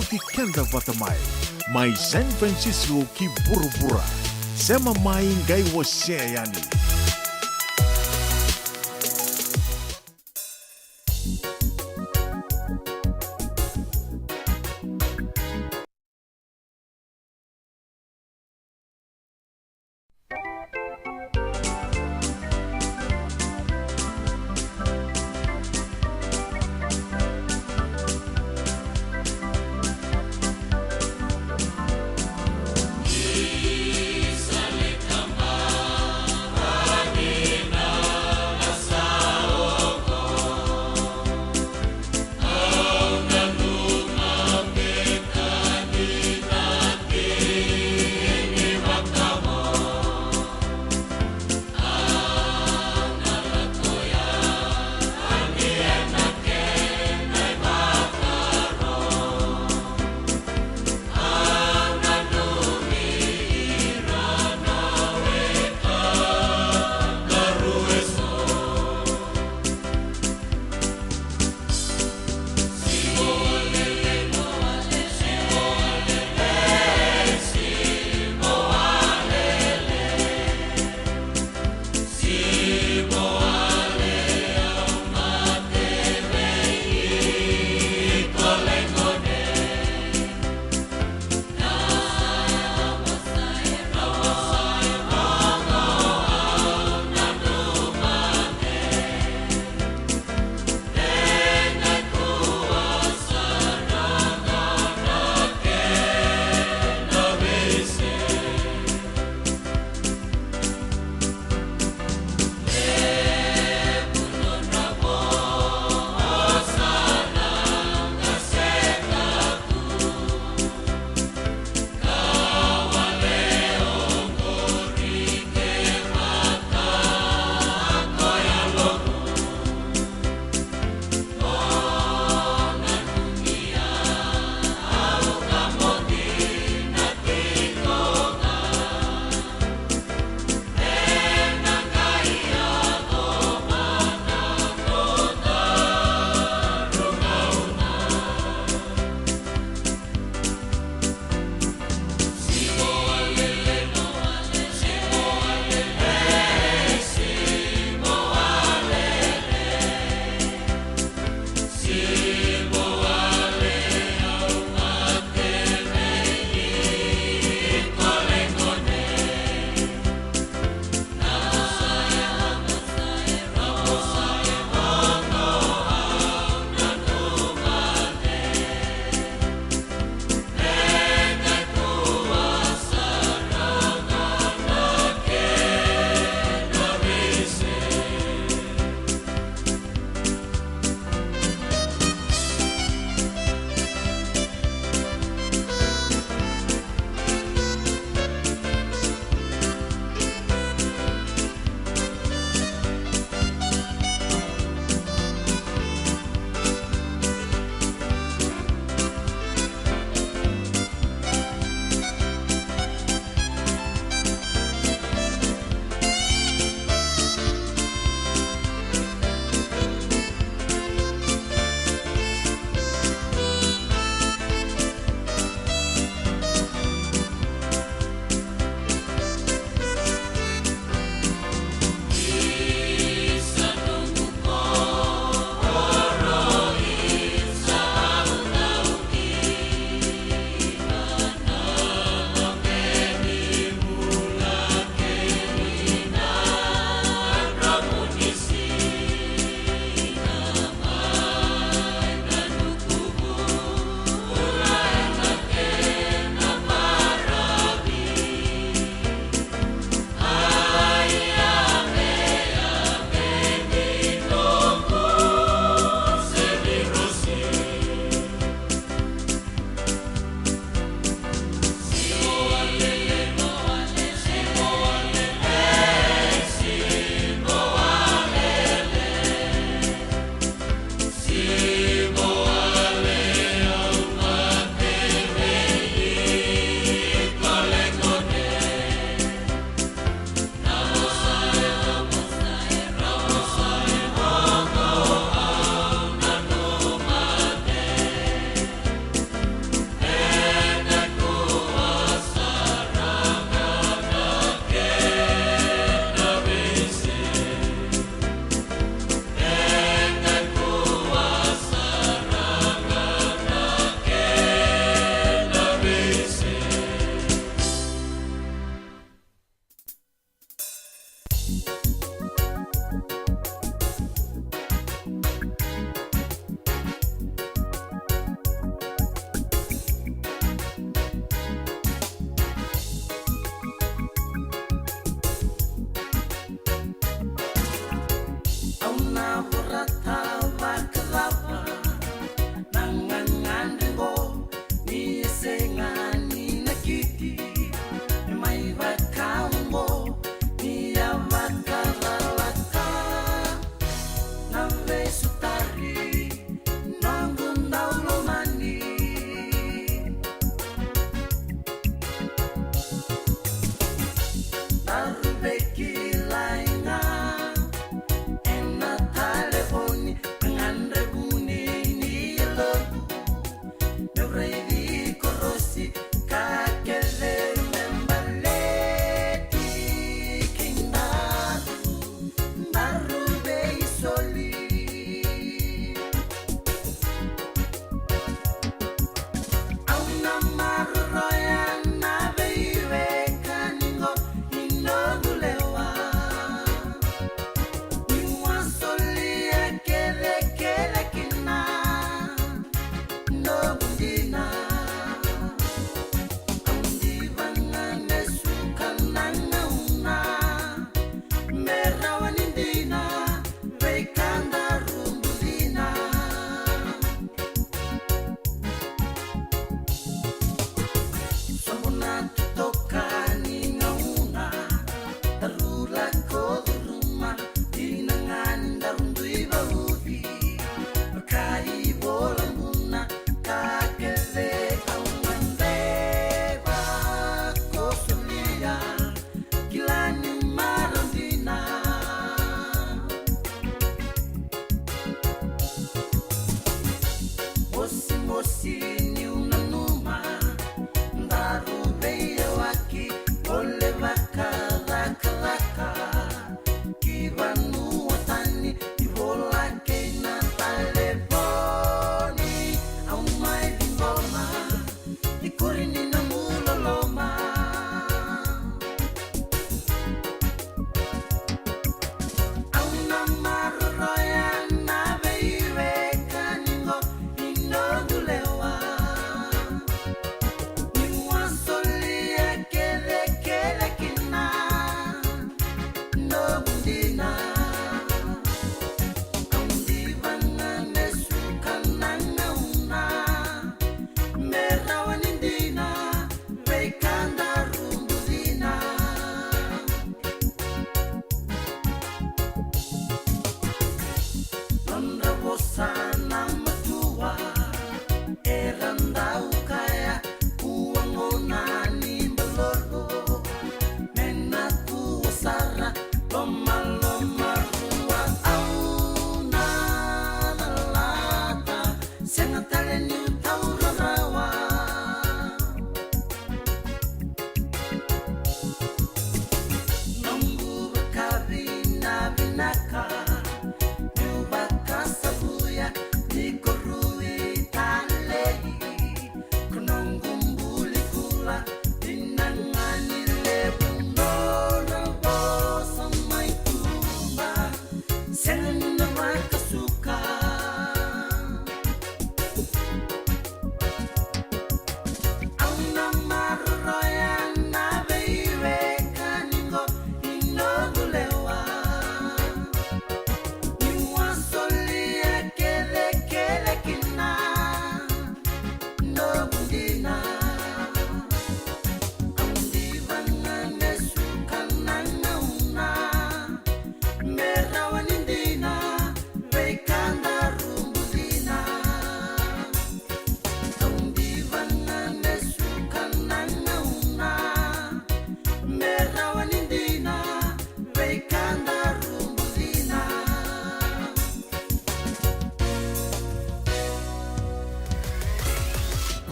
Ki Kenda Vatamai, Mai San Francisco ki Burubura, Sema Mai Ngai Waseayani.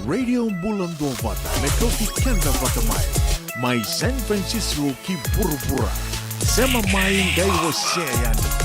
Radio Bulan Dovata, Metoki Kenda Vatamai, Mai San Francisco ki Burubura, Sema Mai Gai Waseayani.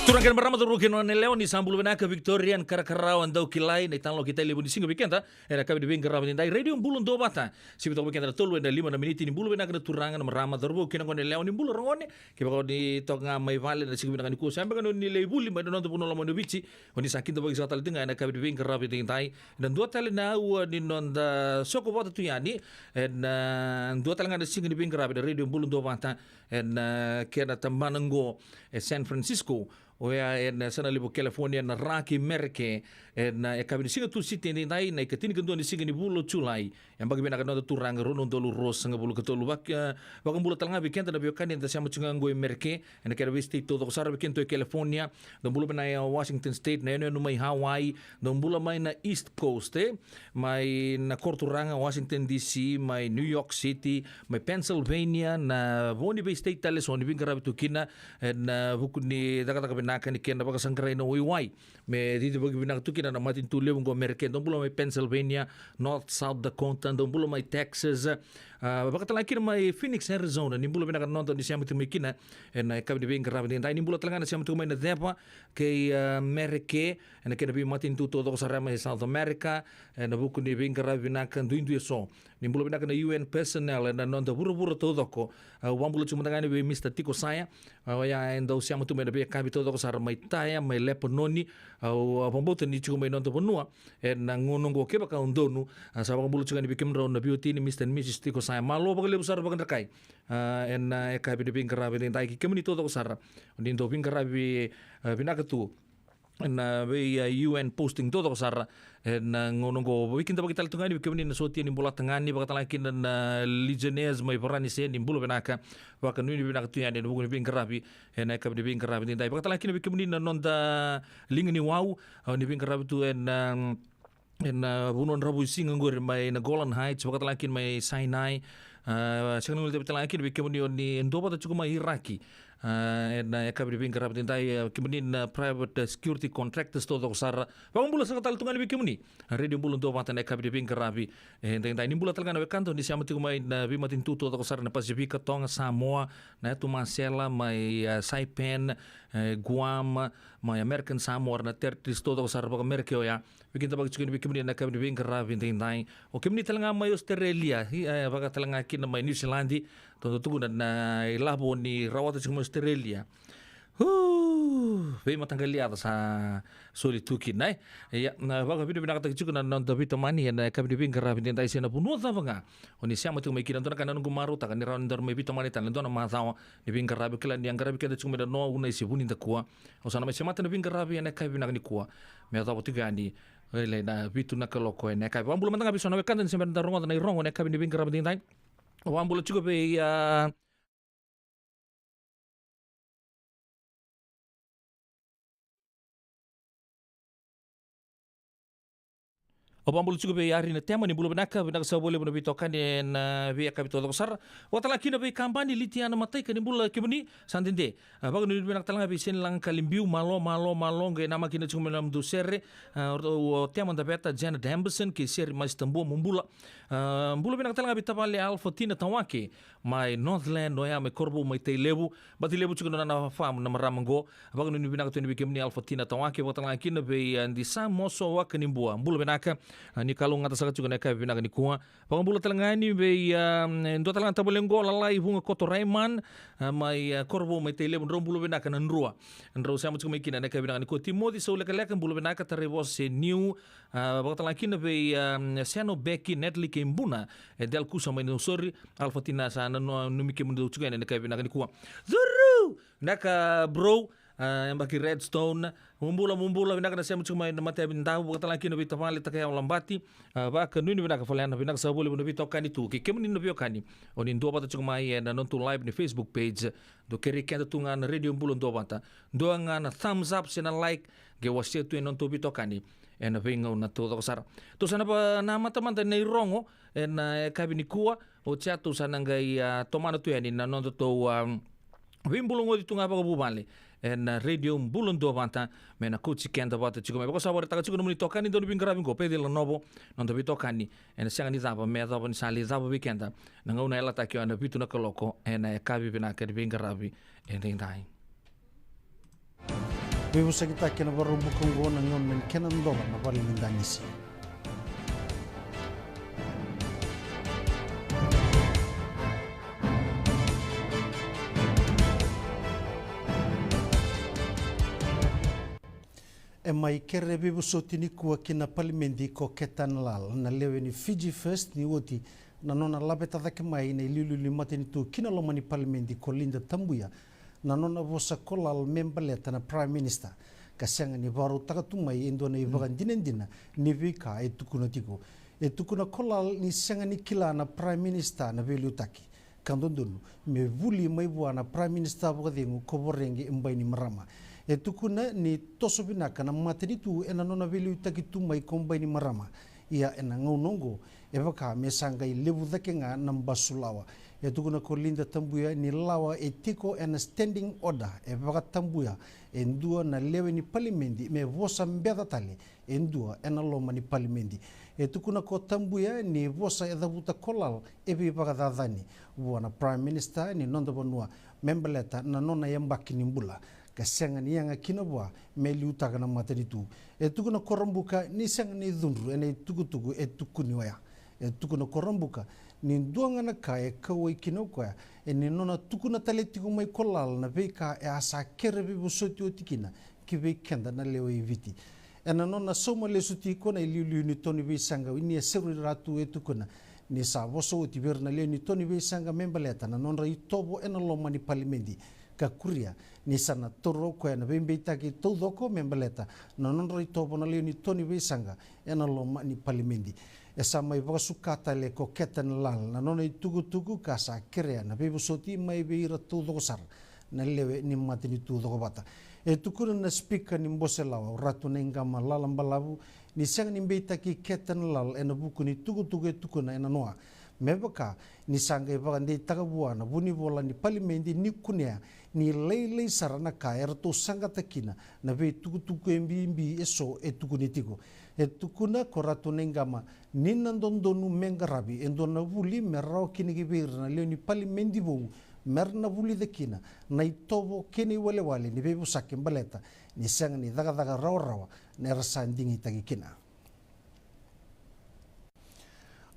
Turangkan bersama turukin wane leon di sambul benaka Victorian karakarawan dau kilai na itang lo kita libu di singa bikenta era kabi di bingkar rawan indai radio bulun do bata si beto bikenta tolu enda 5 menit ni bulu benaka turangan merama turbo kina kone leon di bulu rangone ke bako di tonga mai vale na singa benaka ku sampai kan ni lebuli mai dono puno lomo bici oni sakin do bagi satal tinga ena kabi di bingkar rawan indai dan dua tali na u ni nonda soko bota tu yani en dua tali ngada singa di bingkar rawan radio bulun do bata en kena tambanango San Francisco Oya en sana libo California na Rocky Merke en kabi singa tu city ni nai na ikatini kendo ni singa ni bulo chulai yang bagi bena kano turang rono dolu ros nga bulo ketolu bak bakang bulo talanga bikenta na biokan en tasya mucunga ngoi Merke en kera visti to do sar bikento California don bulo bena Washington State na eno mai Hawaii don bulo mai na East Coast mai na Korturanga Washington DC mai New York City mai Pennsylvania na Boni Bay State tales oni bingara bitukina en bukuni daga naka ni kenda baka sangrai no wiwai me dito bagi binak tu kina na matin tule bungo American don bulo mai Pennsylvania North South Dakota don bulo mai Texas Baka talaki na may Phoenix, Arizona. Nimbula pinaka nonton ni siya matumikina. Na ikabi ni grabe din tayo. Nimbula talaga na siya matumay na depa kay Amerike. Na kinabi matin tuto ko sa rama South America. Na buku ni grabe na kan duindu so. Nimbula pinaka na UN personnel na nonton buru-buru todo ko. Wambula cuma tangani be Mr. Tiko saya. Ya endo siya matumay na be kabi todo ko sa rama itaya may lepo noni. Pambutan ni cuma nonton benua. Na ngunung ko keba ka undonu. Sa bulu cuma ni bikin raun na beauty ni Mr. and Mrs. Tiko saya malo bagale besar bagan rakai. Eka bi diping karabi ni tai kemuni todo ko sara. Din do ping karabi binakatu. Be UN posting todo ko sara. Ngonong ko bikin tabak tal tungani kemuni na soti ni bola tangani baka talakin na Legionnaires may parani sen ni bulu binaka. Baka nuni binakatu yan ni bugun ping karabi. Eka bi diping karabi ni tai baka talakin kemuni na nonda lingni wow ni ping karabi tu bunon rabu singang gur may na Golan Heights baka talakin may Sinai. Sekarang kita bertanya lebih kemudian ni Indoba tu cukup Iraki. Na ekabi lebih kerap tintai kemudian private security contractors tu sar. Bangun bulan sekarang tungan lebih kemudian. Radio bulan tu matan ekabi lebih kerapi. Tintai ni bulan telangan lebih kantor di siapa tu kumai na bimatin tu sar na Pasifika tong Samoa na tu Marcella mai Saipan Guam mai American Samoa na territories tu sar baka Amerika ya. Bikin tabak cukup lebih kemudian ekabi lebih kerapi tintai. O kemudian telangan mai Australia. Baka telangan na may New Zealand tutugunan na ilabo ni rawat sa Australia. May matanggali ata sa solitukin na na baka pino binakatag na non David Mani na kami din karabi din tayo siya na puno ta nga o ni siya matung may kinanto na kanan gumaru ta kanira ndar may Bito Mani tan na matawa ni bin karabi kala ni ang karabi kada chukme da no una isibunin ta kuwa o sana may siya matan bin karabi na kay binakani kuwa may tawo tigani ele na Bito na kaloko na kay pambulo man nga biso na kandan siya da rongo na irongo na kay bin karabi din tayo wambula juga be Obambul juga be hari na tema ni bulu benaka sa boleh bulu bitokan na be kapito sar watala kina be kampani litiana matai kan bulu kibuni santinde bago ni benak talanga be sen lang kalimbiu malo ngai nama kina cuma dalam du serre tema da beta Janet Hambison ke ser mais tambo mumbula bulu benak talanga be tapale alfa tina tawake mai Northland noya mai korbo mai teilebu bati lebu cuma na fam na maramango bago ni benak tu ni be kibuni alfa tina tawake watala kina be di samoso wa kanimbua bulu benaka ni kalau ngata saka juga neka bina ni kuwa pangambula talangani be ndo talang tabolengo lalai bunga koto Raiman mai korbo mai tele bun rombulu bina kana nrua nro sama juga mikina neka bina ni ko Timothy so leka bulu bina ka tarebo se new bakta lakina be seno beki netli kembuna del kusa mai no sorry alfatina sana no numike mundu juga neka bina ni kuwa zuru naka bro yang bagi Redstone mumbula binaka na siya cuma na mate bintao bukata laki na bita pali takaya lambati baka nuni binaka falian binaka sa buli bino kani tu kikemuni no kani onin dua bata cuma na nonton live ni Facebook page do keri kenta tunga na radio bulon dua bata do nga na thumbs up sina like ge wasya tu nonton bito kani na vingo na tu sar tu sana pa na mata manta na irongo na kabini kuwa o chat tu sana ngai tomana tu yani na nonton to wimbulungo di tunga pa bubale radio bulon do banta mena kuchi kenda bata chico me bosa bora taka chico no tokani do bin grabi go pede la novo non do bitokani sianga ni zaba me zaba ni sali zaba weekenda na ngona ela takio ana bitu na koloko kabi bina ka bin grabi ding dai Bibu sakita kena baru bukung go na ngon men kenan do na bali mindangisi mai kere bibu sotini kuwa kina palimendi ko ketan lal na lewe ni Fiji First ni woti na nona labeta dhake mai na iliulu limatini tu kina lomani palimendi ko Linda Tambuya na nona vosa kolal membaleta na Prime Minister kasianga ni baru takatumai endo na ibagan dinendina ni vika etukuna tiko etukuna kolal ni sianga ni kila na Prime Minister na velu taki kandondonu me vuli mai buana Prime Minister bukadingu koborenge mbai ni marama tukuna ni tosopina kana materi tu ena nona velu taki tu mai kombai ni marama ia ena ngaunongo baka mesanga i lebu dhakenga nambasulawa tukuna ko Linda Tambuya ni lawa tiko ena standing order baka Tambuya endua na lewe ni palimendi me vosa mbeda tali endua ena loma ni palimendi E tukuna ko Tambuya ni vosa e davuta kolal e be bagadadani. Buana Prime Minister ni nonda banua membeleta na nona yambaki nimbula. Kasenga ni yanga kinabwa meli utaga na matanitu. E tukuna korambuka ni senga ni dhunru ene tukutuku e tukuni waya. E tukuna korambuka ni duanga na ka e kawai kinokwa e ni nona tukuna taletiku mai kolal na veka e asa kerebe busoti otikina ki ve kenda na leo e viti. E na nona soma le suti kona i liu ni toni ve sanga ini e seru ratu e tukuna ni sa voso oti verna leo ni toni ve sanga membaleta na nona i tobo e na loma ni palimendi ka kuria ni sana toro ko na bembeita ki todo membaleta na nona i tobo na leo ni toni ve sanga e na loma ni palimendi. E sa mai vakasukata le ko ketan lal na nona i tugu ka sa kerea na bebo soti mai beira todo sar na lewe ni matini todo bata. E tukuna na speaker ni mbose lawa ratu na ingama lalambalavu ni sang ni beita ki ketan lal e na buku ni tugu e tukuna e na noa. Mebaka ni sanga e vaka ndei tagabuana vuni vola ni palimendi ni kunea ni lei sarana ka e rato sanga takina na vei tugu e mbi e so e tukuni tigo. E tukuna ko ratu na ingama ni nandondonu mengarabi e ndona vuli merao kini gibir na leo ni palimendi vou merna vuli de kina na itobo kini wale ni bebu sakin baleta ni sang ni daga rawa na rasandingi tagi kina.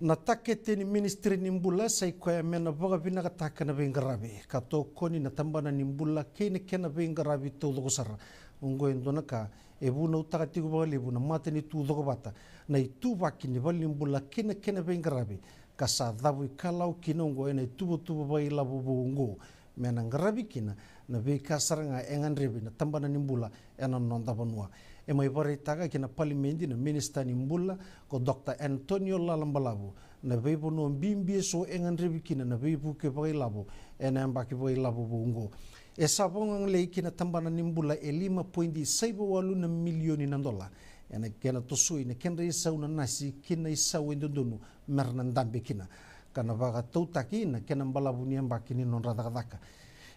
Na takete ni ministry ni mbula sai koya mena voga vina kataka na bengarabi kato koni na tambana ni mbula kene kena bengarabi to dogo sara ungo endona ka e buna utaka tigo voga lebu na mate ni tu dogo bata na itu vaki ni vali mbula kene bengarabi kasa dhabu kalau kina ungo ena tubo bai labu ungo mena ngarabi kina na be kasaranga engan rebi na tambana ni mbula ena nonda banua e mai varitaga kina palimendi na minister ni mbula ko Dr. Antonio Lalambalabu na be bono mbimbi so engan rebi kina na be buke bai labu ena mbaki bai labu ungo e sabongang le kina tambana ni mbula e 5.8 milioni na dola ena kena tosui na kenra isau na nasi kina isau endondonu merna ndambe kina kana vaga tautaki na kena mbalabu ni mbaki ni non radakadaka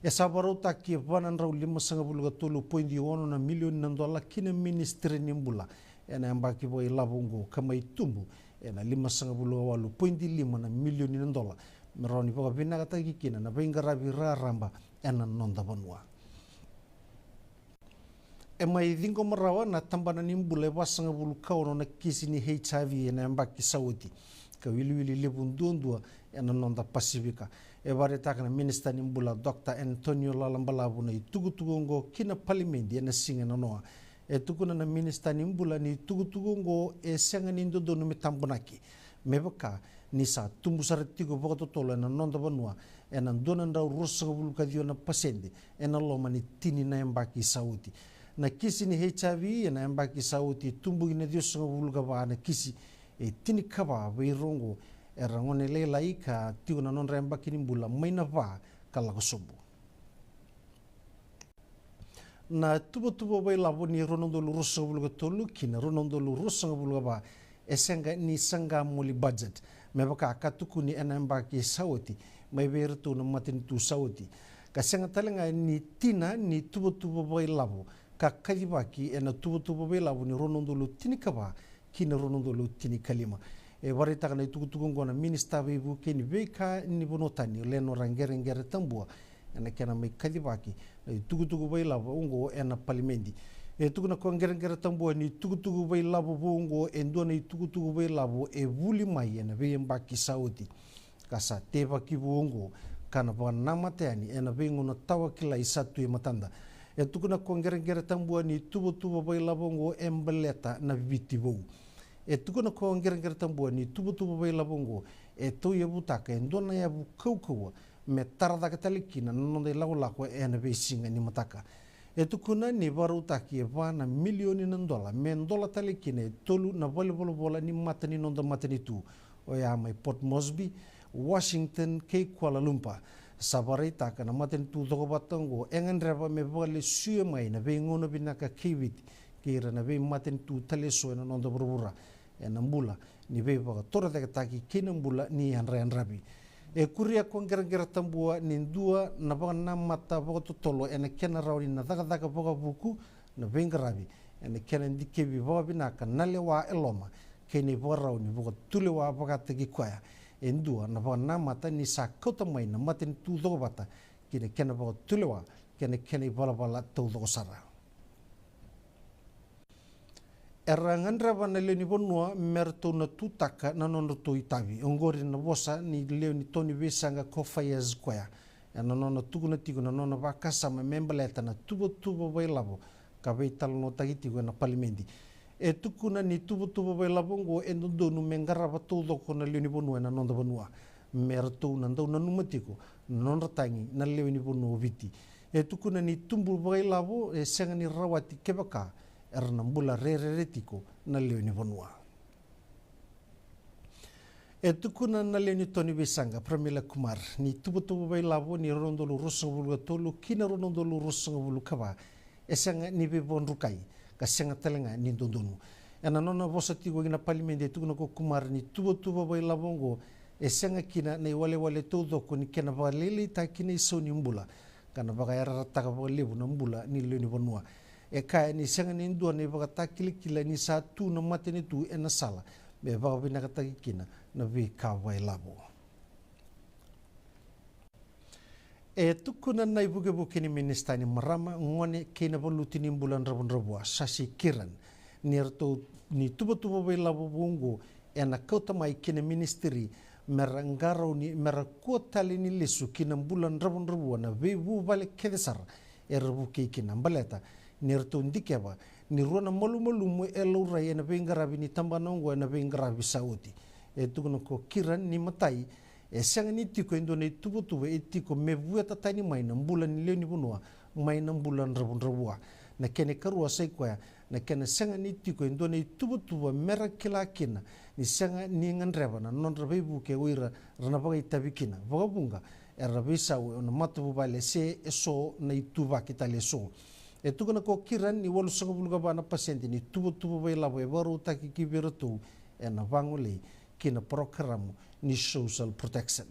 e sabaro taki vanan rau 5.3 na milioni na dola kina ministry ni mbula ena mbaki boy labungo kama itumbu ena 5.8 na milioni na dola meroni vaga vinaga taki kina na bengarabi raramba ena nonda banua. E mai dingo marawa na tambana ni mbula e wasanga bulu kauno na kisi ni HIV e na mbaki sauti ka wili lebundundua e na nonda Pasifika e varetaka na minister ni mbula Dr. Antonio Lalambalavu na tugu kina palimendi e na singa na noa e tukuna na minister ni mbula ni tugu e senga ni ndodonu me tambunaki mebaka ni sa tumbu saratigo vokato tolo e na nonda banua e na ndona ndau rosanga bulu kadio na pasende e na loma ni tini na mbaki sauti na kisi ni HIV na mbaki sauti tumbu ina dio sanga vulga ba na kisi e tini kaba be rongo e rangone le laika tiu na non mbaki ni mbula maina va kala kosobo na tubo ba labo ni ronondo lu sanga vulga tolu kina ronondo lu sanga vulga ba e sanga muli budget me baka katuku ni ena mbaki sauti mai berto na matin tu sauti ka senga talenga ni tina ni tubo ba labo ka kalibaki ena tubo bela ni ronondolo tini kaba kina ronondolo tini kalima e warita na tugu ngona minister bebu keni beka ni bonotani leno rangere tambua ena kena mai kalibaki tugu bela ungo ena palimendi e tuguna ko ngere tambua ni tugu bela ungo endona tugu bela e vuli mai ena be mbaki saudi kasa teba kibungo kana ba namateani ena be ngona tawa kila isatu e matanda e tukuna ko ngere tambua ni tubo bai labongo embeleta na vitivo e tukuna ko ngere tambua ni tubo bai labongo e to ye butaka ndona ya bukaukawa me tarada katalikina nonde lako e na besinga ni mataka e tukuna ni barutaki e vana milioni na dola men dola talikina tolu na bola ni matani nonda matani tu o ya mai Port Moresby Washington ke Kuala Lumpur sabarita kana maten tu dogo batango engan reba me vale sue mai na be ngono binaka kivit kira na be maten tu taleso na nondo burbura ena mbula ni be ba tora de taki kina mbula ni rabi e kuria ko ngera tambua ni dua na ba na mata ba to tolo ena kena rawni na daga buku na be ngarabi ena kena dikebi ba binaka nalewa eloma kene warau ni boka tulewa bakata ki kwaya endua na boka namata ni sa kota mai na maten tu do bata kene kena boka tulewa kene bala tau do sara erangan rava na leo ni bonua merto na tutaka na nono to itavi ongori na bosa ni leo ni toni vesanga kofaya zkwaya ya na nono tuku na tiku na nono vakasa ma membaleta na tubo vai lavo ka vei talo no tagitiku na palimendi e tuku na ni tubo vai lavo ngo e ndonu mengarava todo ko na leo ni bonua na nono bonua merto na ndau na numatiku nono tangi na leo ni bonua viti e tuku na ni tumbu vai lavo e senga ni rawati kebaka erna mbula reretiko na leo ni bonua. E tukuna na leo ni Tony Vesanga, Pramila Kumar, ni tubu vai lavo ni rondolu rusanga bulu tolu, kina rondolu rusanga bulu kava, e sanga ni bebon rukai, ka sanga talenga ni dondonu. E na nona vosa tigo ina palimende tukuna ko Kumar ni tubu vai lavongo, e sanga kina na wale todo ko ni kena valele ta kina iso ni mbula, kana baka era taka lebu na mbula ni leo ni bonua. E kai ni sanga ni ndua ni baka takila ni sa tu na mate ni tu e na sala be baka bina kataki kina na vi ka vai labo e tukuna na buke ni minista ni marama ngone kina voluti ni bulan rabua Sasi Kiran ni tubo vai labo bungo e na kota mai kina ministeri merangaro ni merakotali ni lesu kina bulan rabua na ve vale kedesar e rabu kina baleta nirto ndikeba ni rona malu mu elo rai na bengarabi ni tambanongo na bengarabi sauti e tukuno ko Kiran ni matai e sanga ni tiko endo ni tubu e tiko mebuya tatani mai na bulan ni leo ni bunua mai na bulan rabua na kene karua sai kwa na kene sanga ni tiko endo ni tubu mera kila kina ni sanga ni nganreba na non rabai buke uira rana bagai tabikina vagabunga e rabai sau na matu bale se eso na ituba kita leso e tukuna ko Kiran ni walu sanga bulu gabana pasente ni tubu vai lavo e waru taki kibiratu e na vangole kina programo ni social protection.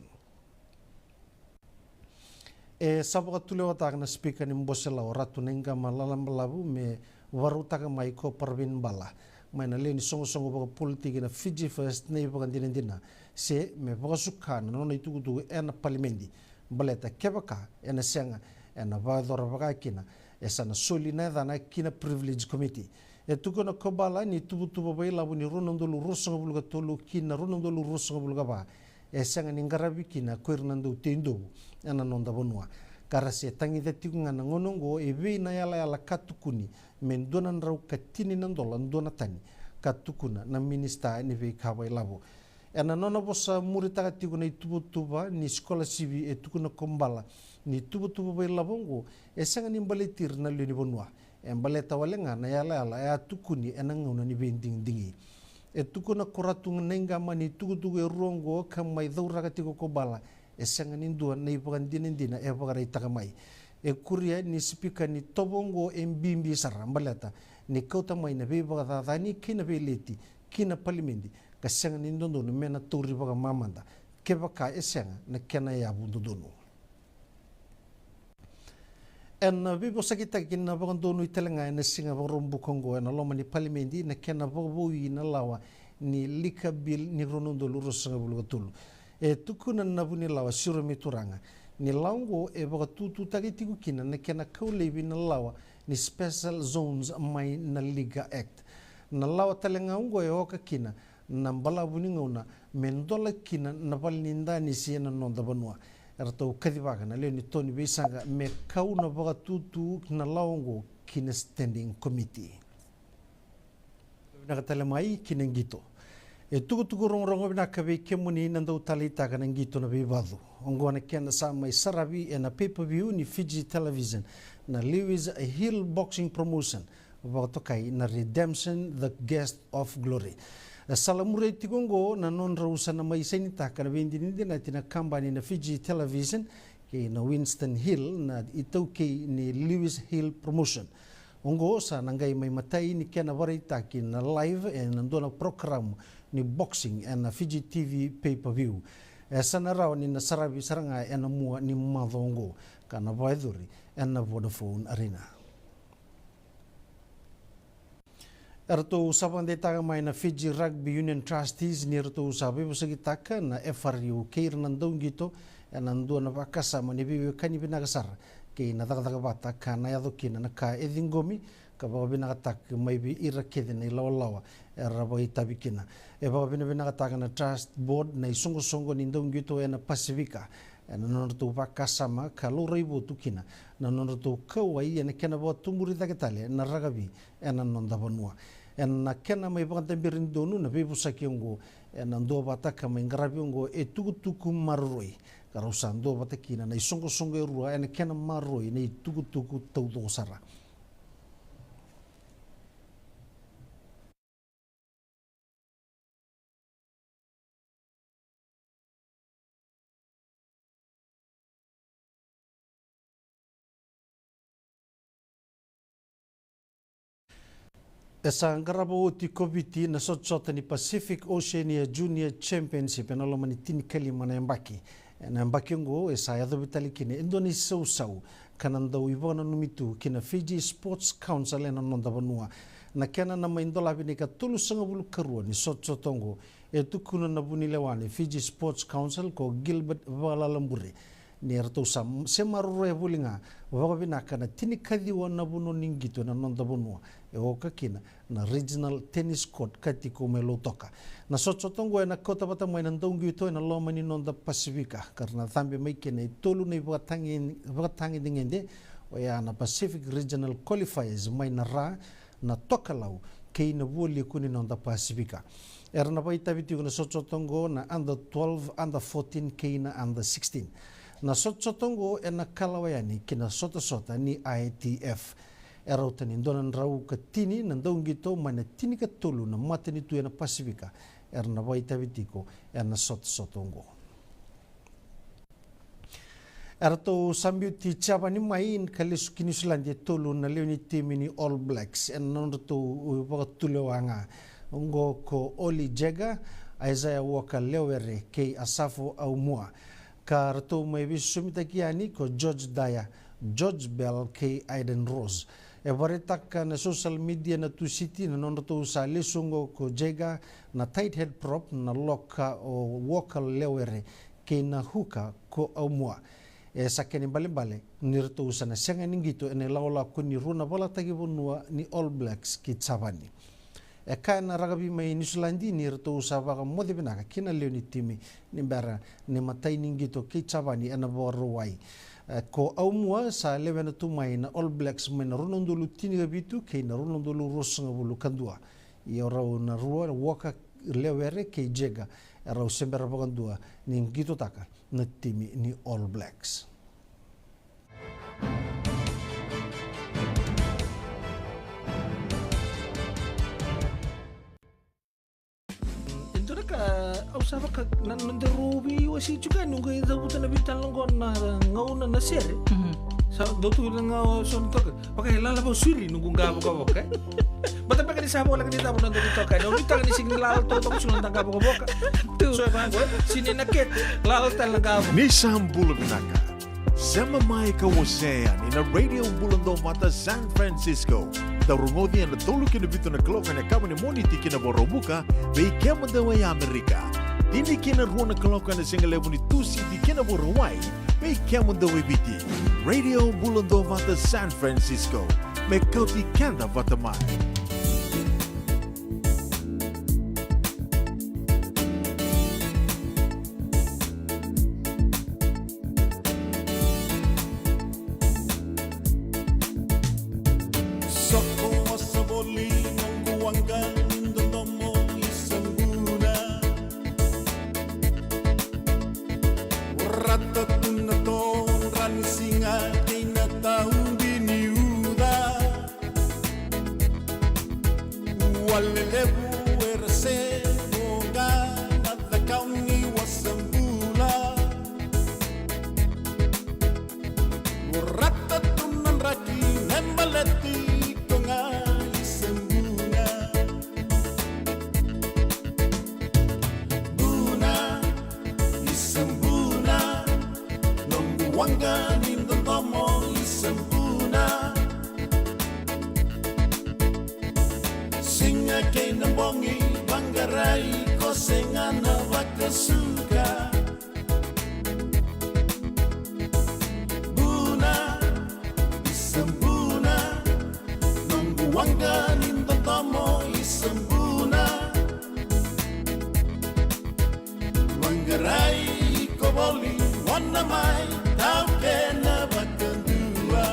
E sabaka tulewa taka na speaker ni mbosela o ratu nenga malalam labu me waru taka mai ko Parvin Bala. Mai na leo ni songo baka politiki na Fiji First na baka dina se me baka sukana nona itukutu e na palimendi baleta kebaka e na senga e na vadora baka kina e sana soli na dana kina privilege committee e tukuna kobala ni tubu vai labu ni ronondolu rosanga bulga tolu kina ronondolu rosanga bulga ba e sanga ni ngarabi kina koirnando tendo ana nonda bonua karase tangi de tikunga na ngonongo e ve na yala katukuni men donan rau katini nandola ndona tani katukuna na minista ni ve kawai labu ana nona bosa murita tikuna tuba ni sekolah sivi e tukuna kombala ni tubu vai labongo e sanga ni mbaletir na leni bonua e mbaleta walenga na yala e tukuni e nanguna ni vending dingi e tukuna koratung nenga mani tugu e rongo kamai daura tiko kobala e sanga ni ndua na ipakan dina e pakara itakamai e kuria ni speaker ni tobongo e mbimbi sara mbaleta ni kauta mai na beba da ni kina beleti kina palimendi ka sanga ni ndondo no mena tori baka mamanda ke baka e sanga na kena ya bundono en vivo sakita kina baka ndono itelenga na singa rombu kongo na loma ni palimendi na kena bobo na lawa ni lika bil ni ronondo luro sanga bulgatulu e tukuna na buni lawa siro mituranga ni laungo e baka tutu tagitiku kina na kena kaulebi na lawa ni special zones mai na Liga Act na lawa talenga ungo e oka kina na mbala buni ngona mendola kina na balninda ni siena nonda banua erto kadivaga na leo ni Tony Vesanga me kau na baka tutu na laungo kina standing committee nakatala mai kina ngito e tuku rongo bina kabe kemuni nanda utalita kana ngito na bibadu ongo na kena sa mai sarabi e na pay-per-view ni Fiji Television na Lewis Hill Boxing Promotion wakatokai na Redemption the Guest of Glory salamure tigongo na non rausa na mai senita kana vendini na tina kambani na Fiji Television ke na Winston Hill na itauke ni Lewis Hill Promotion ongo sa nangai mai matai ni kena warita ki na live e na dona program ni boxing e na Fiji TV pay-per-view e sana rao ni na sarabi saranga e na mua ni madongo kana vaiduri e na Vodafone Arena Erto usapan de taga mai na Fiji Rugby Union Trustees ni erto usapi busagitaka na FRU keir nandong gito nandu na pakasa mani bibi kani binagasar ke na daga bata kana yado kina na ka edingomi ka ba binagatak mai bi irakede na lawa era ba itabikina e ba binagatak na trust board na songo nindong gito na Pacifica na nortu pakasa ma kaloro ibu tukina na nortu kawai na kena ba tumuri dagatale na ragabi na nonda banua na kena mai bantambirin donu na bibu sakiongo na ndo bata kama ngarabiongo tuku marroi karusan ndo bata kina na songo rua na kena marroi na tuku taudo sara. Esa ngarabo ti kobiti na sotsota ni Pacific Oceania Junior Championship na lomani tini kalima na mbaki. Na mbaki ngo esa yado bitali kine Indonesia usau kananda uibona numitu kina Fiji Sports Council na nonda banua. Na kena na maindola binika tulu sanga bulu karua ni sotsotongo tukuna na bunilewani Fiji Sports Council ko Gilbert Valalambure. Ni erto usam semaruro ya bulinga wabinaka na tini kadiwa na buno ningito na nonda banua. Eoka kina na regional tennis court katiko melotoka na sotsotongo na kota bata mai na ndongi ito na loma ni nonda Pacifica karena thambe mai kene tolu ni batangi dingende oya na Pacific Regional Qualifiers mai na ra na tokalau kei na woli kuni nonda Pacifica era na baita biti na sotsotongo na under 12 under 14 kei na under 16 na sotsotongo na kalawayani kina sota ni ITF erautan indonan rau ke tini nandong gito mana tini ke tolu na matani tu na Pacifica erna baita vitiko erna sotongo erto sambiuti chapa ni main kalis kini Selandia tolu na leoni timi ni All Blacks erna to tulewanga ngo ko Oli Jega Isaiah Walker Lewere ke Asafo Aumua karto mai bisumita kiani ko George Daya George Bell ke Aiden Rose Evaretaka na social media na tu city na nono tu sa lesungo ko Jega na tight head prop na loka o Walker Lewere ke na huka ko Aumua. Sakeni bale nirto sa na senga ningito ene laola ko ni runa bala tagi bonua ni All Blacks ki Tsavani. Kaya na ragabi mai New Zealand nirto sa baka modi binaka kina leoni timi ni bara ni matai ningito ki Tsavani ana borowai. Ko Aumua sa lewe na tumai na All Blacks mai na runondolu tini gabitu kei na runondolu rosanga bulu kandua. Ia rau na rua na waka lewere kei Jega rau sembera bakandua ni ngito taka na timi ni All Blacks. Usaba ka nanderubi wasi juga nunggu itu bukan nabi talongon na ngauna na sere. Sa dotu nga son to pakai lala ba suri nunggu ngabo ka boka. Bata pa kanisa mo lang dito mo nando dito ka. No bita ni sing lalo to to sunan tangka boka. So ba sini naket lalo talaga. Ni sambul binaka. Sama mai ka wasea ni na radio bulando mata San Francisco. Tarungodi na tolu kina bito na kloka na kama ni moni tiki na borobuka bei kema dawa ya Amerika. Dini kina ruona kloka na singa levo ni tusi di kina borowai bei kema dawa biti. Radio bulando mata San Francisco. Me kauti kenda vatamai. Sing nambongi Manggarai ko sengana wakasuka Buna isembuna Nunggu wangga ninto tomo isembuna Manggarai ko boli wana mai tau kena bakandua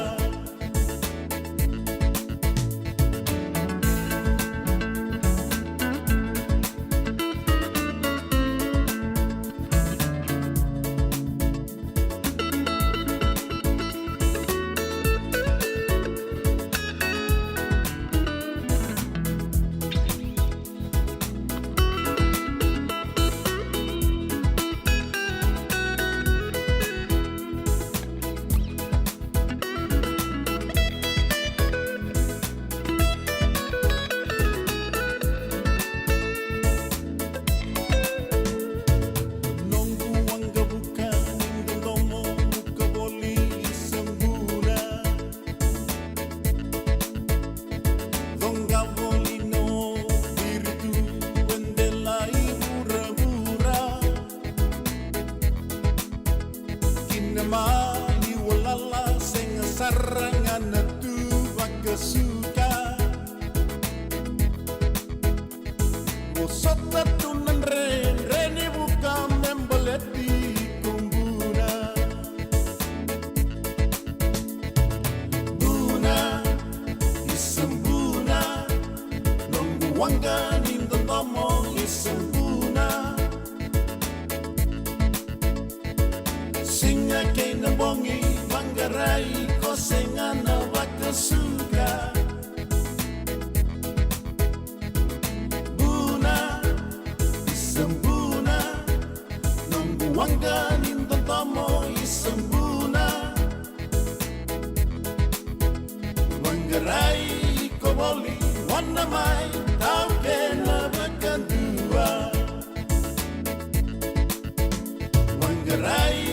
Mali walala sing sarangan tu bakasuka Mosota tunan reni buka membeleti kumbuna Buna isembuna Nunggu wangga ninto tomo isembuna Singa kay nabongi Manggarai ko sengana wakasuka Buna isembuna Nunggu wangga ninto tomo isembuna Manggarai ko boli wana mai tau kena bakandua Manggarai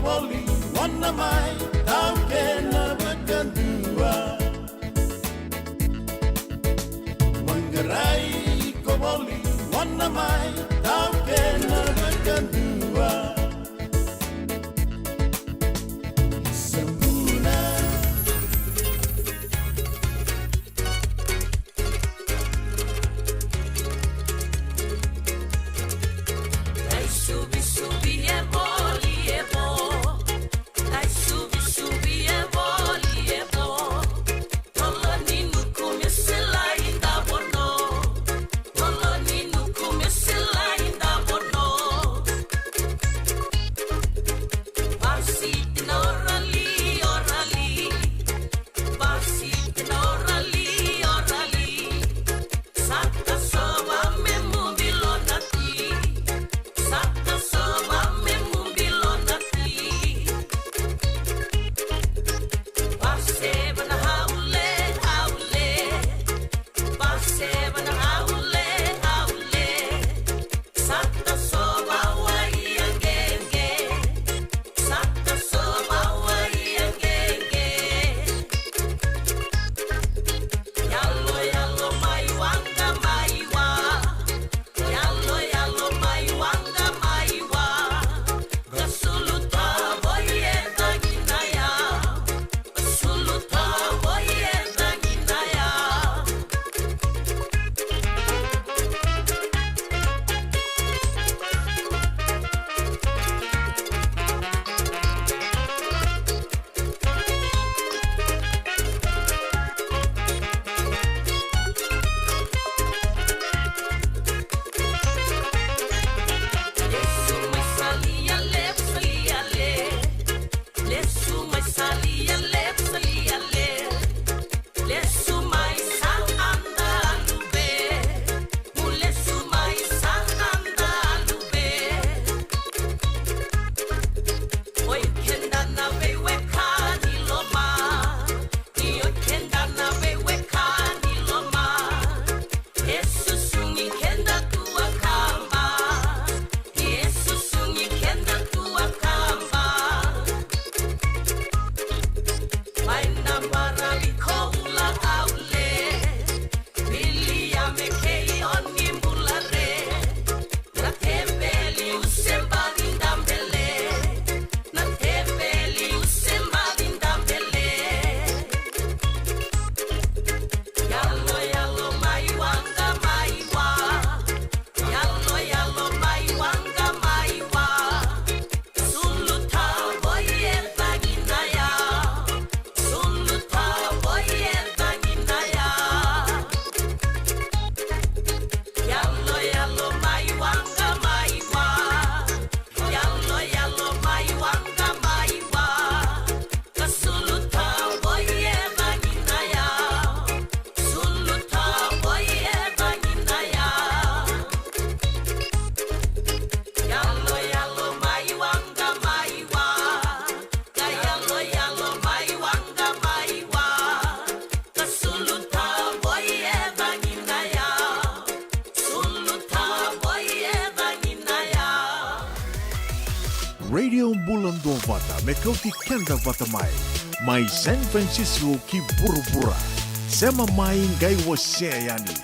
boli wana mai tau kena bakandua Manggarai ko boli wana mai tau kena bakandua Sembuna Dai subi e voli e Dai subi e voli e Toloninu come se l'hai da buono Toloninu come se l'hai Radio Bulan Vata mekauti kenda vata mai San Francisco ki bura-bura. Sema mai ngai wasea yani.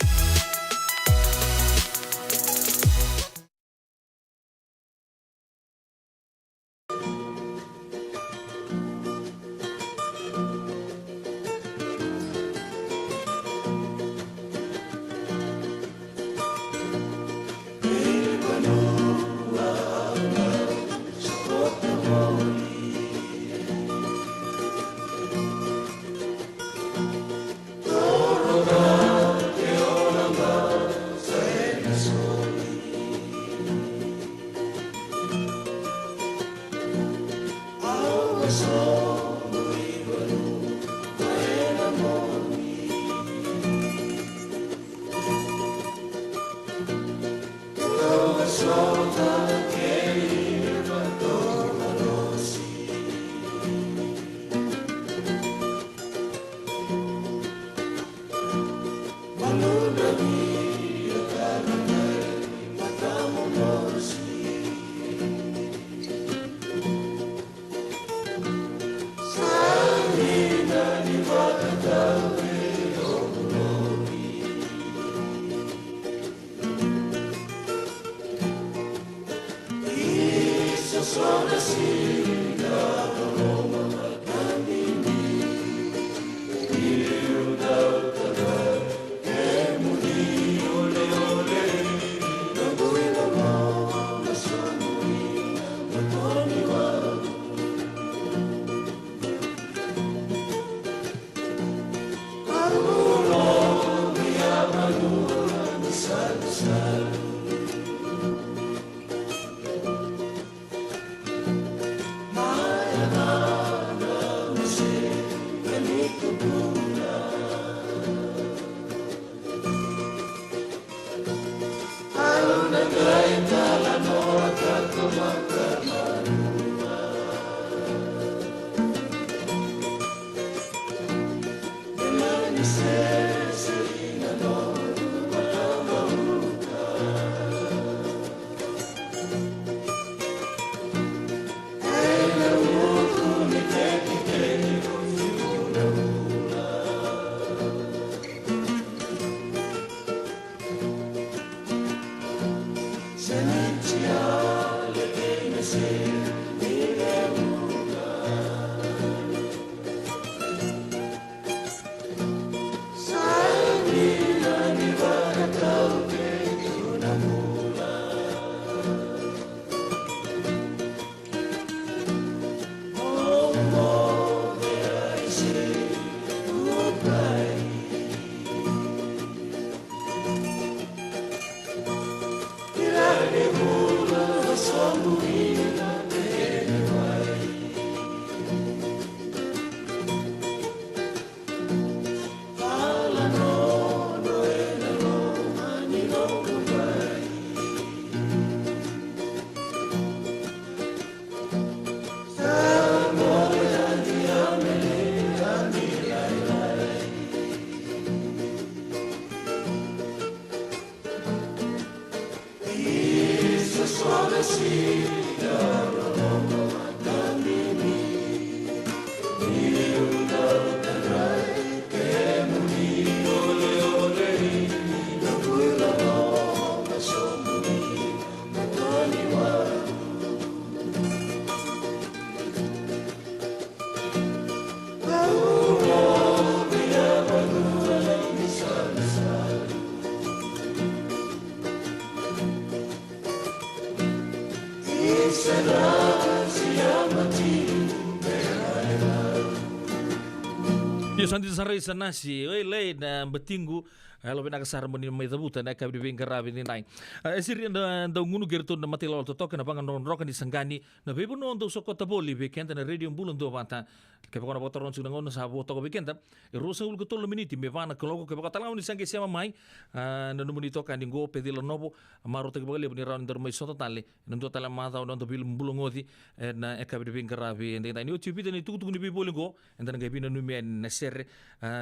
Yo santi sarai sanasi, oi lei na betinggu, lo bena kasar moni mai tabuta na kabi bing karabi ni nai. Esiri da ngunu gerto na mati lo to na bangan ron rokan di sangani, na bebo no ndo soko taboli be kenta na radio Bulan do bata. Ke pakona botoron su ngono sa boto be kenta. E rosa ul gotol miniti me vana ke logo ke pakatala ni sangi sema mai. Na no moni to kan dingo pedilo nobo, maro te bagale ni ran der mai soto tale. Ndo tala mata ndo bil bulungodi na e kabi bing karabi ni nai. Ni uci ni tuku ni bibolingo, enda ngai bina numi na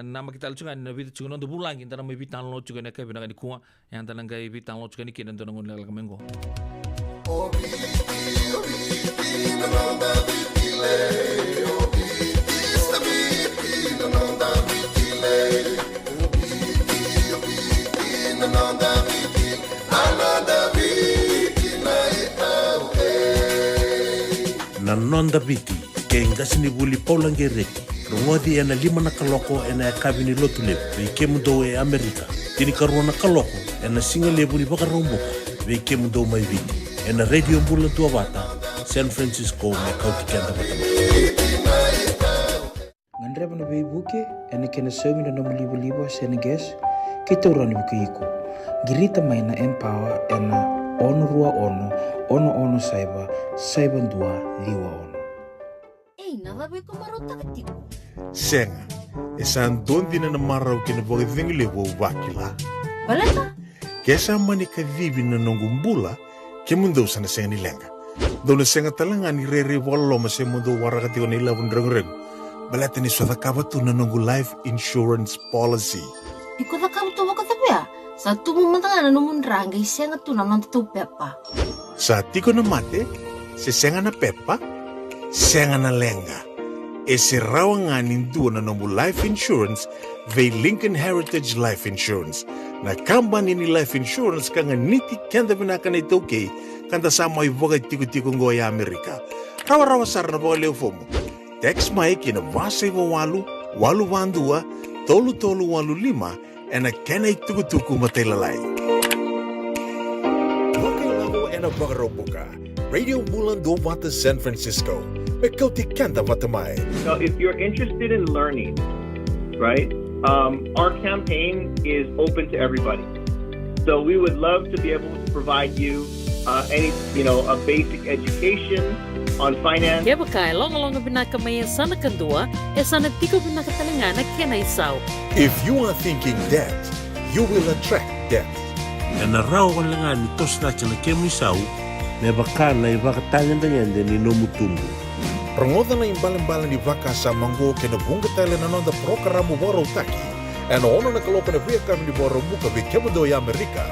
nama kita lucungan na bitu cungan untuk bulang kita nama bitan lo cungan nak bina di kuah yang tanang kai bitan lo cungan ikin dan tanang ngunal kamengo. na nonda viti ke ngasini vuli paulangereki rongodi ena 5 na kaloko ena kabini lotule ve kemundo e Amerika tini karona kaloko ena singa lebu ni bakaromboka ve kemundo mai viti ena radio mbula tua vata San Francisco me kauti kenda batama ngandreba na bei buke ena kena semi na libo Senegas kita urani buke iko girita mai na empower ena ono rua ono saiba dua liwa ono nada be ko marota ketiko senga esan dondina na marau kena boge vengile wo wakila baleta kesa mani ka vivi na nongumbula ke mundo sana senga ni lenga dona senga talanga ni rere wallo ma se mundo warakati ona ila bundreng baleta ni swada kabatu na nongu life insurance policy iko da kam to waka tapia sa tumu matanga na numun ranga isenga tu na non tu pepa sa tiko na mate se senga na pepa senga na lenga e se rawanga nindu na nombu life insurance ve Lincoln Heritage Life Insurance na kambani ni life insurance kanga niti kenda binaka na itoke kanda sama ivoga tiko ngo ya Amerika rawa sarna bo leo fomo text mai kina vasa ivo walu vandua tolu walu lima ena kena tuku matelalai Wakailago ena bagarobuka Radio Bulan do Vata San Francisco. Mekauti kanta vatamai. So if you're interested in learning, right, our campaign is open to everybody. So we would love to be able to provide you a basic education on finance. Kaya bakay, long binaka may sana kandua, sana tiko binaka talangana kena isaw. If you are thinking that, you will attract that. Na raw lang ni tos na kemisaw, ne bakana ibakatangan danyande ni nomutungu. Rongoda na imbalan ni vaka sa mango ke na bunga tale na nonda programa waro taki. En ono na kaloko na via kami ni waro muka vi kemundo ya Amerika.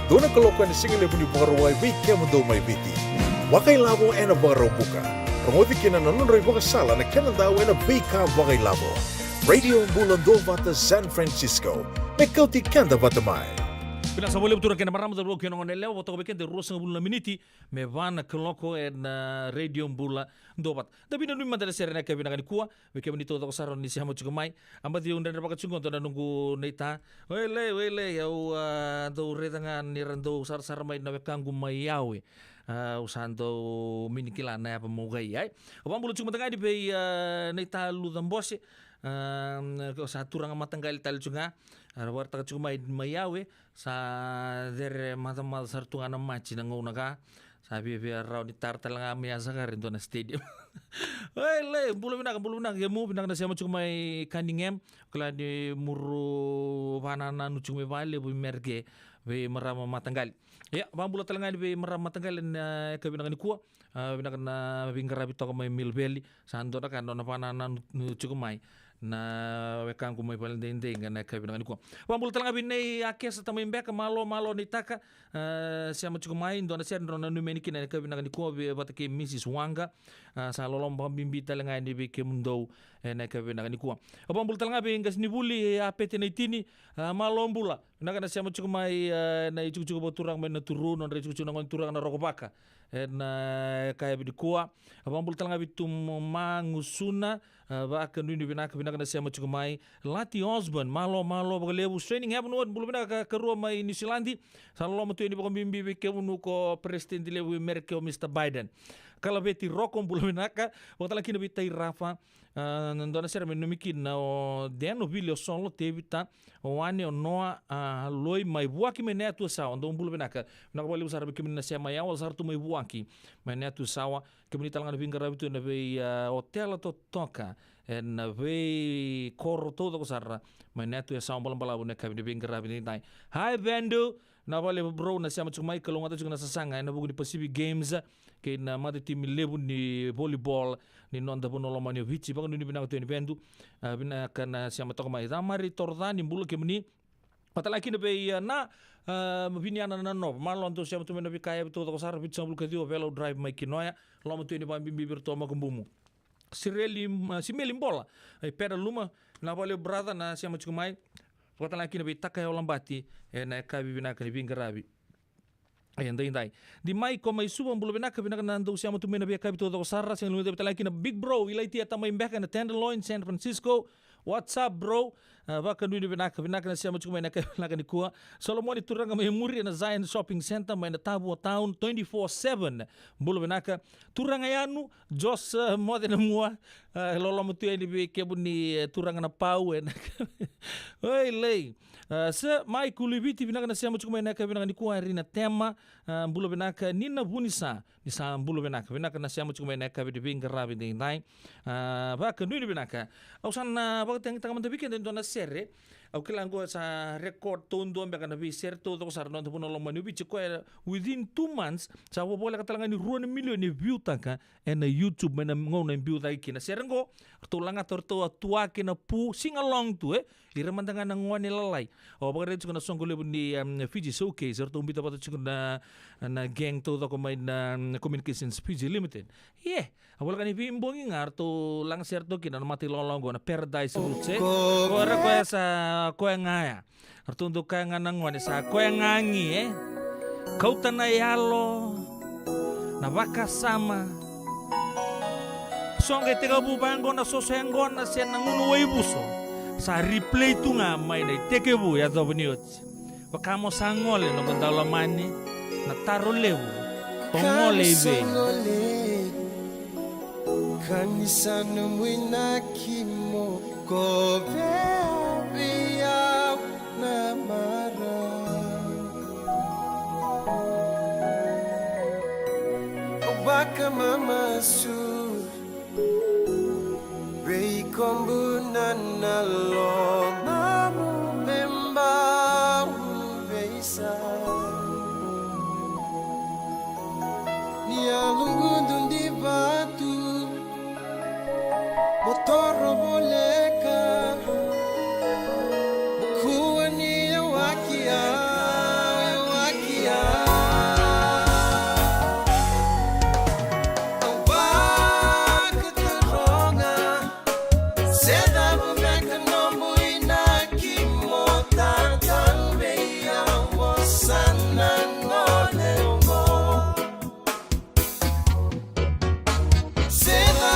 Dona kaloko na singile ni waro wai vi kemundo mai viti. Wakai labo ena waro muka. Rongodi kina na nonda vaka sala na kenanda ena vi ka wakai labo. Radio Bulan do Vata San Francisco. Mekauti kanda vatamai. Pinasa boleh betul kena maram betul kena orang lelau waktu kau de rosang bulan miniti mevana keloko radio bula dobat. Tapi nanti mana ada serena kau binakan kuah, mereka menito tak saron ni siapa cukup mai. Ambat dia undang dapat cungkon tu nunggu neita. Wele ya tu retangan ni rando sar mai nabe kanggu mai yawe. Usando minikila na apa mogai ay. Abang bulu cuma tengah di bay neita ludam bos. Satu orang matanggal tal juga. Arwar tak cuma mayawe sa der mata sartungan maci nang unaga sabi biar raw di tartal nga miasa ka rin na stadium. Le bulu binak ya mu binak na siya cuma kaningem kala di muru panana nu cuma vale bu merge be merama matanggal. Ya bang bulu talanga di merama matanggal na kabinak ni kuwa binak na bingkarabi to may milbeli sando na kan na panana nu cuma na wekang kumay paling dende na kabinang ko. Pambul talaga binay akes sa tamay mbeka malo ni taka siya matsukumain doon na siya na numeniki na kabinang ko bataki Mrs. Wanga sa lolong pambimbi talaga ni bike mundo na kabinang ko. Pambul talaga bingas ni buli apete na itini malo bula na siya matsukumay na ichuchuko boturang may naturun na ichuchuko na turang na rokobaka na kaya bidikuwa. Pambul talaga bitum mangusuna baka nuni binaka na siya matsukumay Lati Osborne malo bagalebu training happen wad bulu binaka karuwa may New Zealandi sa lolo matu ini bakong bimbi kemu ko president lewu Amerika Mr. Biden kala beti rokong bulu binaka waktu lagi nabi tai Rafa nandona sera menumikin na deno bilio solo tebita wani noa loi mai buaki menetu sawa ndo bulu binaka nakabali usara bikin na siya mayawal sartu mai buaki menetu sawa kemini talangan bingara bitu nabi hotel atau toka na ve koro todo ko sarra menetu ya sawa balam na kami bingara bitu nai hi Bendu na bale bro na siya macumai kalong ato na sasanga na bugu di Pacific Games kay na mati tim lebu ni volleyball ni nonda po noloman yung vici baka nuni binako ni Bendu binaka na siya matok mai damari torda ni bulu kemini patalaki na be na mabiniana na no malon to siya matumena bi kaya bito ko sarra bitsa bulu kadiwa velo drive mai kinoya lo matu ni pambimbi birto makumbumu si melim bola pera luma na bale brada na siya macumai patalaki na be takay olambati na kabi binaka ni bingarabi Ayan, dai. Di mai ko may subang bulo benaka nando siya mo tumina biya kabito do sarra sing lumita betala kina big bro ilay ti ata may back na Tenderloin San Francisco. What's up bro? Baka nui benaka na siya mo chukuma na kailangan ni kuha. Solomon iturang may muri na Zion Shopping Center may na Tabo Town 24/7 bulo benaka. Turang ayanu Jos mo na mua lolo mo tuya ni kebun ni turang na pau en. Oi lei. Sa mai kulibiti benaka na siya mo chukuma na kailangan ni kuha rin na tema bulo benaka nina bunisa ni sa bulo benaka na siya mo chukuma na kailangan ni grabe din dai. Baka nui benaka. Ausan bakit yang tangan tabikin dan dona sere au kailangan ko sa record tondo ambek na bi share to sa non puno lo manu bi ko within 2 months sa wo bola katalangan ni 2 million ni view taka na YouTube na ngona view dai kina share ngo tulanga torto tua kina pu sing along to iramandangan na ngone lalai o bagare ko na songgo le ni Fiji Showcase to umbita pato na gang to ko may na Communications Fiji Limited awal kan ibi imbongi ngar to lang share to kina mati lolong go na Paradise Roots ko ra ko sa ko ngaya artundo kaya nga nangwane sa ko ngangi kau tanayalo na wakasama songe tega bubango na sosengo na siya nanguno ibuso sa replay tu nga may na teke bu ya do bniot wakamo sangole no bandalamani na tarolewu ongole ibe kanisa numwina kimo ko biya na mara baka mama su rei kombu na lo mamu memba beisa ni alungu di batu motoro boleka kuwa ni wakia awak teronga seda bumeka nombu inaki motan beya wasana ngolengo seda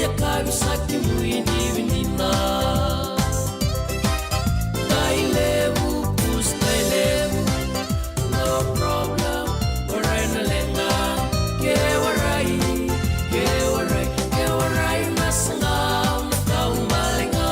ya kabi saki muini vinina Tailevu kus tailevu No problem Warai na lenga Ke warai Masangam na taong malinga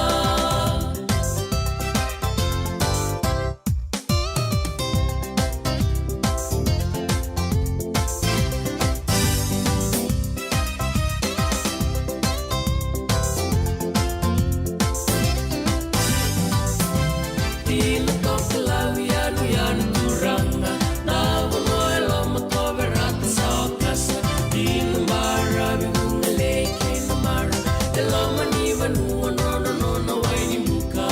Dino ko kalawian yan turanga Nabuno eloma ko berata sa kasa Dino marabi bunga leke na mara Eloma ni vanua no wai ni muka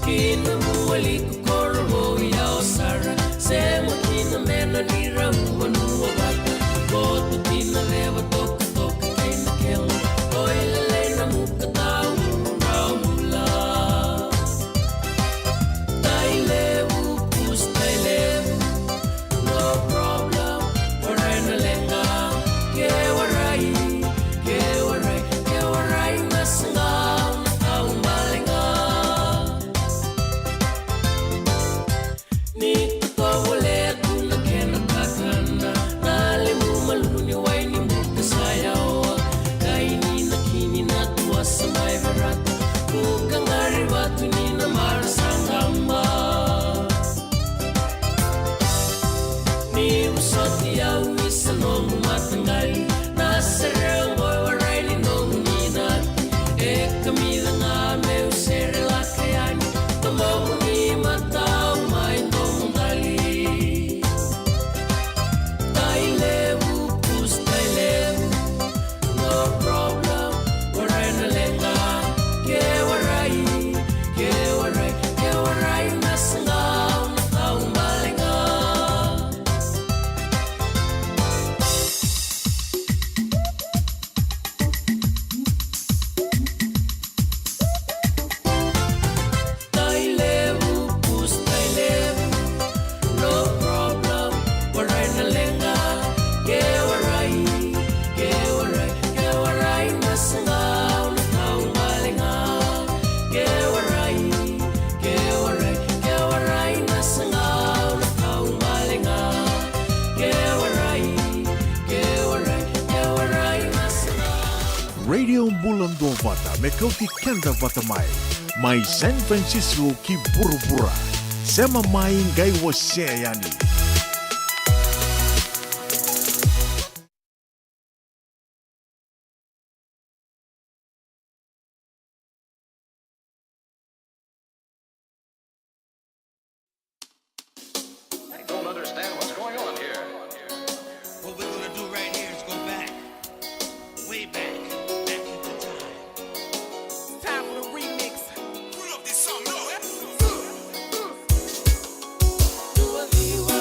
Kina muali ko korobo yao sara Sema kina mena ni ramu manua bata Koto kina leva toka kina kela Oilele na muka tau raula Tailevu kus tailevu No problem Warai na lenga Ke warai Masangam na taong malinga Nito ko wale kuna kena kakana Nalimu maluni wai ni muka sayawa Kaini na kini na tuwa sa may barata Kukang aribatu ni na marasangamba Ni usoti ya uisa no matangay Nasa rangboy waray ni no ninat Kamila nga me usere la kayani Tumamu ni matao may nong dali Tailevu kus tailevu No problem Waray na lenga Ke warai Masangam na taong malinga Tailevu kus tailevu No problem Waray na lenga Ke warai Masangam na taong malinga Ke warai Masangam na taong malinga Ke warai Masangam Radio Bulando Vata me kau ki kenda vata mai San Francisco ki burubura sema mai ngai wase yani I don't understand what's going on here. What we're gonna do right here is go back, way back into time. Time for the remix. Pull up this song, no? Dua viwa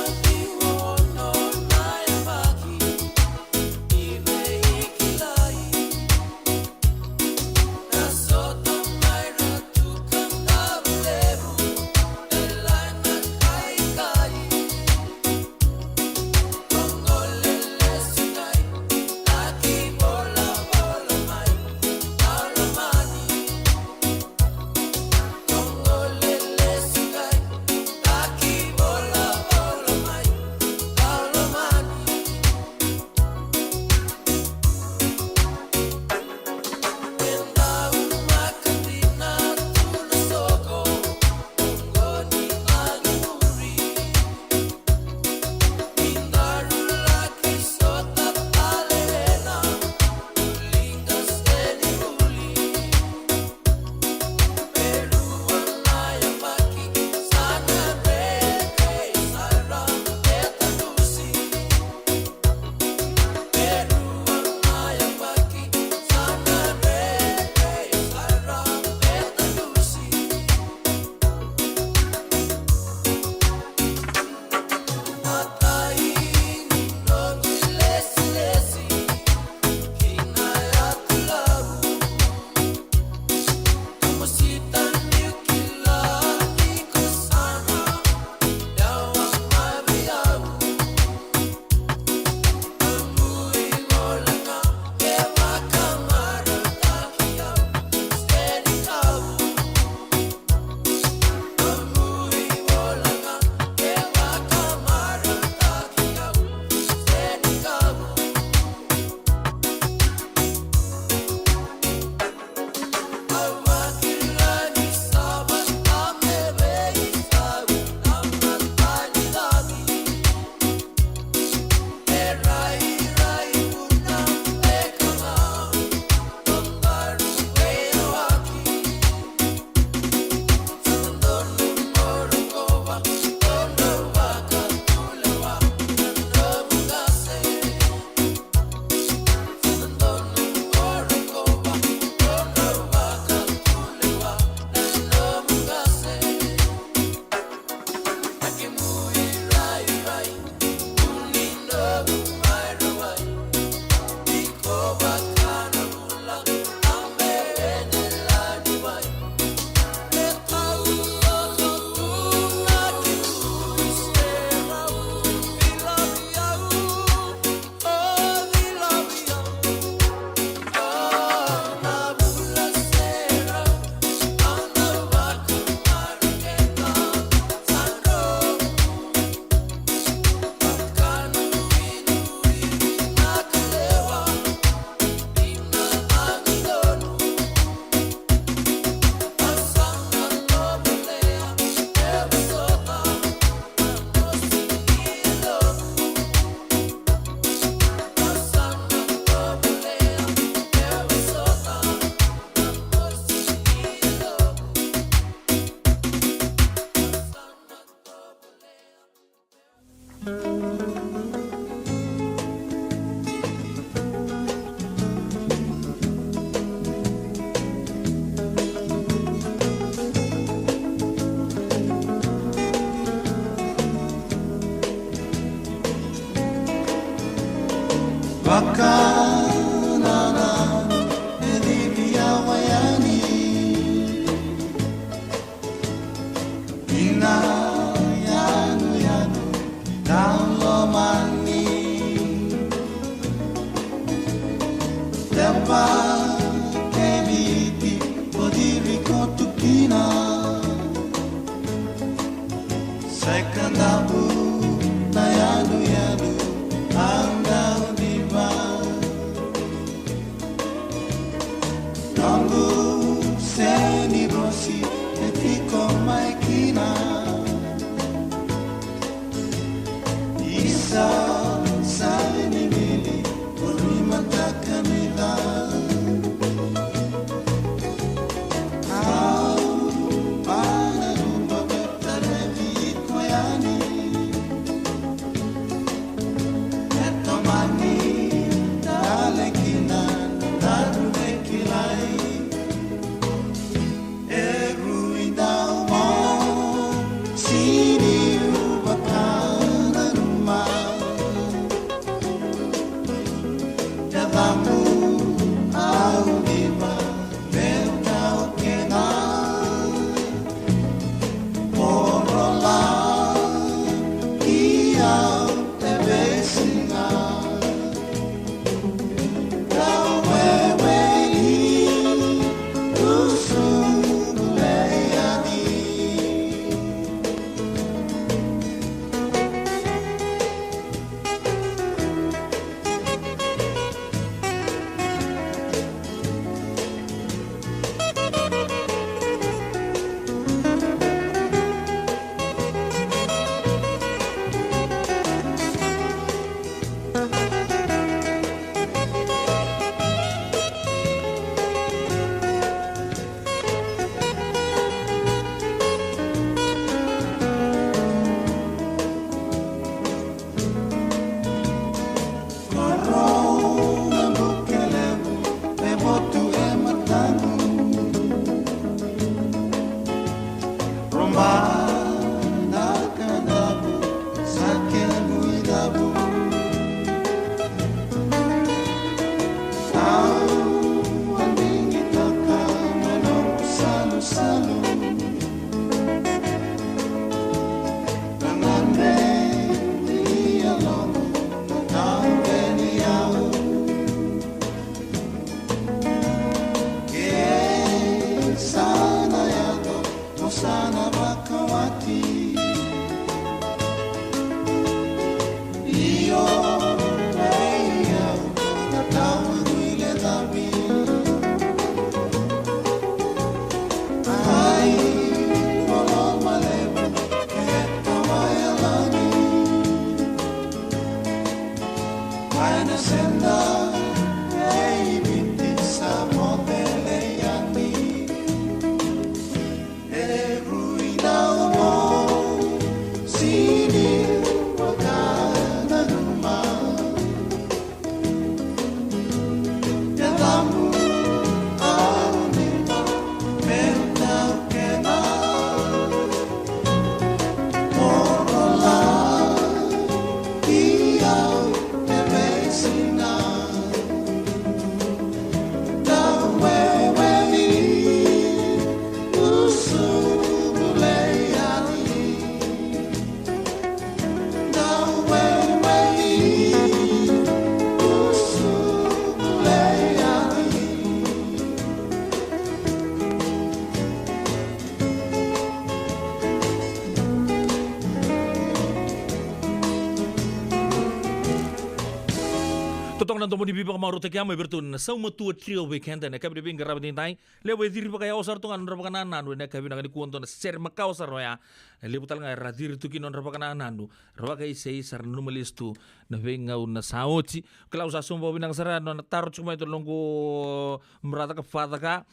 Totong nan tomo di bipa kamaru te kiamai bertun sau matua trio weekend na kabi binga rabatin tai lewe diri pakai osar tungan rabakan nanu na kabi nagani kuonto na ser makau sar ya lewe tal ngai radir tukin on rabakan nanu rabakai sei sar numalistu na venga una saochi klaus asumbo binang sara no na taru cuma itu longo merata ke fata ka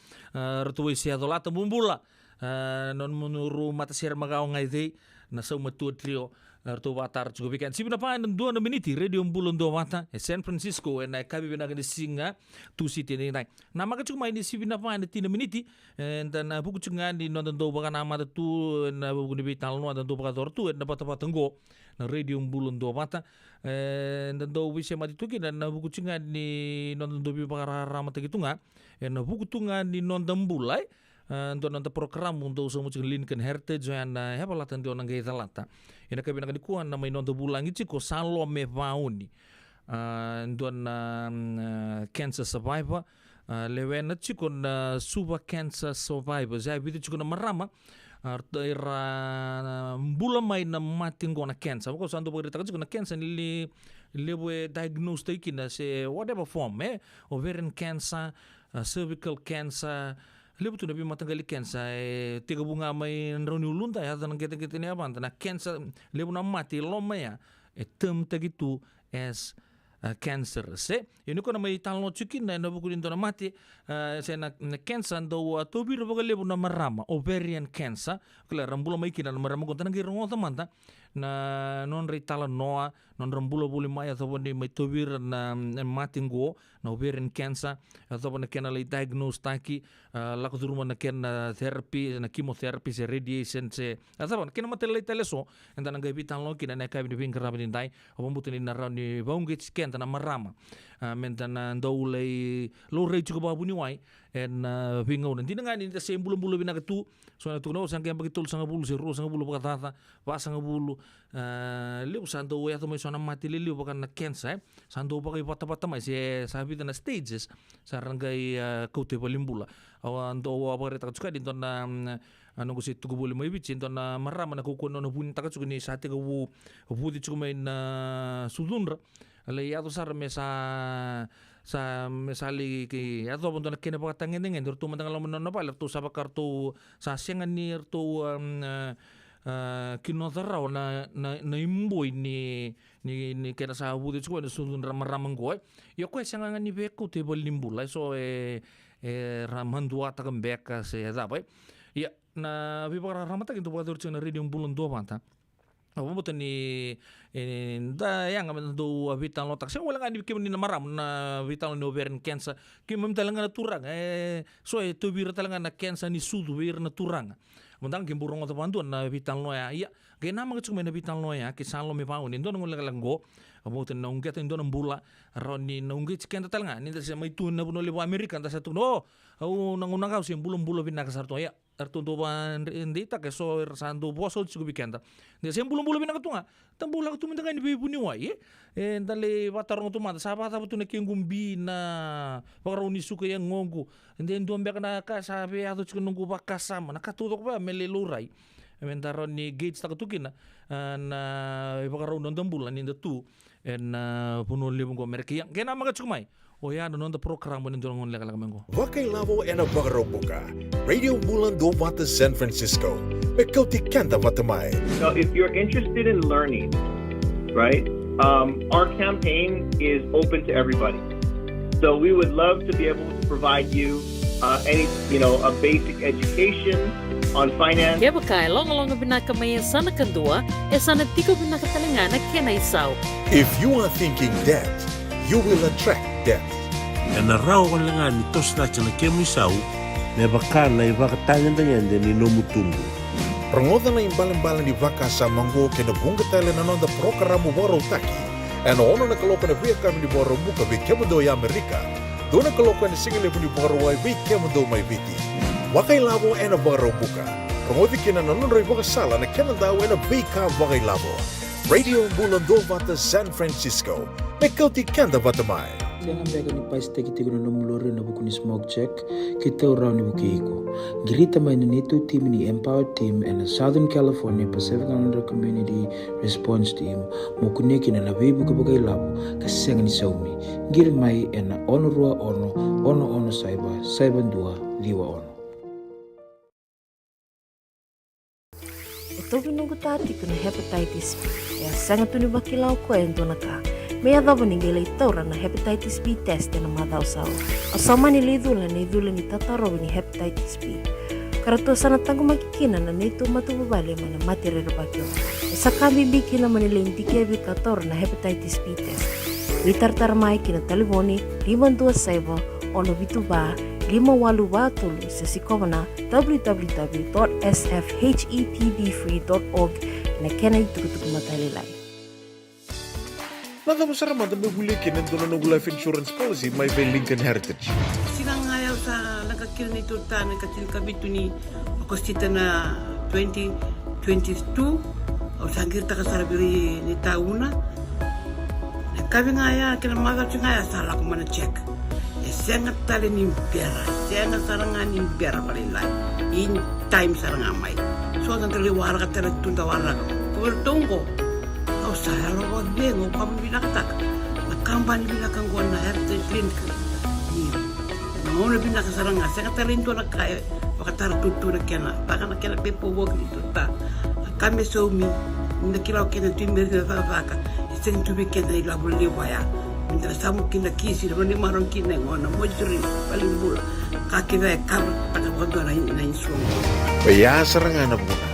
ratu isi adola temumbula non menuru mata ser makau ngai dei na sau matua trio Arto watar juga weekend. Sibina pa ng 2 minute radio Bulon do Mata San Francisco na kabi binaga ni singa tu city ni nai. Nama ka cuma ini sibina pa ng 3 minute dan buku cunga di non do baka nama tu na buku ni bital no dan do baka tortu na patapatenggo na radio Bulon do Mata dan do wise mati tu na buku cunga ni non do bi baka ramata gitunga na buku tunga ni non dambulai untuk nanti program untuk semua Lincoln Heritage yang hebelatan di orang kita lata. Ini kabin akan dikuan nama ini untuk bulan ini ko Salome Vauni. Untuk cancer survivor lewen ciko na suba cancer survivor. Saya bitu ciko na marama. Era bulan mai na mati ngona cancer. Kau santu pagi tak ciko na cancer ni lewe diagnose na se whatever form ovarian cancer, cervical cancer. Lebu tu nabi matanggali cancer tiga bunga mai nroni ulunta ya tanang kita ni apa antana cancer lebu na mati loma ya term tagitu as cancer se ini ko na mai talno chukin na nabu kulin to na mati se na cancer do tobi ro lebu na marama ovarian cancer kala rambulo mai kina marama ko tanang girongo tamanta na non ritala noa non rambulo buli mai atau ni mai tobir na mati ngo na ovarian cancer atau na kena lai diagnose taki laku turuma na kena therapy na chemotherapy se radiation se atau kena mate lai teleso enta na gabi tan lo kina na kabi ni vingra bin dai apa butuh ni narau ni baungit kenta na marama mentana ndaulai lo rei cukup babu ni wai en vingo nanti dengan ini se bulu-bulu bina ketu so na tuno sang kaya begitu sang bulu se ro sang bulu pakatata pa sang bulu liu santo we atau mai sona mati liu pakan na cancer santo pakai pata-pata mai se sabi na stages sarangai kaute palimbula awan do apa reta suka di tona anu ko situ ko bulu mai bici tona marama na kukuno no bun taka ni sate ko buti cukup mai na sudunra alai ato sar sa mesali ki ato pun tona kena pakatangin dengan tu mantang lamun no pa tu sa kartu sa siangan ni tu kinotara na imboy ni kena sa buti cukup na sudunra maramang ko yo ko siangan ni beko te bol limbula so raman dua takam beka se dapai ya na bibara ramata kintu patur cina radio Bulon do Mata. Apa betul ni da yang kami tu vital lotak. Saya ulang adi kami ni namaram na vital ni ovarian cancer. Kami memtalangan na turang. So itu bir talangan na cancer ni sudu bir na turang. Mendang kami burung atau bantu na vital loya. Iya, kaya nama kecuma na vital loya. Kisah lo mepau ni. Dono ngulang langgo. Apa betul na ungket ni dono bula. Roni na ungket sekian talangan. Ni tadi sama itu na buno lewa Amerika. Tak satu no. Au nangunang kau sih bulung bina kasar tu ya. Artunto ban ndita ke so santo boso cukup bikenta. Dia sem bulung bina ketunga. Tambula ketunga dengan ibu ni wai. Dale watarong tu mata sahabat apa tu nak kengumbi na pakaroni suka yang ngongu. Then dua mbak na kasabe atau cukup nunggu bakasam. Nak katutok ba melelurai. Mentaro ni gates tak tukin na pakaroni nonton bulan ni tu. Na puno libung ko mereka yang kena maga cukup mai. Oh ya, non the program mo nindong ngon lekala kamengo. Wakai lavo ena bagarobuka. Radio Bulon do Mata San Francisco. Mekauti kanta matamai. So if you're interested in learning, right? Our campaign is open to everybody. So we would love to be able to provide you a basic education on finance. Kaya bakay long binakamayan sana kandua sana tiko binakatalingana kena isaw. If you are thinking that, you will attract death. Na raw ko lang nga nitos na siya na kemisau, na baka na ibakatangan na yan din inomutungo. Rangoda na imbalan-balan di vaka sa manggo kinabunga tayo na nonda programo boro taki. Ano ono na kaloka na via kami di boro muka vi kemado ya Amerika. Doon na kaloka na singile po di boro wai vi kemado may viti. Wakai labo ena boro muka. Rangodi kina na nunray baka sala na kenandaw ena vika wakai labo. Radio Bulon do Mata San Francisco. Mekauti kanda batamai. Jangan bega ni pais teki tigo na nomulore na buku ni smoke check kita orang ni buku iko. Girita main ni tu team ni Empower Team and Southern California Pacific Islander Community Response Team mukune kina na bibu kabagai labo kaseng ni saumi. Gir mai ena ono rua ono saiba dua liwa ono. Ito pinunggu tadi kena hepatitis B. Ya sangat tuni bakilau ko ento naka. Mea dhava ningelei taura na hepatitis B test na madhaw sao. Asama nilidhula ni tatarowi ni hepatitis B. Karato sana tangu makikina na nito matubabali mana matirero bakyo. Esa kambi kina manilinti kebi kator na hepatitis B test. Ritartar mai kina telefoni 527 ono bituba 5883 sesikomana www.sfhetbfree.org na kena itukutuk matalilay. Nada masara mata bebulekin untuk nunggu life insurance policy may by Lincoln Heritage. Silang ayaw sa nagkakil nito ta nagkakil kabitu ni Agostita na 2022 o sangir ta kasarabiri ni tauna. Kami ngaya kila maga ngaya salah ko mana check. Sangat tali ni biara, sangat sarangan ni biara palilai. In time sarangan mai. So tantali warga tala tunda warga. Ko tunggu. Kau saya lo bengo kami bilang tak. Nakambani bilang kang gua na heritage clinic. Ni, mau lebih nak sarangan. Sangat tali itu nak kaya. Bakatar tutu nak kena. Bahkan nak kena pepo work itu tak. Kami suami. Nak kira kena timber ke apa. Sen tu bikin dari labu lewaya. Minta samu kina kisi, lalu ni marong kina ngona mojuri paling bula. Kaki dah kar tak bodoh na insuang. Baya serangan na muna.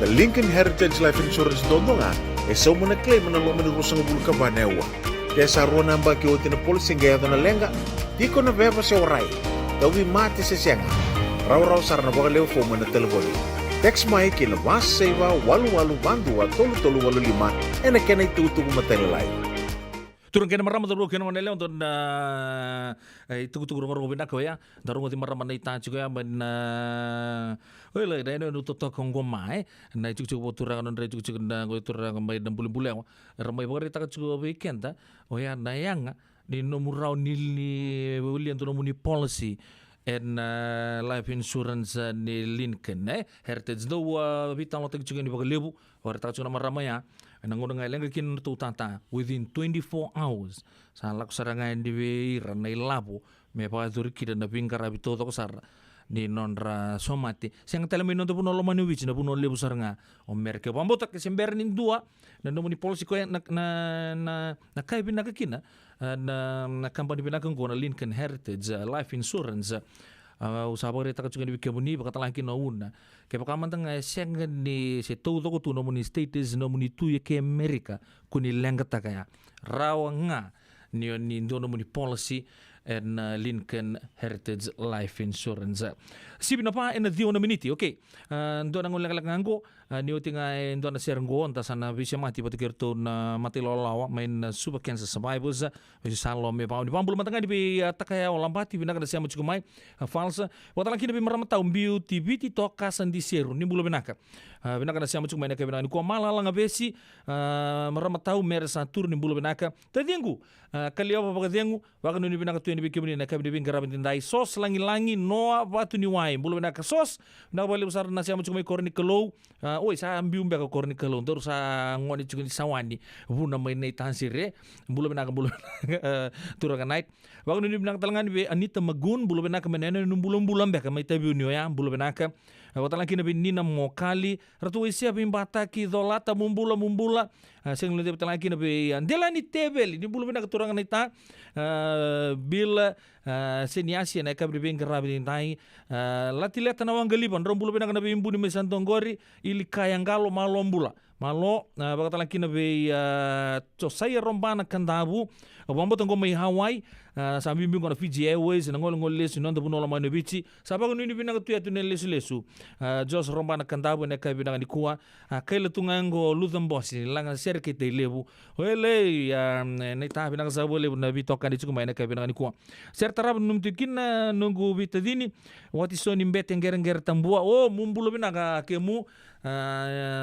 The Lincoln Heritage Life Insurance dondonga so muna claim na lo manurusang bulka banewa. Kaya sa ruwa namba kiwati na policy gaya na lenga, di ko na beba sa oray. Dawi mati sa siyanga. Raw sarana baka leo fo na telefoni. Text mai kina mas seva walu bandua tolu walu 5 ena kena itutuku matelai. Turun kena marama turun kena mana leon don itu rumah bina kau ya darung ti marama nai tan juga ben oleh dah ini untuk tak konggo mai nai cukup turang non rai cukup na kau turang mai 60 ramai bagari tak cukup weekend ta oh ya nayang di nomor nili William tu nomor policy and life insurance ni Lincoln heritage do bitang lo tak cukup ni bagai lebu orang tak cukup marama ya nangon ngai lenga kin tu tanta within 24 hours sa lak sarangan di ira nei labu me pa dur kida na bingkar abito to sar ni nonra somati sing telemi non to puno lo manu wich na puno lebu saranga o merke pambota ke sember nin dua na no ni policy ko na kai bin na kina na company bin na ko na Lincoln Heritage life insurance usaba reta ka chunga bikya buni baka talaki na una ke baka mantanga senga ni se todo ko tu no muni states no muni tu ye ke America kuni lenga takaya rawa nga ni ndo no muni policy and Lincoln Heritage Life Insurance. Sibi na pa ina dio na miniti. Okay. Ndo na ngulang nganggo ni utinga ndo na sernggo anta sana bisya mati patikirto na mati lolawa main super cancer survivors bisya salo me pa ni pambul matanga di takaya olambati bina kada siamo chukumai falsa. Watalang kina bi maramata umbiu tibiti toka sandi seru ni bulo binaka. Bina kada siamo chukumai na kabina ni ko malala ngabesi maramata mer satur ni bulo binaka. Tadiengu kali apa pagadiengu baka ni binaka tu ni bikimini na kabina bin garabin tindai sos langi noa batu ni wai bulo binaka sos na bali besar na siamo chukumai korni kelo oi sa ambiu mbeka korni kelo ndor sa ngoni chukuni sawani buna mai nei tansire bulo binaka turaga night baka ni binaka talangan be Anita Magun bulo binaka menene num bulo mbeka mai tabiu ni ya bulo binaka watalang kina bin nina mokali ratu isia bin bataki dolata mumbula sing lede watalang kina be andela ni tebel ni bulo binaka turangan ita bila seniasi na kabri bin garabi nai latileta na wangaliban rombulo binaka na be imbuni me santongori ili kayangalo malombula malo bakatalang kina be saya rombana kandabu bombo tongo mai Hawaii sambil bingung na Fiji Airways na ngol lesu non buno la mano bichi sabago ni binanga tu ya tu lesu jos rombana kandabu na kai binanga ni kuwa kaila tungango Luthembosi langa serke te lebu wele nei ta binanga sabo lebu na bitoka ni chukuma na kai binanga ni kuwa sertarab num tikina nungu bitadini wati so ni mbete ngere tambua mumbulo binanga kemu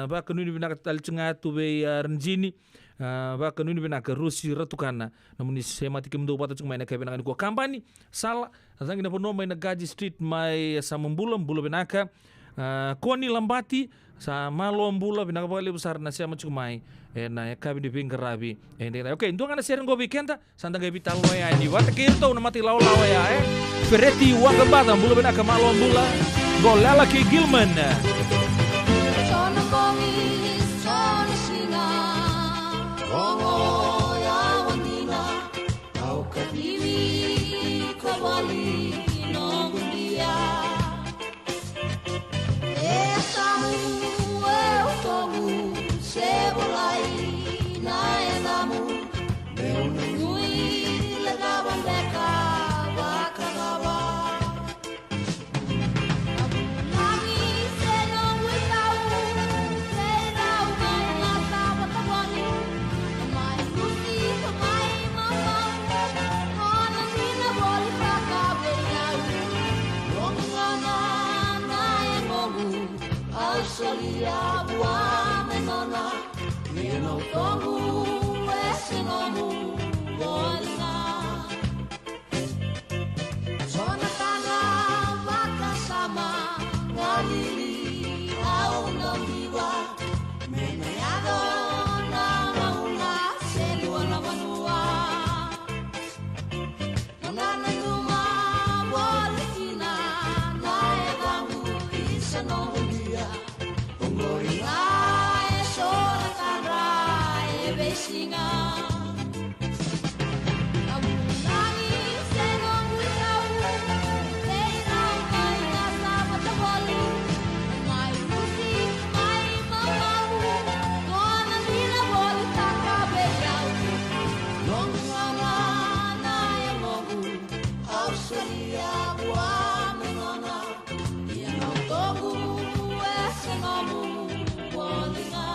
baka nuni binaka talchunga tu be renjini baka nuni binaka rusi ratukana namun semati kemdo bata chunga na kabina ko kampani sala azangi na pono mai na Gaji Street mai sa bulo binaka koni lambati sa malombula binaka bali besar na sema chunga na kabini bingarabi okay ndo ngana serengo weekenda sandanga vital ya ni wata kirto na mati law ya Ferretti wangabata bulo binaka malombula golala ki Gilman Essa eu tomo Australia bua menona Mino tongu esinomu Bolinga Zona tana waka sama Ngalili au nambiwa Menayado na mauna Selua na manua Nonana numa Bolikina Na evangu isanomu dia Ungoringa esora kara ebesinga Amunani senong wisau Teirau kai nasa matawali Mai musik mai mamau Kona nila boli takabeyau Nongana na emogu Australia bua menona Yang autogu esenomu Bolinga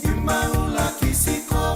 Imau la kisiko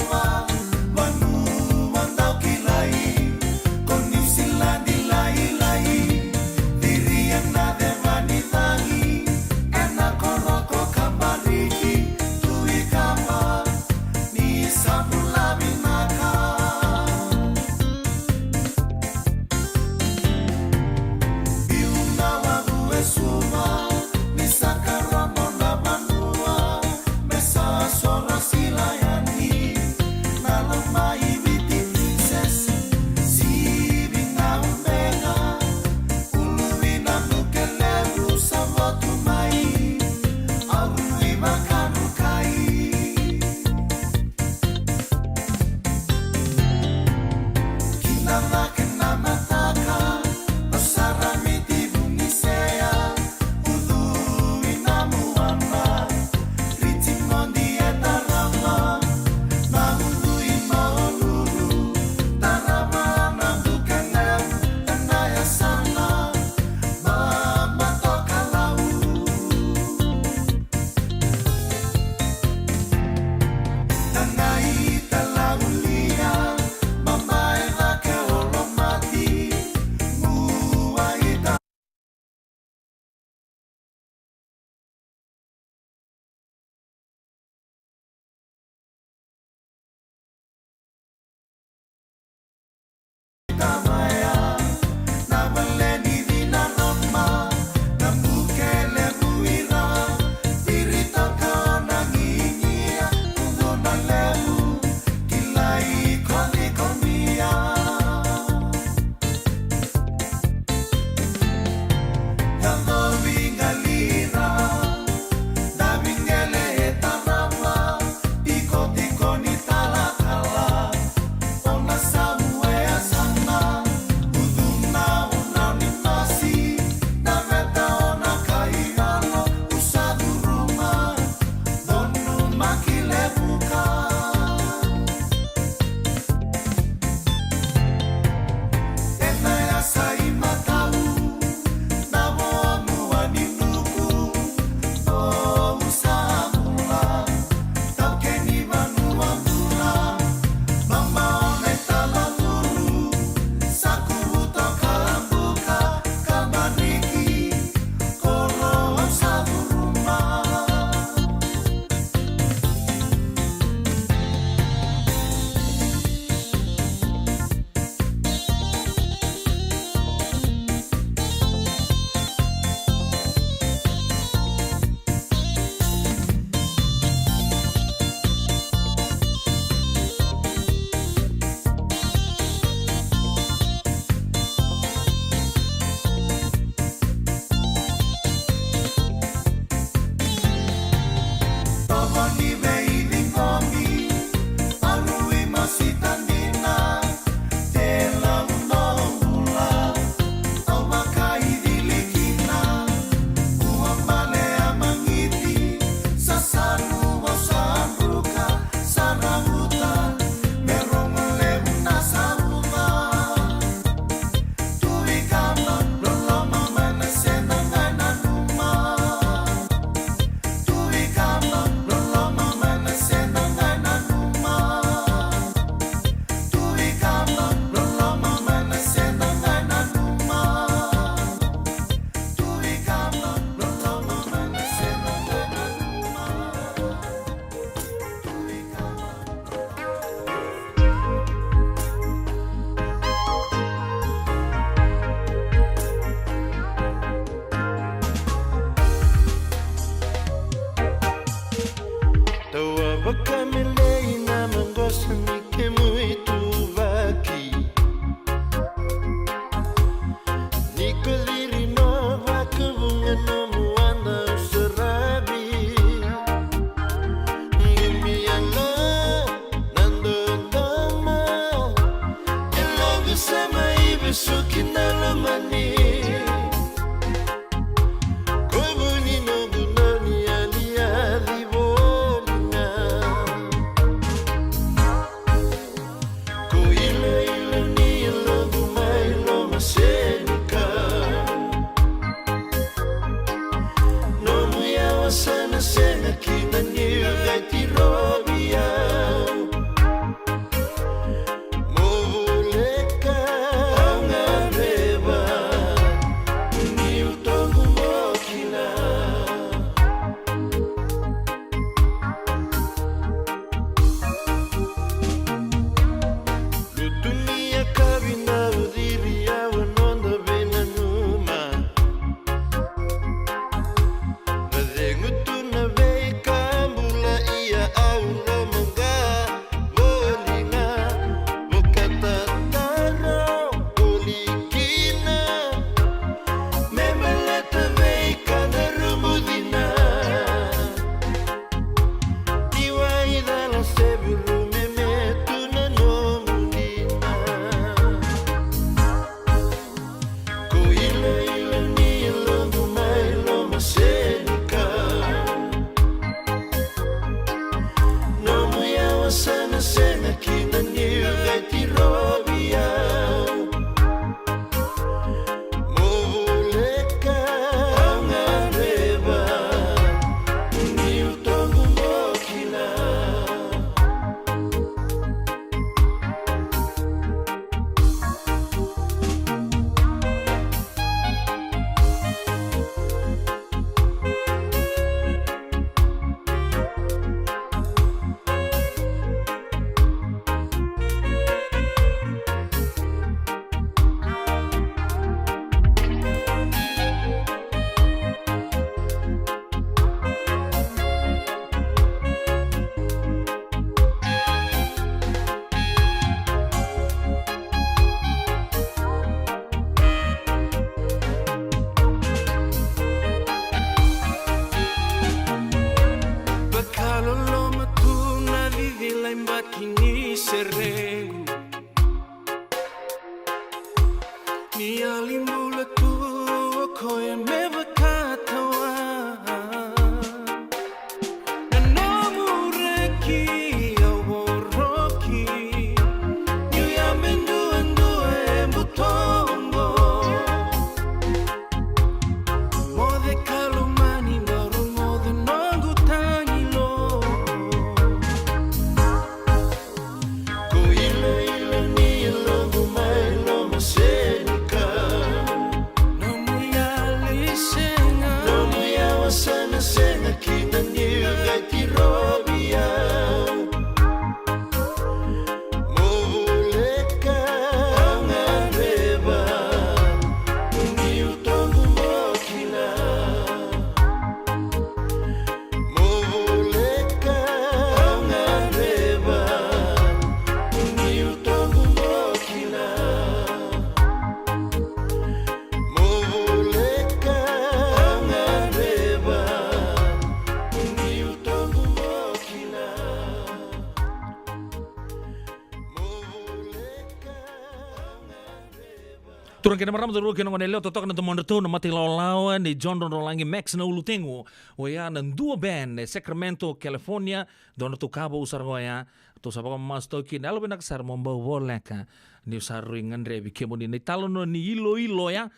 Turang kena maram turun kena ngonelio totok na tumonderto na mati lawan ni John Rolangi Max na ulutengo oya na dua band Sacramento California dono tu Cabo usargoya to sabaka mas toki na albenak sar momba voleka ni saringan rebi kemoni ni talono ni ilo ya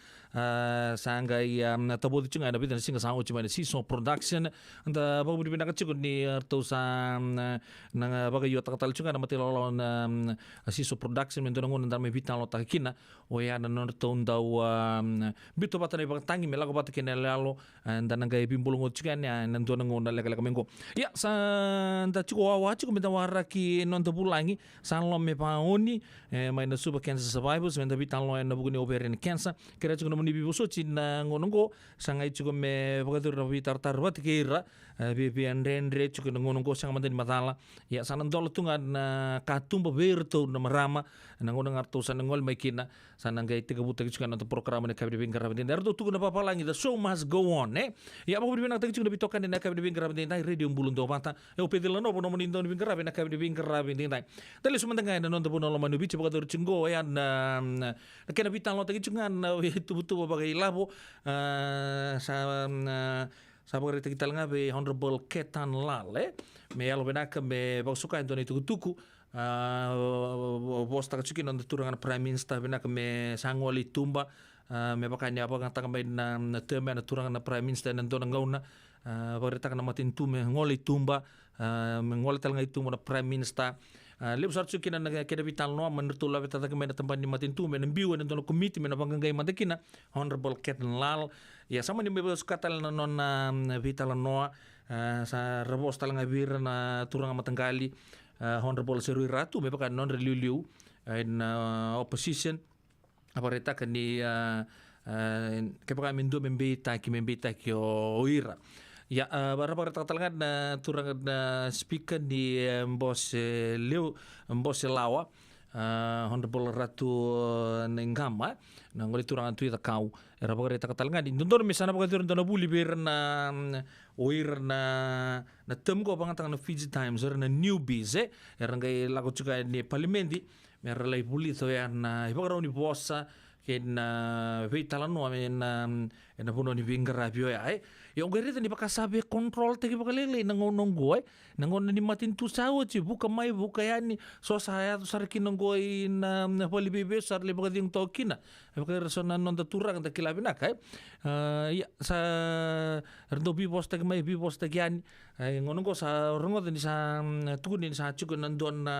sanga tabo tu cunga na bidan singa sango cuma ni season production anda bagu di binak cikun ni to sa na baga yo takatal cunga na mati lawan season production men dono ngon ndar me bitan lo takina oya na non to ndau bito batane bang tangi melago batakina lalo dan ngai bimbulung cikan ya nan dono ngon lega lega mengo ya sa nda ciko wa ciko meta waraki non to bulangi san lo me paoni mai na super cancer survivors men da bitan lo na buguni ovarian cancer kira ciko ni bibuso cina ngonongo sangai ciko me bagatur na bitar bat kira bibi andre ciko ngonongo sang manten matala ya sanan dolo tunga na katumba berto na marama na ngonong arto san ngol makina sanan gai tiga buta ciko na program na kabri bin garabin dar to tuga na papalangi the show must go on ya bago bin na ciko na bitokan na kabri bin garabin dai radio mbulun do bata e o pedela no no monindo bin garabin na kabri bin garabin dai dali sumandanga na non to no manu bici bagatur cingo ya na kena bitan lo tagi cungan itu butu bagai labo sa bagay kita nga be Honorable Ketan Lal me alo benaka me basuka ito nito tuku bos taka chikin on turangan Prime Minister benaka me sangwali tumba me bakanya apa nga tanga mai na tema na turanga na Prime Minister na dona ngauna parita kana matintu me ngole tumba me ngole talanga itumba na Prime Minister lebu sartu kina na kena vital no menurtula beta taka mai na tamban ni matintu me na biu na dona committee me na bangangai madakina Honorable Captain Lal ya sama ni me skatal na nona vital no sa rebos talanga bir na turanga matanggali Honorable Serui Ratu me baka non reliu in opposition apareta kani ke baka mindu membita ki oira ya bara talaga na turang na speaker di Mbos Leu Mbos Lawa Honorable Ratu Nengama na ngoli turang tu ita kau era bagare ta katalanga di ndor misana bagare turang na buli ber na oir na tem ko bangatang na Fiji Times era na newbies era ngai lago juga ni parliamendi mer lai buli to ya na ibagara ni bossa ken veitalano na puno ni vingara bio ya yung gerita ni pakasabi control tegi pakalele nangonong goy nangon ni matin tu sawo ci buka mai buka yani so saya tu sarkin nonggoy na palibibe sar le bagading tokina bakar sonan non turang ta kilabina kai ya sa rendo bi bos tegi mai bi bos tegi yani ngonong ko sa rongo ni sa tukunin sa chukun nandon na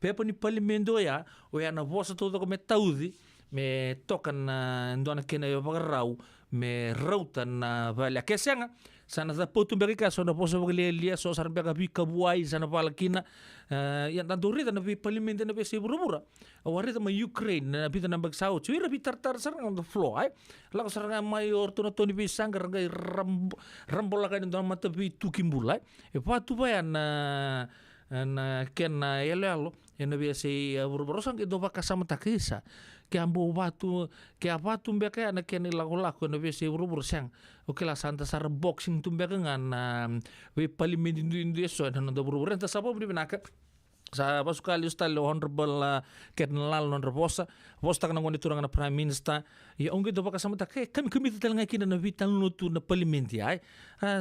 pepa ni palimendo ya o ya na bosa todo ko metaudi me tokan na ndona kena yo pagarau me rautan na valia kesanga sana da potu berika so na poso lia so sarbe ka bika buai sana palakina yan tanduri na bi parliament na bi burubura awari ta ma Ukraine na bi na bagsao chuira bi tartar sarang on the floor ai la ko sarang mayor to na toni bi sangar ngai rambola ka ndon mata bi tukimbula e patu bayan na ken na elelo ena bi se burubura sang do baka sama takisa ke ambo batu ke apatu mbeka na ken lago na bi se burubura sang oke la santa sar boxing tumbeka ngan we parliament indu so na do burubura ta sapo bi benaka sa pasukali ustal Honorable Kernal non reposa posta kana ngoni turanga na Prime Minister ya ongi do baka sama ta ke kami talanga kina na vital no tu na parliament ai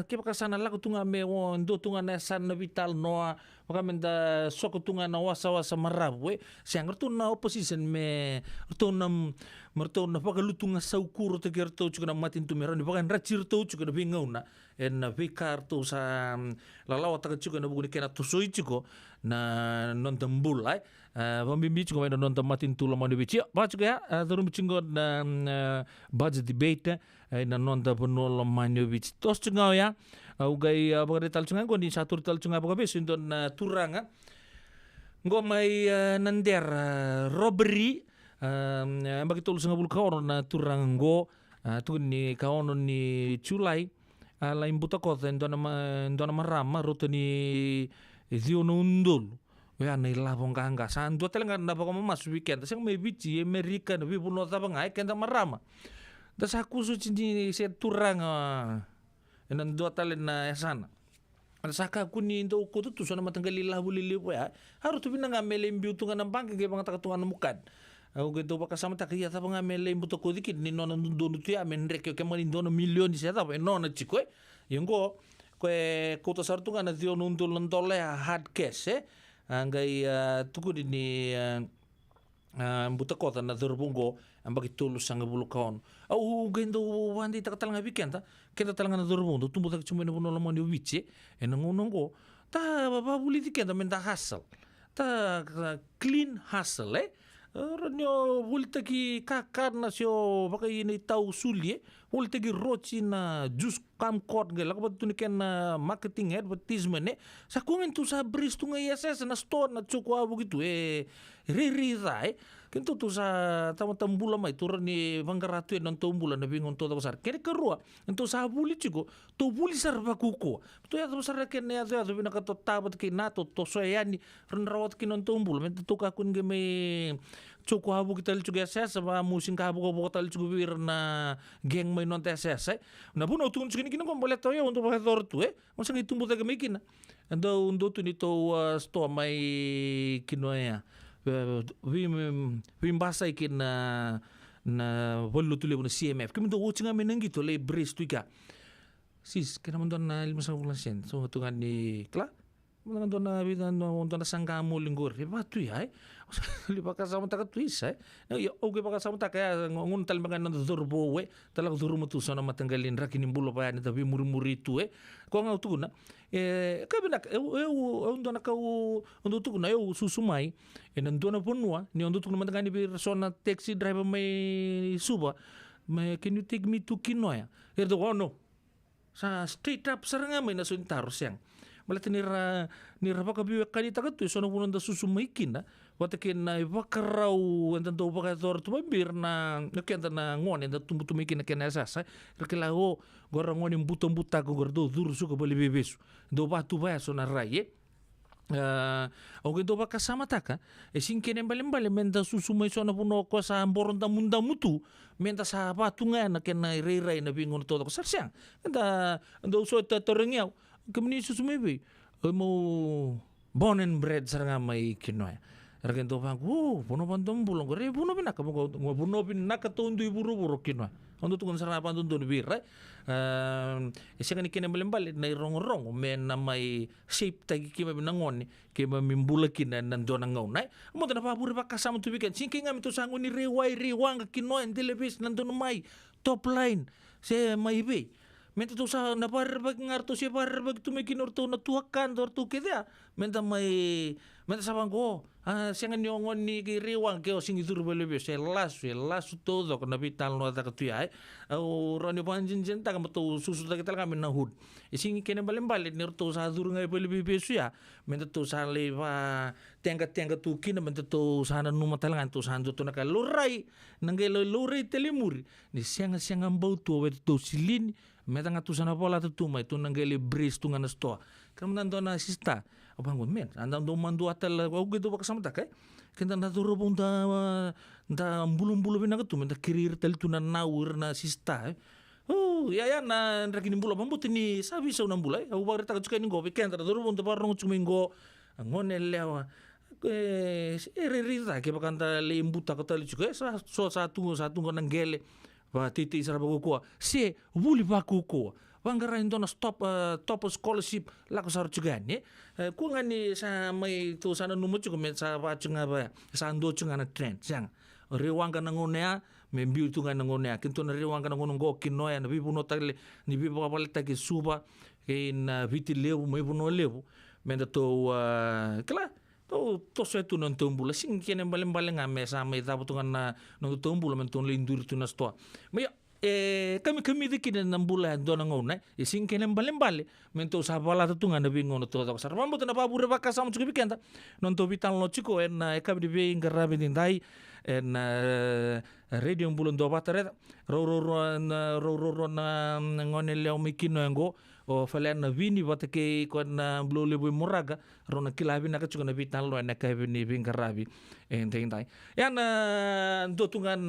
ke baka sana la tunga me won do tunga na san na vital no baka menda soko tunga na wasa marabwe siang tu na opposition me tu na merto na baka lutunga saukuro te gerto chuka na matin tu merani baka rachir to chuka na bingauna en vikar tu sa lalawa ta chuka na buguni kena tu soi chuko na non tembul ai pembimbing juga main non tematin tu lama dibici apa juga ya turun bicinggo na budget debate na non ta penol lama dibici tos juga ya ugai bagari tal juga go ni satu tal juga baga besin don turanga go mai nander robbery bagi tolu sanga bul kaon na turanggo tu ni kaon ni culai lain buta kota don marama roto ni Ziono undul, ya na ilabong kanga. Saan dua telenga na baka mamas weekend. Kasi may bici Amerika na bibuno tabang ay kenda marama. Das aku suci ni se turang enan dua talen na sana. Saka aku ni ndo ko tu sana matanggali labulili po ya. Haru tu binanga melem biutungan ng bangke kay mga takatuan mukan. Ako gito baka sama takiya ta nga melem buto ko dikit ni nono ndono tu ya menrek ke mani ndono milyon di seta po nono chiko yung go kue kota sartunga na dio nundul ndole hard cash angai tuku ni buta kota na durbungo ambagi tulus sanga bulukaon au gendo wandi takatal nga bikenta kenta talanga na durbungo tumbu tak cuma no lamon di wiche enongo ta baba politik kenta menta hassle ta clean hustle ranyo vulta ki kakar na sio baka ini tau sulie vulta ki rochi na jus kam kot gela ko tu ken marketing advertisement sa kungen tu sa bris tu ngai SS na store na chukwa begitu riri rai kento tu sa tama tambula mai turun ni vangaratu non tombula na bingon to sar kere kerua ento sa buli chiko to buli sar bakuko to ya to sar ken ya to bina ka to tabat ki nato to so yani ren rawat ki non tombula men to ka kun ge me chukwa bu kital chuga SS ba musin ka bu ko tal chuga wir na geng mai non SS na buno tun chini kino kom boleto yo untuk pakai tortu masa ngi tumbu taga mekin ando undo tu ni to sto mai kino ya vi mbasa ikin na volu tu le bona CMF kimi do uchinga menengi to le bris tu ka sis kena mondon na 5 bulan sen so tungan ni kla Dona dona sangkamu linggor. Batu ya. Lipa kasama taka tuisa. Ya oke pakasama taka ngun tal mangan na dorbo we. Talag duru mutu sona matanggalin rakini bulo pa ni tapi muri tu Ko ngau tu na. Kabinak eu dona kau untuk tu na eu susumai. Enan dona ponua ni untuk tu matangani bir sona taxi driver mai suba. Can you take me to Kinoya? Erdo no. Sa straight up saranga may nasuntar siyang. Malat nira baka biwek kanita ka to, so napunan da susumaikin na. Watakin na ibakaraw, antan to bakator tumabir na, nakenta na ngon, antan tumutumikin na kinasasa. Rakila ho, gora ngon yung butang-buta ko, gora do, duro suka bali bebeso. Do batu baso na raye. Okay, do baka sama taka, singkin yang balik-balik, menta susumay so na puno ko sa amboron da munda mutu, menta sa patungan na kena ray-ray na bingon to ko sarsang. Anda, ando so tatorengyaw, kami susumebe mau born and bred sarang may Kinoya. Argen to pang puno pantom bulong gore puno pina kamu puno pina katundu iburu-buru Kinoya. Ando tukun sarang apa tundu bir right. Siya kani kene balembal na rong-rong men na may shape tagi kima binangon kima mimbulakin na nando nang ngaunay. Mo na paburi pa kasama tubigan. Singking nga mito sango ni rewang Kinoya en telebis nando may top line se may be. Menta tu sa naparbag ngarto siya parbag tumikin orto na tuhakan orto kaya menta sa bangko siya nga niyongon ni kiriwang kaya sing itur belebyo siya las todo kung napital no ata katuya o rani panjin jenta kama to susuta kita kami nahud ising kene balimbalit ni orto sa dur nga belebyo siya menta tu sa leva tenga tu kina menta tu sa numatalangan tu sa hando tu nakaluray nanggay luray telemuri ni siya nga mbau tu awet tu silin meta nga tu sana pola tu tumay tu nanggeli bris tu nga nastoa. Kamu nando na sista. Abangun men. Andam do mandu atal au gitu baka samta kai. Kenta na tu robong da bulum-bulum na tu menta kirir tel tu na naur na sista. Ya na rakini bulo pambuti ni sabi sa unang bulay. Au bagre ta ka ni go kenta do robong da parong chumingo. Ngone lewa. Rita ke bakanta le imbuta ka tali juga so satu ko nanggele. Pa titi sarap kukuha. Si wuli pa kukuha. Wanggara ito na top scholarship lako sa rujugan. Kung nga ni sa may to sana numot yung sa pacho nga ba sa ando yung nga na trend. Siyang riwang ka nangunaya may beauty nga nangunaya. Kinto na riwang ka nangunong go Kinoya na bipuno tali ni bipuno kapalit taki suba kay na viti lewu may puno lewu. Menda to kala to setu non tumbula sing kene baleng-baleng ame sama ita butungan na non tumbula mentun lindur tu nasto. May kami dikin na bulan do nang una sing kene baleng-baleng mento sa bala tutungan na bingon to to sar mambo na pabure baka sa mucho bikenta non to vital no chico en kabi de be ngarabe dindai en radio bulan do batare ro na ngone leo mikino ngo o falen na vini batake ko na blole boy moraga rona kilabi na kachuko na vital lo na kabi ni bingarabi en dindai yan do tungan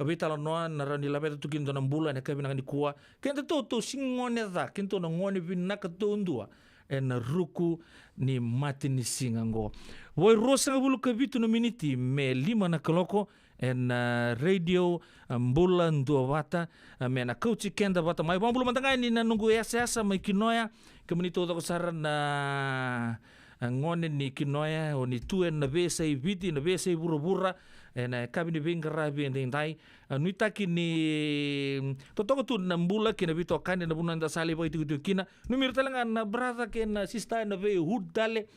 vital no na roni labe to kindo na bulan na kabi na ni kuwa kento to singone za kento na ngone vin na katondua en ruku ni mati ni singango woi rosa bulu kabitu no miniti me 5 na koloko en radio bulan dua wata me na coach kenda wata mai bulu mantangai ni na nunggu esa mai Kinoya kemenito to saran na ngone ni Kinoya oni tuen na besa viti na besa burubura en kabini bingara bi ndai nuita kini totoko tu nambula kina bito kande na bunan da sali ba itu kina numir talangan na brother ken sista na be hudale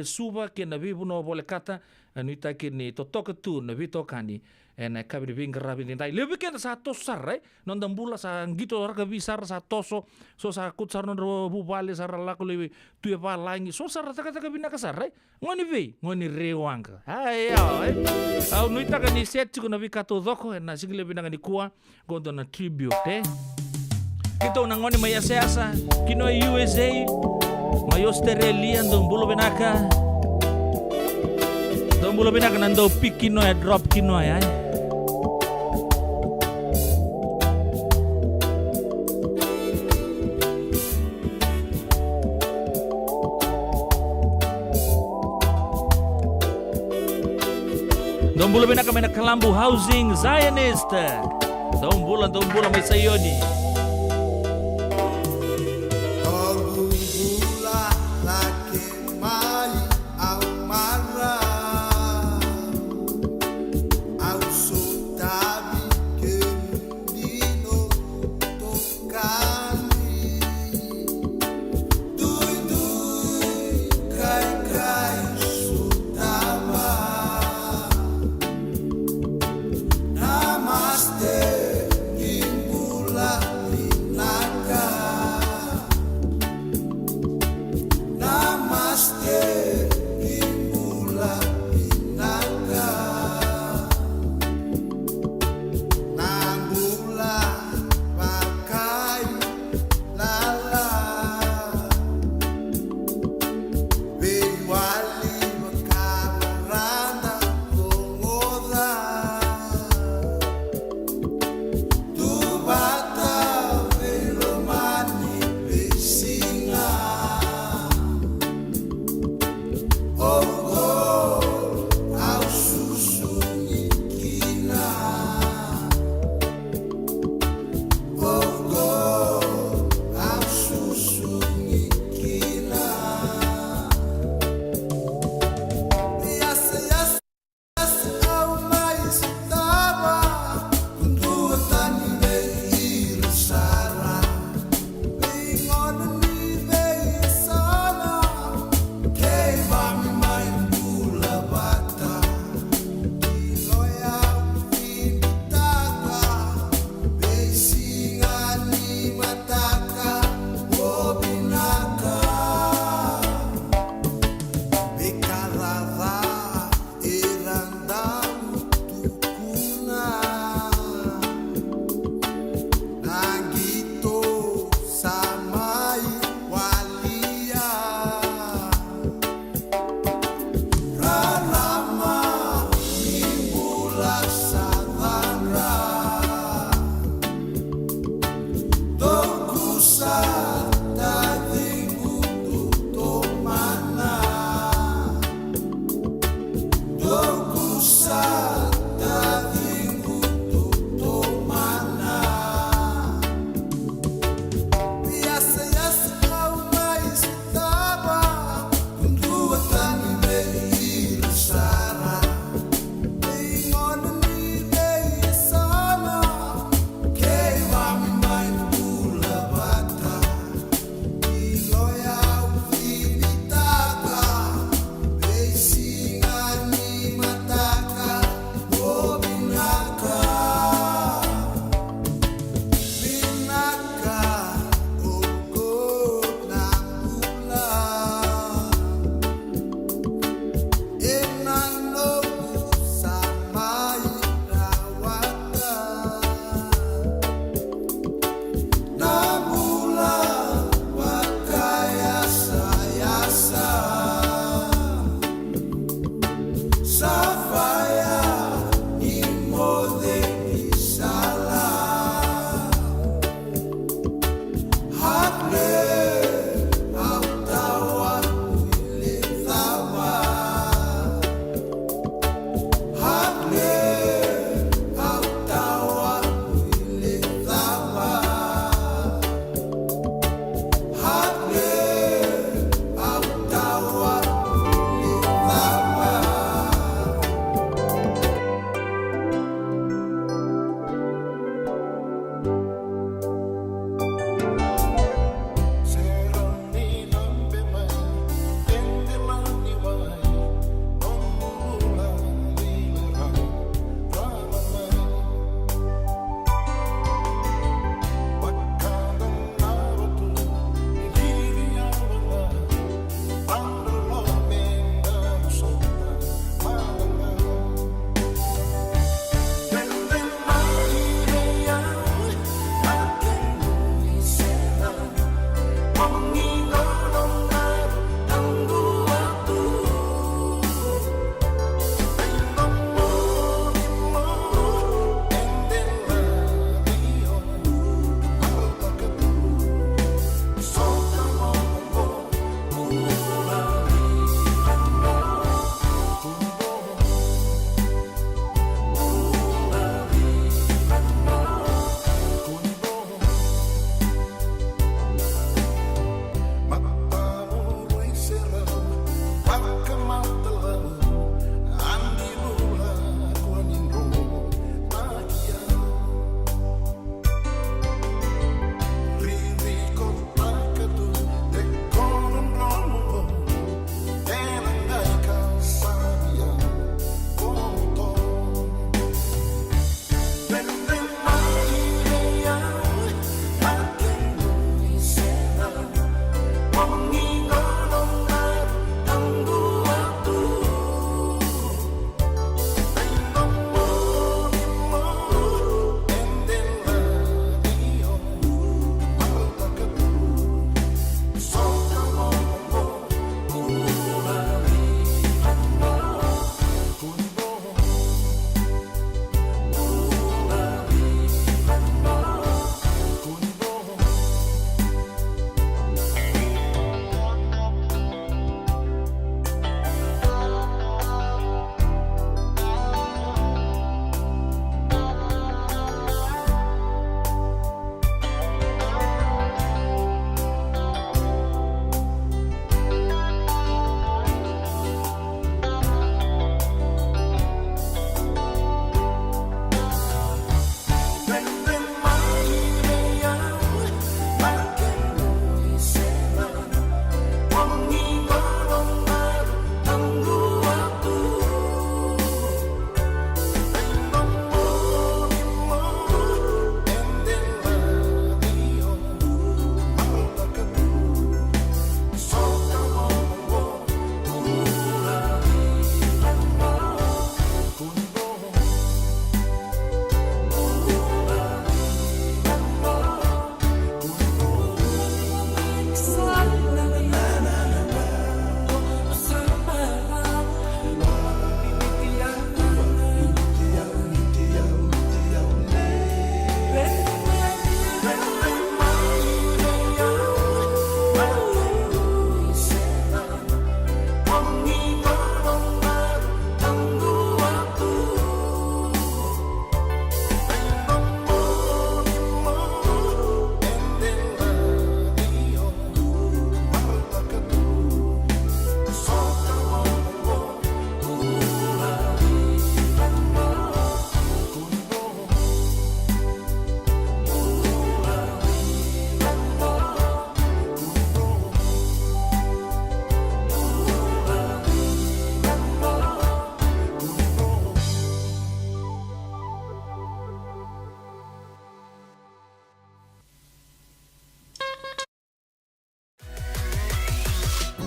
suba kina bi buno bole kata nuita kini totoko tu na bito kani en kabini bingara bi ndai lebe ken sa tosar non dambula sa ngito orga bisar sa toso so sa kutsar non bu bale sa lako lewe tu pa langi so sa taka bina kasar ngoni be ngoni rewanga ayo au nuita kani set ku na bikato doko na sigile binanga ni kuwa gondo na tribute kito nangoni maya siasa kino USA mayo Australia ndong bulo benaka nando pick kino ya drop kino ya Dong bulan bina kami na Kalambu Housing Zionist. Dong bulan may sayoni. Dong bulan laki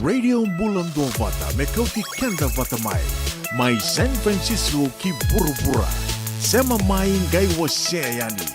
Radio Bulando Vata mekauti kenda vata mai San Francisco ki burubura sema mai ngai wasea yani.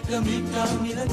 Kami kami na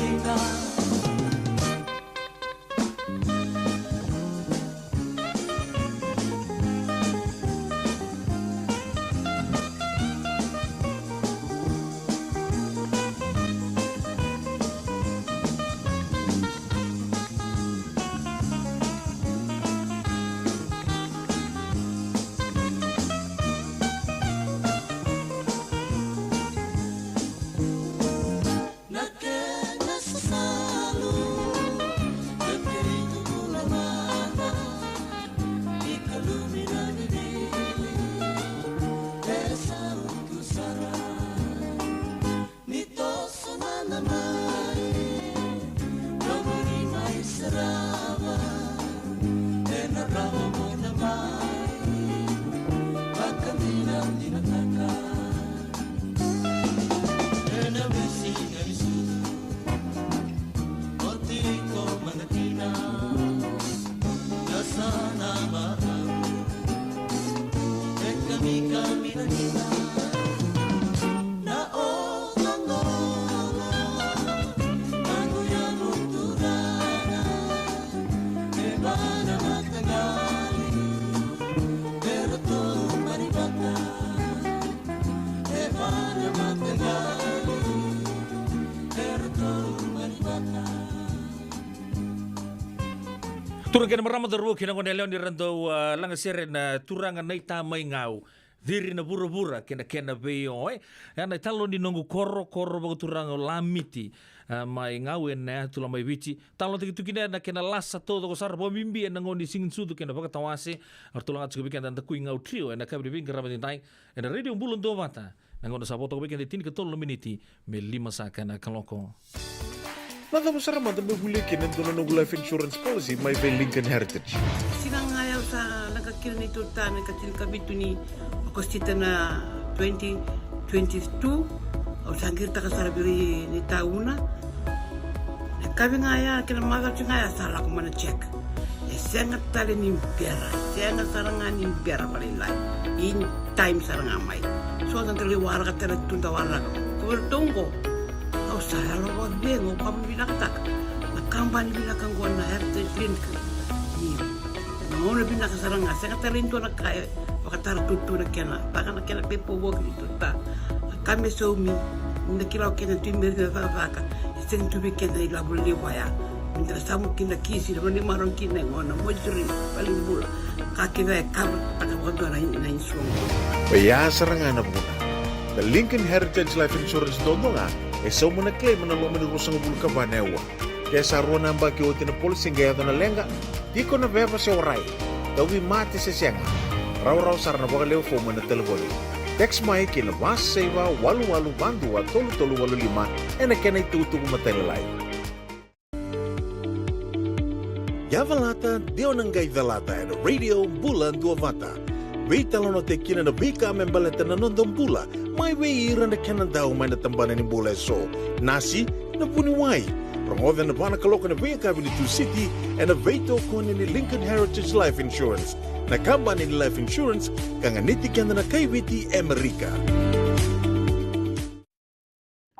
Turang kena marama daru kena ngone leon di rando langa sere na turanga nei tamai ngau. Diri na bura-bura kena beyo ana talo ni nongu koro bago turanga lamiti mai ngau ena tula mai bici talo tikitu kina na kena lasa todo ko sar bo mimbi ena ngoni singin sudu kena baka tawase artulanga tsuka bikan dan takui ngau trio ena kabri binga ramadin tai ena radio bulun do mata ngona saboto bikan de tin ke tolo miniti me 5 sakana kaloko. Nada besar mata bebulikin untuk nunggu life insurance policy my Lincoln Heritage. Sinang ayaw sa nagkakil ni Tuta, nagkakil kabito ni Agostita na 2022 o sangir ta kasarabiri ni tauna. Nagkabi nga ayaw, kinamagal siya nga ayaw, sala ko man na-check. Sengat tali ni pera, sengat sarangan ni pera palilay. In time sarangan may. So, ang taliwara ka tala tuntawara ka. Kubertungko. O saya lo wag bien o kami binakatak nakambani binakangguan na heritage link ni nauna binakasarang asa katalinto na kaya wakatara tutu na kena baka na kena pepo wag dito ta kami so mi nakilaw kena timir na vaka iseng tubi kena ilabul liwaya minta samu kina kisi na maron kina ngona mojuri paling bula kakina kabel pada wado na insuang Baya serangan na muna. The Lincoln Heritage Life Insurance dondonga so muna claim na lo menurusang bulu ka banewa. Kaya sa ruwa namba ki otin na policy gaya na lenga, di ko na beba si oray. Dawi mati sa siyanga. Raw sar na baka leo fo na telefoni. Text mai ki na bas seva walu bandua tolu walu lima na kenay tutu kumatelalay. Yavalata dio nanggay dalata na radio bulan duavata. Weitalo no te kina na bika membaleta na nondong bula, may weira na kanan daw may natambanan ni bula so. Nasi na puniway. Rongodan na bana kaloko na Via Capital City and na veito ko ni Lincoln Heritage Life Insurance. Nakamba ni Life Insurance kang anitikan na kaibiti Amerika.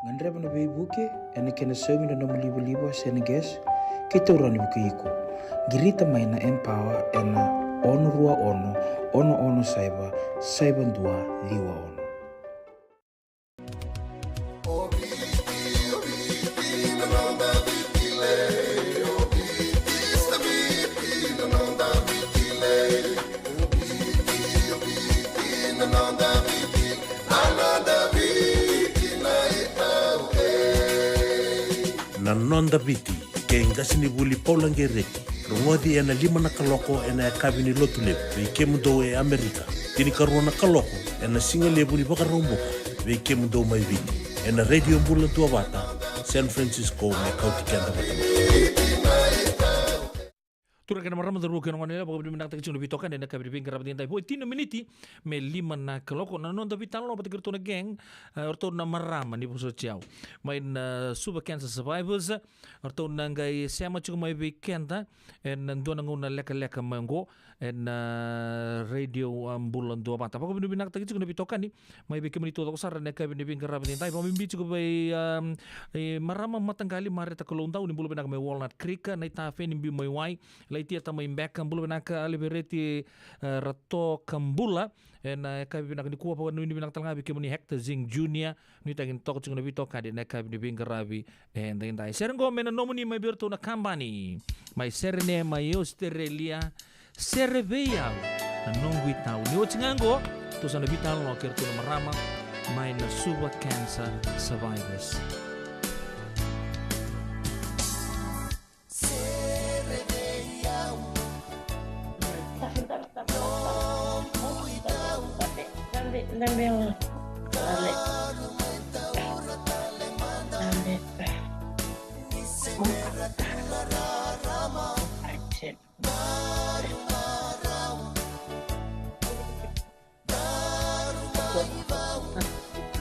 Ngandre bana be buke ene kena semi na libo Senegas kita urani buku iko. Girita mai na empower ena ono rua ono saiba dua liwa ono. Nanonda biti ke ngasini buli paulangereki. Rungodi ena 5 na kaloko ena kabini lotulep veikem do e Amerika. Tini karuana kaloko ena singa lebu ni baka romboka veikem do mai viti. Ena radio bulan tua bata San Francisco me kautikanda batama. Turang kena marama daru kena ngone pokok dimenang tak cuma bitokan dan kabir bing kerap dintai. Boy 3 miniti me 5 na kaloko na non tapi talo pati kerto na geng orto na marama ni puso ciao. Main super cancer survivors orto na ngai sama cuma mai weekenda en ndona ngona leka mango en radio bulan dua mata. Pokok dimenang tak cuma bitokan ni mai weekend menito ko sar na kabir bing kerap dintai. Pamimbi cukup bay marama matanggali mareta kolondau ni bulu benak me Walnut Creek na itafe ni bi mai wai laitia tamai mbekam bulu benaka alibereti rato kambula en kabi benak ni kuwa pawan ni benak talngabi kemuni Hector Zing Junior ni tangin tok chung nabi tok kadi na kabi ni bingarabi en dai serengo mena nomuni mai berto na kambani mai serene mai Australia serebeya nongwi tau ni ochingango to sana vital no kerto na marama mai na suba cancer survivors.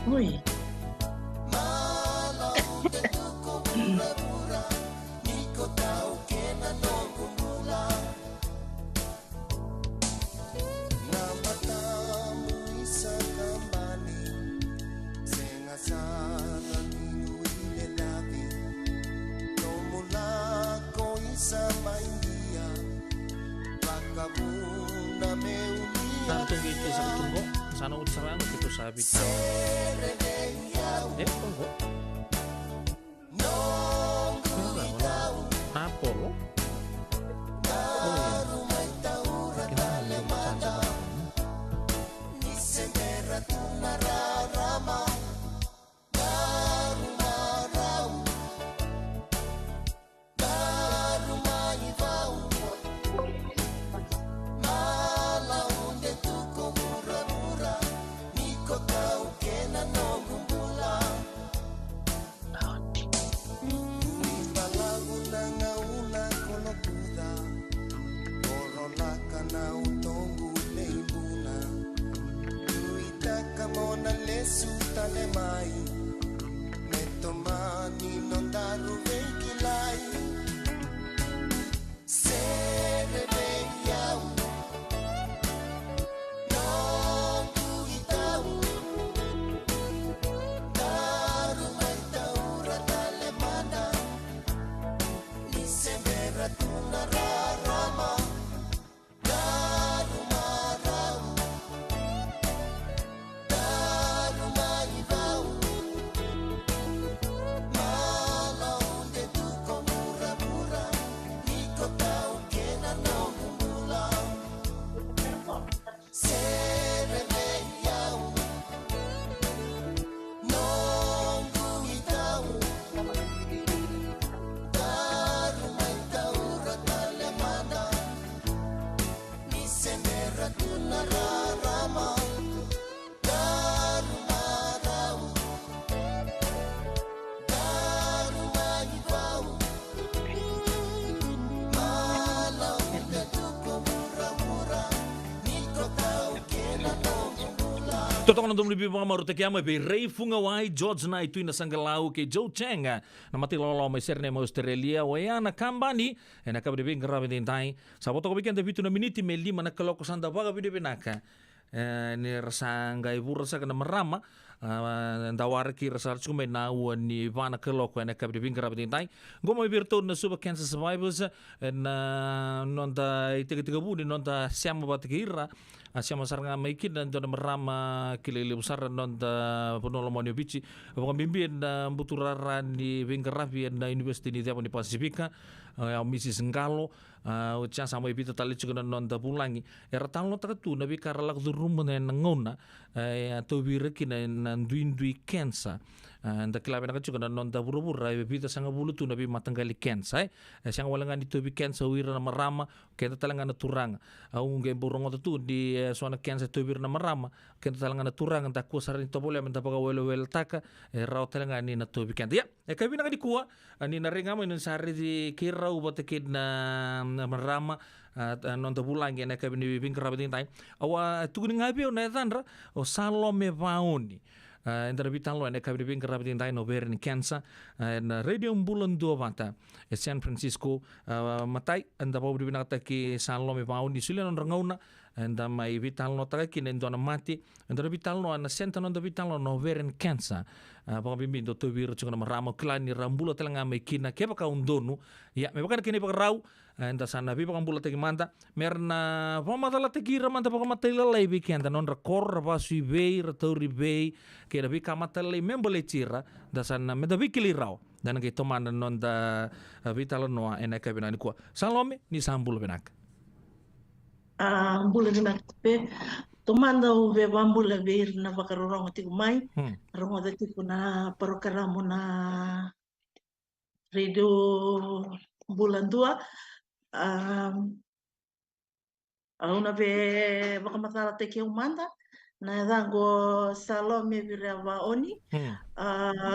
Ui. Tunggu itu sampai tunggu sana udah serang itu sabit. Tunggu. Apa lo? Totokana ndomo libi mga maruta kiama be Ray Fungawai, George na ituina sangalau ke Joe Cheng na mati lolo mai serne ma Australia wayana kambani na kabri bing grabe dintai saboto ko bikin debitu na miniti me lima na kaloko sanda baga bide benaka ni rasanga ibu rasa kana marama ndawar ki rasa chume na wani vana kaloko na kabri bing grabe dintai goma birto na suba cancer survivors na nonda itiga budi nonda siamo batikira siamo saranga maiki dan dona marama kilele besar non da penolo monio bici abang bimbin na buturaran di Bingarafi na University di Tiapon di Pasifika misi senggalo ucang sama ibita tali juga non da pulangi era talo takatu nabi karalak durumba na ngona to bireki na ndui kensa nda kilabe na juga non da burubura ibita sanga bulutu nabi matanggali kensa sang walangan di tobi kensa wira na marama kenta talanga na turanga au ngem borongo tu di suana kensa tobir na marama kenta talanga na turanga ta ko sarin to bole menta paga welo wel taka raw talanga ni na tobi kenta ya kabi na di kuwa ni na ringa mo ni sari di kirau batekid na marama non ta bulangi na kabi ni bingkara batin awa tuguni ngabi na tandra o salome vaoni Entara bitan lo ane kabri bing kerap dintai no berin Kansas na radio bulan dua mata San Francisco matai anda pau beri binata ki salom e pau ni sulian on rangauna anda mai bitan lo taka ki nendo na mati entara bitan lo ana senta no bitan lo no berin Kansas pau bimbi do to bir chunga maramo klani rambulo telanga mai kina ke baka undonu ya me baka kini baka rau anda sana bi baka bulo teki manta merna pau mata la teki ramanta pau mata lai bi kenta non rakor ba sui bei ratori bei ke da bi kamata lai membole tira da sana me da bi kili rau dan ke tomana non da vitalo noa ena ka binani ko salome ni sambulo benak bulan benak pe tomanda o ve bambula ver na bakarorong ti mai rongo da ti na programo na radio bulan dua una ve bakamatala te ki umanda na dango salome virava oni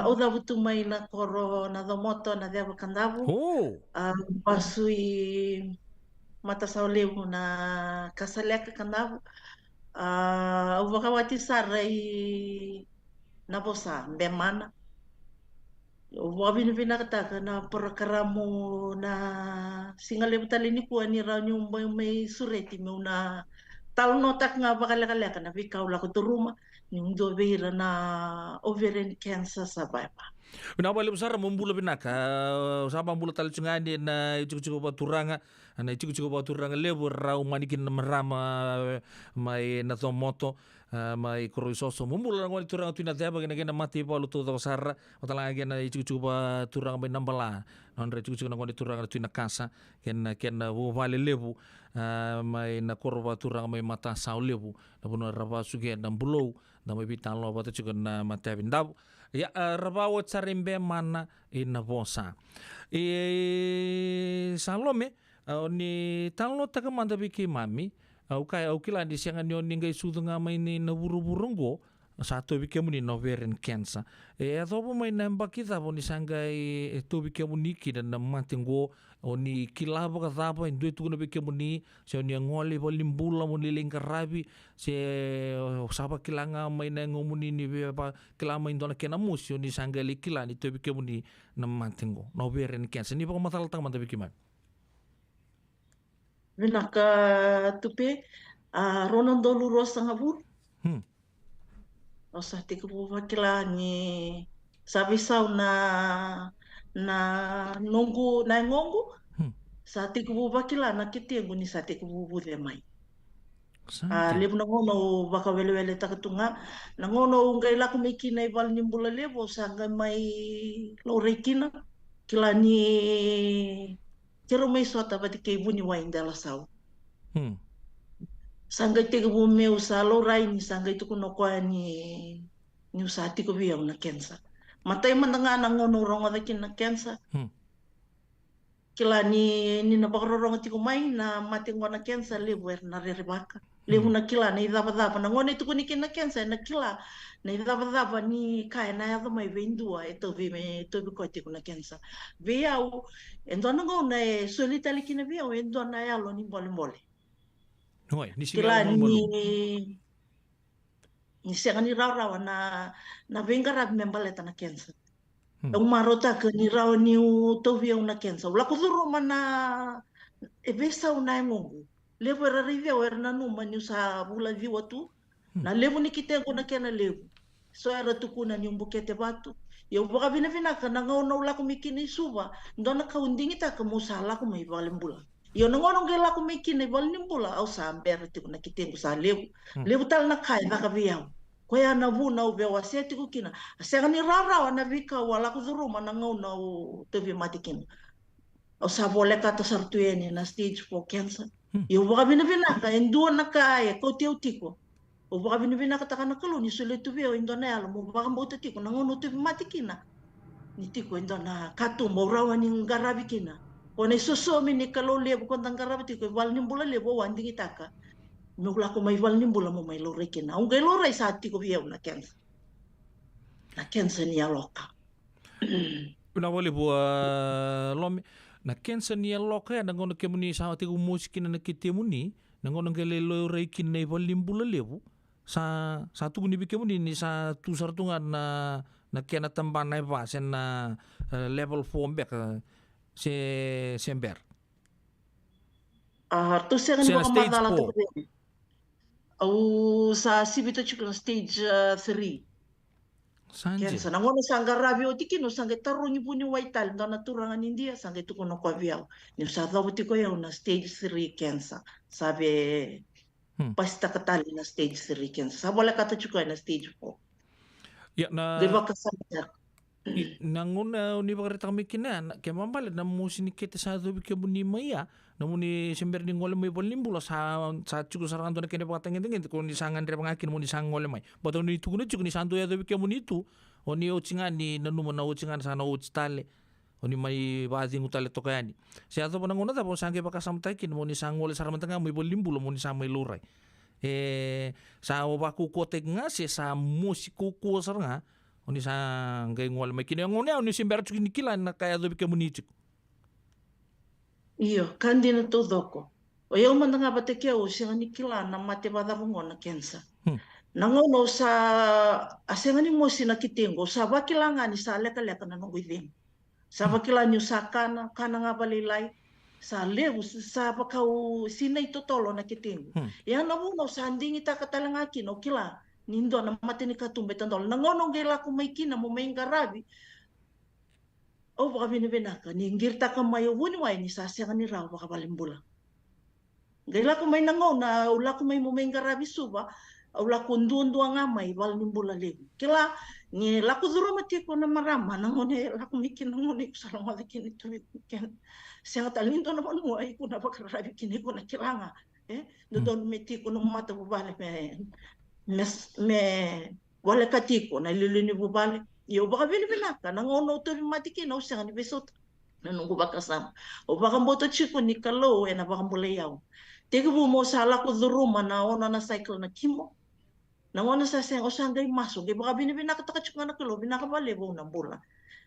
o da butu mai na koro na domoto na deva kandavu pasui mata saulevu na kasaleka kandavu o vakawati sarai na bosa bemana o wabin vinakata na programo na singalevu talini kuani raunyu mai sureti me una tal notak nga bakalaka na vikau la kuturuma yung do vera na ovarian cancer survivor. Bina balik besar membula binaka sama bula tali cungani na cukup baturanga na cukup baturanga lebu rau manikin merama mai na tomoto mai koroisoso membula ngoni turanga tuina tiaba gena mati pa lutu to sarra otala gena cukup baturanga mai nambala non re cukup ngoni turanga tuina kasa ken wo vale lebu mai na korba turanga mai mata sau lebu na buno raba suge na bulo na mai bitan lo bata cukup na mata bindab ya rabawo tsarimbe mana ina bosa salome ni talo taka manda biki mami au kai au kila di sianga ni ngai sudunga mai ni na buru-burunggo satu biki muni no verin cancer adobo mai namba kita boni sangai to biki muni ki dan matingo oni kilabo ka thapa indui tu na biki muni se oni ngoli bolimbula muni lingkarabi se sapa kilanga mai na ngomuni ni ba kilama indona kena musio ni sangali kila ni to biki muni na matingo no verin cancer ni ba masalah tang manta biki man Vinaka tupe ronon dolu rosa ngabur osa tiku wakila ni sabisau na nunggu na ngongu Sa te kubu bakila na kitengu ni sa te kubu le mai. Sante. Lebu na ngono baka wele takatunga na ngono ngai la ku mikina I val nimbula levo sa ngai mai lo rekina kila ni kero mai sota pati ke buni wa indala sau. Sa ngai te kubu meu sa lo rai ni sa ngai tu kuno kwa ni usa ti ku via una kensa. Matai mandanga na ngono ronga da kina kensa. Kila ni na bakaroronga ti ku mai na mate ngona kensa levo na rerebaka. Lehu na kila na idava na ngone tuku ni kina kensa na kila na idava ni kai na yado mai vendua tobi ko tiku na kensa viau endo na ngone solita li kina viau endo na yalo ni mole Noi, ni kila ni senga ni rawa na vengara membaleta na kensa marota ke ni rawa ni tobi na kensa la kuzuru mana ebesa una ngongu levo era rivia era na numa ni sa bula viwa tu na levo ni kitengo na kena levo so era tukuna ni umbukete batu yo boka vina ka na ngono la ku mikini suba ndona ka undingi ta ka musa la ku mai valembula yo na ngono ngela ku mikini valembula au sa ambere ti na kitengo sa levo tal na kai na ka viau ko ya na vu na ube wa seti ku kina asega ni rara na vika wala ku zuruma na ngono te vi matikin au sa voleka ta sartuene na stage 4 cancer. Yo boka vina ka endua na ka e ko teu tiko. O boka vina ka takana kalu ni sule tu veo indona ala mo boka mbota tiko na ngono tu matikina. Ni tiko indona katu mo rawa ni ngarabi kina. O ne soso mi ni kalu lebo kon ngarabi tiko wal ni mbula lebo wandi kitaka. No la ko mai wal ni mbula mo mai lo rekina. Ang gelo rai sa tiko veo na kensa. Na kensa ni aloka. Una wale bo lome na kensa ni aloka na ngono ke muni sa te musiki na kite muni na ngono ke le lo rei kin nei valimbula levu sa tu ni bike muni ni sa tu sartunga na kena tambana ba sen na level 4 back se sember tu sen ni ba madala tu au sa sibito chukun stage 3 Kensa na ngono sanga rabio tikino sanga tarunyi puni waital ndona turangan India sanga tu kono kwa viao ni sa dawo tiko ya na stage 3 kensa sabe pasta katali na stage 3 kensa sabola kata chuko na stage 4 ya na deba kasanta nanguna ni bakarita kami kina ke mambale na musini kete sa do ke buni maya na muni sember ni ngole mai bolimbulo sa chuko sarangan to na kene pakatengin tengin ko ni sangan re pangakin muni sang ngole mai boto ni tuku ni chuko ni santo ya do ke muni tu oni ochinga ni nanuma na ochinga sana ochitale oni mai bazi ngutale tokani si ato pana ngona tapo sange pakasamtai kin muni sang ngole saramantanga mai bolimbulo muni sa mai lurai sa obaku kotek ngase sa musiko ko saranga oni sa ngai ngol mai kini ngone oni simber chuki nikila na kaya do ke munichu iyo kandi na to doko o eu mandanga bate ke o singa nikila na mate bada ngona kensa na ngono sa asenga ni mosi na kitengo sa bakilanga ni sa leka na ngwidin sa bakilanya sa kana nga balilai sa lewu sa bakau sinay totolo na kitengo ya na mo sa anding ita katalanga kino kila nindo na mate ni katumbe tandol na ngono gela ko may kina mo may garabi o baka binibinaka ni ngirta ka mayo wuni way ni sasya ni raw baka balimbula gela ko may nangaw na ula ko may mo may garabi suba ula ko ndundo nga may balimbula lego kila ni lako duro mati ko na marama nangone lako may kinangone ko sa lamala kinito ken siya talindo na mo ay ko na bakarabi kini ko na kilanga dodon meti ko no mata bubale me wala katiko na lilini bubale yo baka binibinaka nangono to matiki na usang ni besot nanungo baka sam o baka moto chiko ni kalo na baka mulayaw tege bu mo sala ko duruma na ona na cycle na kimo na ona sa seng usang gay maso ge baka binibinaka taka chiko na kalo binaka bale bo na bula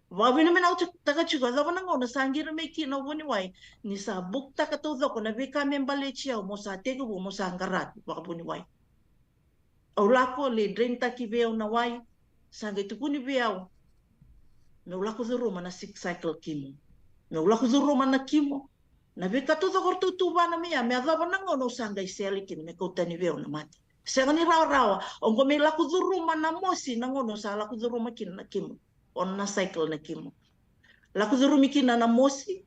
baka binibinaka taka chiko da bana ngona sangira me kino buni wai ni sa bukta ka to ko na bika membale chiao mo sa tege bu mo sa ngarat baka buni wai Aulako le drenta ki veo na wai sanga tu puni veo me ulako zuruma na 6 cycle kimo me ulako zuruma na kimo na veka to gortu tu bana me adaba na ngono sanga iseli kin me kota ni veo na mati sanga ni rawa ongo me lako zuruma na mosi na ngono sa lako zuruma kin na kimo on na cycle na kimo lako zurumi kin na mosi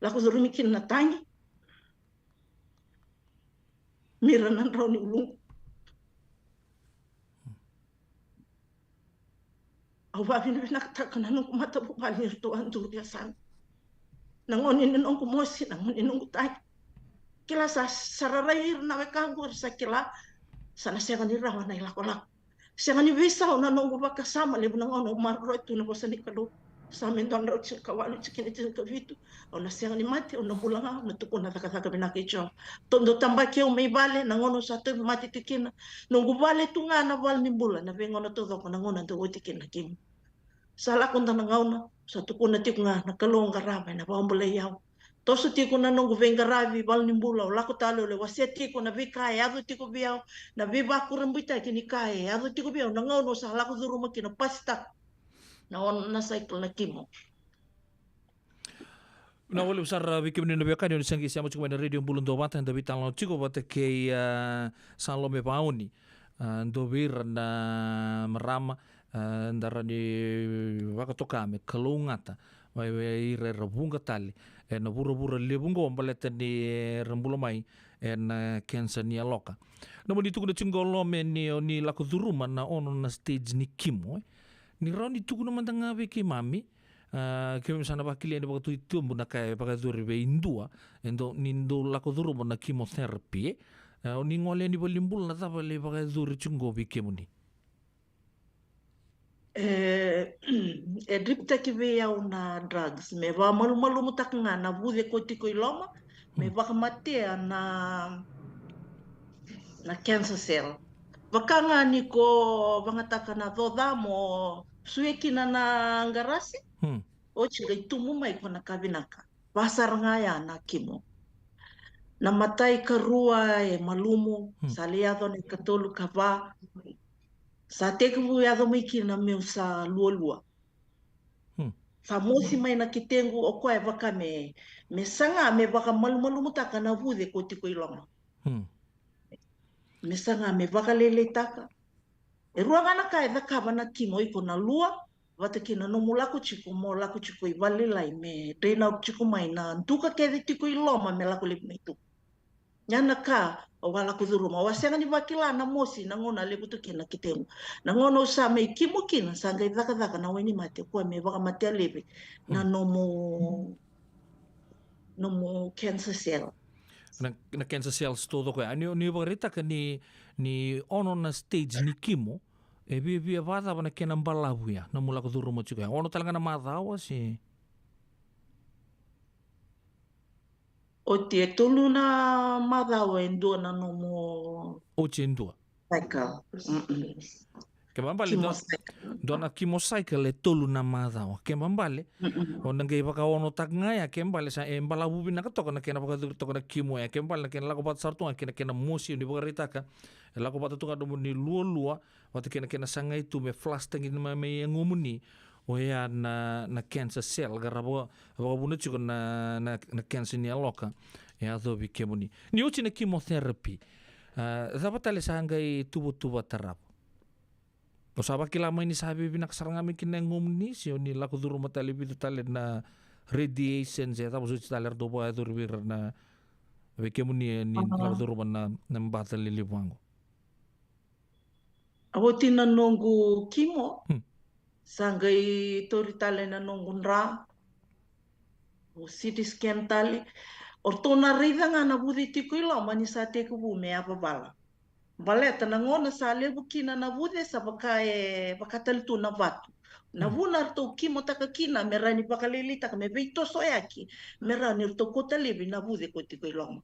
Laku zurumikin na tangi. Mira nan raw ni ulung. Au ba bina nakataka na nung kumata bubali ni tuan duriya san. Nangonin nung kumosi, nangonin nung tangi. Kila sa sararair na wekagur sa kila sana siya ni rawa na ilako-lako. Siya ni visa na nung kasama libo nang ono marro itu na bosa ni kado. Sa amin doon raw siya kawalo siya kinitin kavitu. O na siya ni mati, o na bulang ako, natupo na taka-taka binakicho. Tondo tambay kiyo may bale, nangono sa ito, mati tikin. Nung gubale ito nga na bal ni bula, na bengono to ko nangono to tikin na kim. Sala kung tanangaw sa tupo na tiyo nga, nakalong karamay, na pambulay yaw. Toso tiko na nung guvenga ravi bal ni bula, lako talo le, wasia tiko na vikay, ado tiko biyaw, na vibaku rambita kinikay, ado tiko biyaw, nangono sa lako duruma kinapastak. Na cycle na kimo. Na wale usar wiki mene biakan yo sangi siamo chukuma na radio Bulon do Bata ndabi talo chiko bata ke San Lome Pauni ndovir na marama ndarani wakatoka me kalungata vai ire rabunga tali na bura lebungo ombaleta ni rambulo mai na kensa ni aloka no moni tuku na chingolo me ni lakuduruma na ono na stage ni kimo ni roni tuku naman tanga wiki mami kaya misalnya bakili yang waktu itu muna kaya pakai duri be indua nindo lakuduru muna chemotherapy ni ngole ni bolimbul na tapa le pakai duri chungo wiki muni dripta kive ya una drugs me va malu mutak nga na bude kotiko iloma me va mate na cancer cell vakanga niko vangataka na doda mo suekina na ngarasi o chiga itumu mai kona kabinaka pasar ngaya na kimo na matai karua malumu saliado ni katolu kava sa teku yado miki na meu sa luolua famosi mai na kitengu o kwa vaka me sanga me vaka malu mutaka na vude kotiko iloma me sanga me vaka lele taka ruangana kai vaka na kimo iko na lua vatakina no mulaku chiku mo laku chiku ivali lai me reina chiku mai na ntuka kede tiko iloma me laku lip me tu nyana ka wala kuduruma wasenga ni vakila na mosi na ngona lebu to kina kitemu na ngono sa me kimo kina sanga ivaka na weni mate kwa me vaka mate lebe na no mo cancer cell na cancer cells todo kwa ni varita ka ni ono na stage ni kimo e via vada na kena mbalabuya na mula kuduruma chuka ono talaga na madawa si o te tolu na madawa endo na no mo o chendua cycle ke mambale dona chimocycle e tolu na madawa ke mambale ona ngai baka ono taknga ya ke mbale sa embalabu bina ka tokana kena baka tokana kimo ya ke mbale kena la ko bat sartu kena mosi ni baka ritaka la ko bat tuka do ni lua wate kena sanga itu me flasting ni me ngomuni o ya na cancer cell garabo buna chuko na cancer ni aloka ya do bi kemuni ni uchi na chemotherapy zapatale sanga i tubo tarap o saba kila mai ni sabi binak saranga mi kinengum ni sio ni la kuduru matali bitu tale na radiation ze ta busu taler do ba dur bir na be kemuni ni la kuduru na mbata lili wango awotina nongu kimo sanga i tori tale na nongu nra o CT scan tali ortona rida nga na budi tiko ilo mani sa te kubu me apa bala baleta na ngona sa lebu kina na bude sa bakataltu na vatu na vuna to kimo taka kina merani pakalili taka me beito soyaki merani to kota lebi na bude ko tiko ilo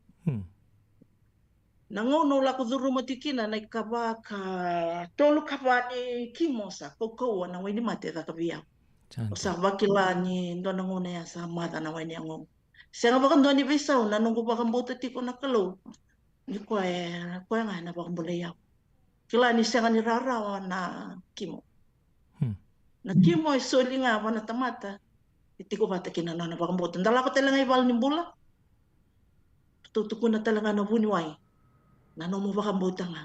na ngono la kuduru matikina na kabaka tolu kabani kimo sa koko na weni mate taka biya sa bakila ni ndona ngona ya sa mata na weni ngom siya nga baka ndoni bisaw na nung baka mbuta tiko na kalo ni kwa nga na baka mbulayaw kila ni siya nga ni rarawa na kimo na kimo ay soli nga pa na tamata itiko bata kinana na baka mbuta ndala ko talaga ibal ni mbula tutuko na talaga na buniway na nomo baka mbuta nga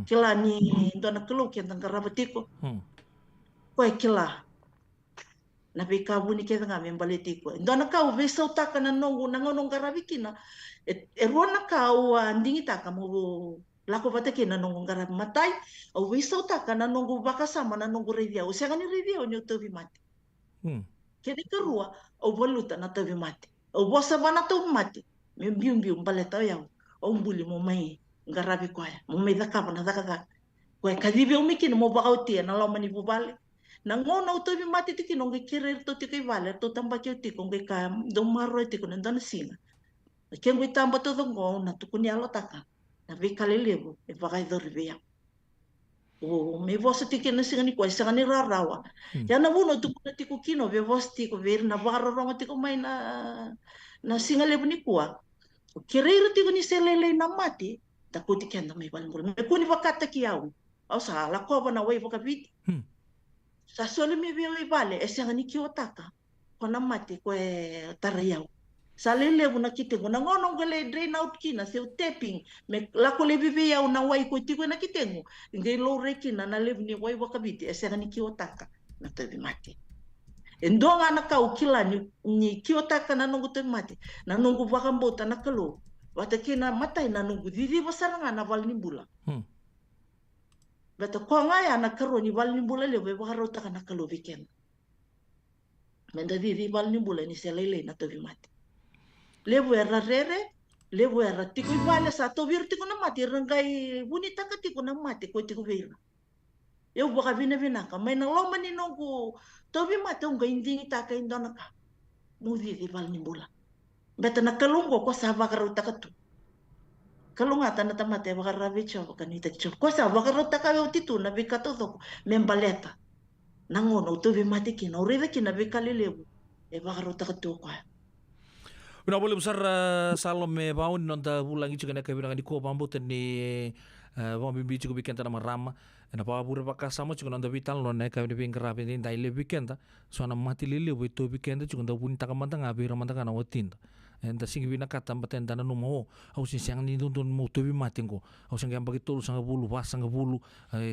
kila ni ndo na kalo kaya nang karabatiko kwa kila na bikabu ni keda nga membaleti ko ndona ka u vesa utaka na nongo garabikina ruana ka u ndingi taka mo lako batake na nongo garab matai u vesa utaka na nongo bakasama na nongo redia u segani redia o nyoto mati kede kerua o voluta na tobi mati o bosa bana tobi mati membiumbium baleta yau o mbuli mo mai garabi kwaya mo mai daka bana daka kwaya kadibi o mikino mo bakautia na lo mani bubale na ngona utobi mati tiki nonge kirer to tiki vale to tamba ke tiko nge ka do maro tiko ndana sina ke ngui tamba to ngo na tukuni alo taka na vikale levo e vagai do rivea o me vosa tiki na singani kwa singani rarawa ya na buno tukuna tiko kino ve vosa tiko ver na varo ronga tiko mai na singa levo ni kwa kirer tiko ni selele na mati takuti kenda mai valmur me kuni vakata ki au sa la kova na wei vakaviti sa sole me veo i vale e senga ni kiotaka kona mate ko e tarayau sa lele una kitengo na ngono ngale drain out kina se tapping me la ko le vive ya una wai ko tiko na kitengo ngai lo rekina na le ni wai wakabiti e senga ni kiotaka na tabi mate endonga na ka ukila ni kiotaka na nongo tabi mate na nongo vakambota na kalo watakina matai na nongo didi basaranga na valnimbula Bata ko nga ya na karo ni bal ni bula le be bakaro ta kana kalo weekend. Menda di bal ni bula ni selele na to mati. Le bu era rere, le bu era tiko vale sa to virti ko na mati rangai bunita ka tiko na mati ko tiko vera. Eu baka vina ka may na loma ni nongo to mati nga indingi ta ka indona ka. Mu di bal ni bula. Bata na kalungo ko sa bakaro ta ka tu. Kalau ngata na tamate bakara bicho kanita cho ko sa bakaro takawe utitu na bikato to membaleta nangono to be matiki na ureve kina bekalelebu e bakaro takato ko Una boleh besar Salome baun nonta bulang itu kena kebinangan di ko bambu tani bambu bicu ko bikin tanah marama na pa bura baka sama cuman nonta vital non na kebin bikin kerapi ni dai le bikin ta so na mati lele bu itu bikin ta cuman da pun tak mantang abi ramantang kana watin enda sing bina kata baten dana no mo au sing sang ni dun mo to bi matingo au sing gamba gitu sang bulu pas sang bulu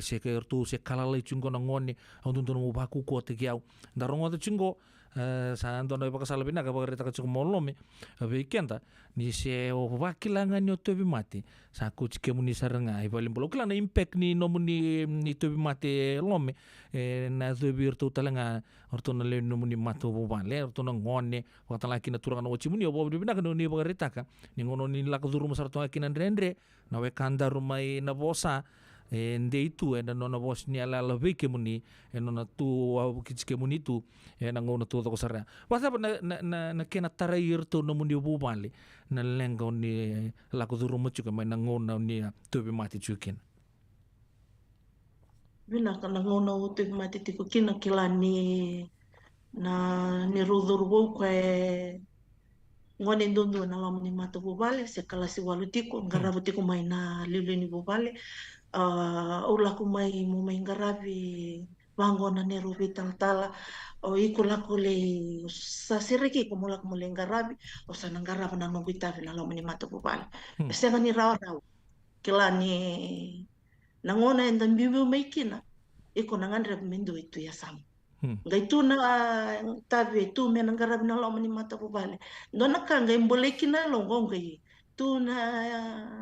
se ke tu se kala le chungo na ngone au dun mo baku ko te kiau darongo te chungo sa antono e pakasala bina ka bagreta ka chungo molome be kenta ni se o wakilangan ni to bi mati sa ku chike muni saranga e paling bolo kala na impact ni no muni ni to bi mati lome na to bi to talanga orto na le no muni mato bo vale orto na ngone wakata laki na turanga no chimuni o bo bina ka ni bagreta ka ni ngono ni la ka duru masar to akinan rendre na we kanda rumai na bosa ende itu na nona bos ni ala lebih kemuni nona tu kicike muni tu na ngona tu ko sara basta na kena tarair to no mundi bu bali na lengo ni la ko duru mucho ka na ngona ni tu be mati chukin bina kana ngona tu be mati tiko kina kila ni na ni rudur bu ko ngone ndondo na lam ni mata bu bali se kala si walu tiko ngarabu tiko mai na lilu ni bu bali ula ku mai mo mai ngarabi wangona nero vital tala o iku laku le sa siriki ko mulak mule ngarabi o sa ngarabi na nongo itavi na lo mani mata bubal sega ni raw kila ni nangona enda mbibu maikina iko nangandre mendo itu ya sam ngai tu na tavi tu me ngarabi na lo mani mata bubal ndona ka ngai mbolekina lo ngai tu na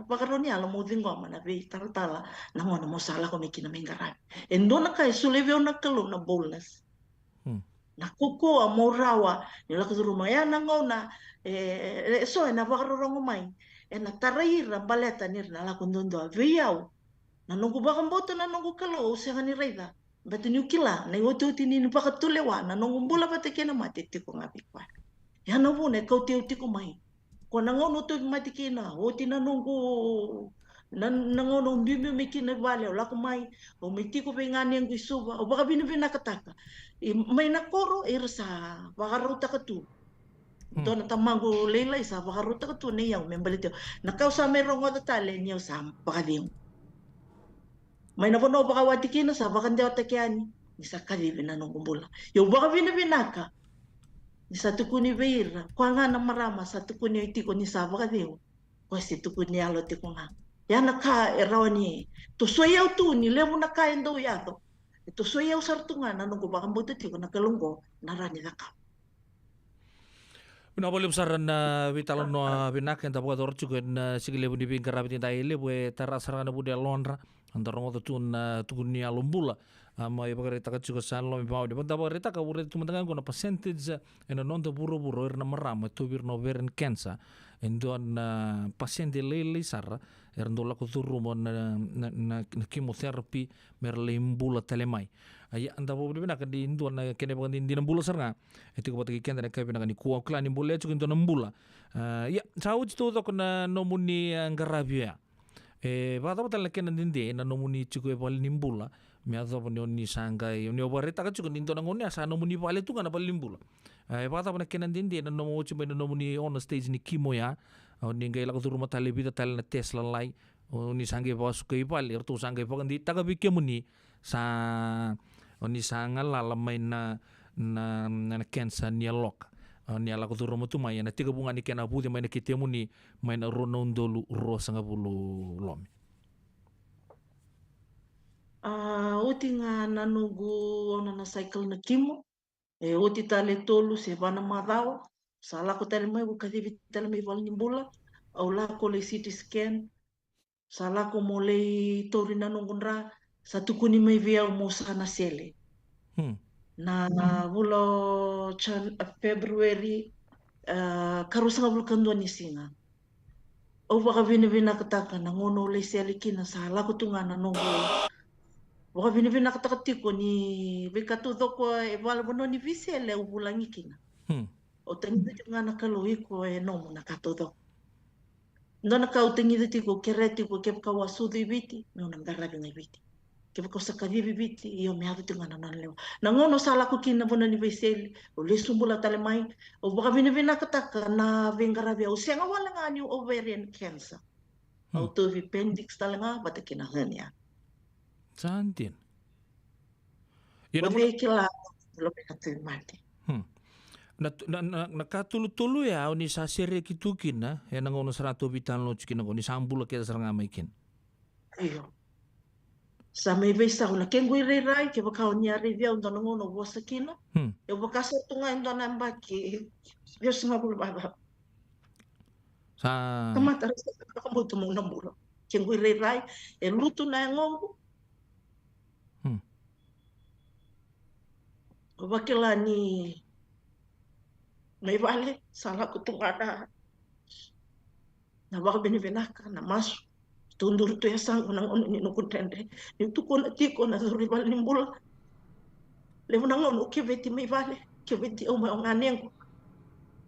bakaroni ala mo dingo mana be tartala na mo sala ko mikina mengara endona kai suleve ona kalo na boldness na koko amorawa ni la rumah ya na ngona so na bakarongo mai na taraira baleta ni na la kondondo viau na nungu bakamboto na nungu kalo senga ni reida batu ni ukila na yoto tini ni bakatulewa na nungu mbula bateke na matete ko ngapi kwa ya no bune ko tiko mai ko nangono to matikina o tina nungu nangono mbibi mikina vale la kumai o mitiko pengani yang isuba o baka bina kataka mai na koro irsa bakaruta katu don tamango leila isa bakaruta katu ne yang membalito na kausa merong o tale niyo sa bakading mai na bono baka watikina sa bakande watakiani isa kalibi na nung kumbula yo baka binaka ni satu kuni beira kwa nga na marama satu kuni itiko ni saba ka deo kwa si tu kuni alo tiko nga ya naka erawani to soyaw tu ni levo na kain do yato to soyaw sartunga na nungo bakambuto tiko na kalunggo narani daka. Una boleh besaran vitalon no binak yang tapu ator juga sigile budi bingkar rabi tinta ile bue tarasarana budi alonra antara ngoto tun tukuni alumbula ama iba kereta juga san lo mau di banta kereta ka bure tu mentangan guna percentage ena non te buru erna merama tu bir no veren cancer endon paciente lele sar erndo la kuturu mon na chemotherapy merlimbula telemai aya anda bo bina kan di indon na kene bo di nambula sarnga itu ko patiki kenda ka bina kan ku klan ni bule chu indon nambula ya sau tu to na nomuni ngarabia bata bata la kena dinde na nomuni chu ko bal nimbula mi azo bo ni sanga ni obareta ka chu indon ngone asa nomuni bale tu kana bal nimbula bata bana kena dinde na nomu chu bina nomuni on stage ni kimo ya ni ngai la ko rumah tali bita tal na tesla lai ni sange ba su kai bal tu sange pa kan di taga bikemuni sa oni sanga lalamay na kensa niya lok niya la kuturo mo tumay na tiga bunga ni kena buti may nakitemo ni may na ronon dolu rosa nga bulu lomi. Uti nga nanugu ona na cycle na kimo uti tale tolu se bana madao sa la ko tale mai ko kadi tale mai val nimbula au la ko le CT scan sa la ko mo le tori nanungunra sa tukuni mai via mo sana sele na bulo February karusa nga bulo kandwa ni singa o baka vina kataka na ngono le sele kina sa la ko tunga na nongo baka vina kataka tiko ni bikatu doko e bala bono ni visele u bulangi kina o tangi tunga na kaloi ko e nomo na katodo ndona ka o tangi tiko kereti ko ke ka wasudi biti no na ngara ngai biti ke ko sakadivi biti io me ave tunga na leo na ngono sala ko kina bona ni vesel o le sumbula tale mai o baka vina kataka na vengara via o senga wala ngani ovarian cancer o to vi appendix tale nga bata kina hernia santin o ve kila lo pe katu mate na katulu-tulu ya ni sa sere kitukin na ya nangono sarato bitan lo chikin ko ni sambula kita saranga maikin iyo sa may besa na kengui rai ke baka onya revia ndo ngono bosa kina e baka sa tunga ndo na mbaki yo singa bulu baba sa kamata sa kambuto mo nambulo kengui rai e lutu na ngongo bakila ni may vale salah ko tunga na baka binivinaka na maso tundur tu yasang unang ni no kuntende ni tu ko na tiko na rival nimbula le unang no ke veti may vale ke veti o ma nganeng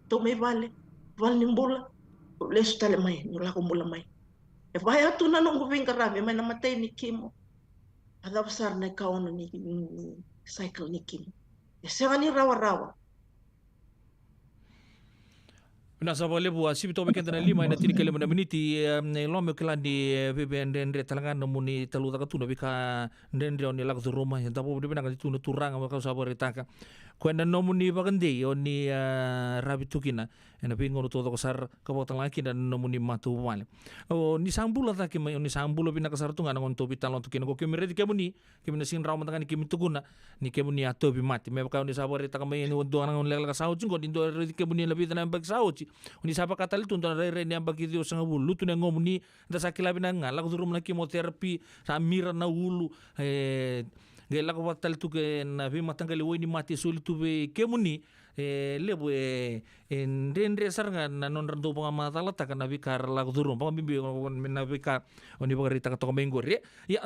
to may vale val nimbula le stale mai no la ko mula mai e vai atu na no nguving karabe mai na matay ni kimo ada besar na kaon ni cycle ni kimo e senga ni rawa-rawa na sa vale bua si bito beken na lima na tini kele na miniti lome kala di bebende ndre talanga no muni talu taka tuna bika ndre oni la ko roma ya tapo de bena ka tuna turanga ka sa bore taka kwenda no muni bagande oni rabi tukina ena pingo todo ko sar ka botang laki dan no muni matu wale o ni sambula ta ke ni sambula bina ka sar tunga ngon to bitalon tukina ko kemire di kemuni kemina sin rauma taka ni kemi tukuna ni kemuni ato bi mati me ka ni sa bore taka me ni wondo ngon lela ka sauci ko dindo kemuni labi tan bag sauci uni sapa katali tu ntona rere ni ambaki dio sanga bulu tu nengo muni da sakila bina ngala ko rum na chemotherapy sa mira na ulu gela ko batal tu ke na vi matangali woni mati sul tu be kemuni lebo ndendre sarnga na non rando pa matala ta kana vikar la ko rum pa bimbi na vika oni bagarita ka to mengore ya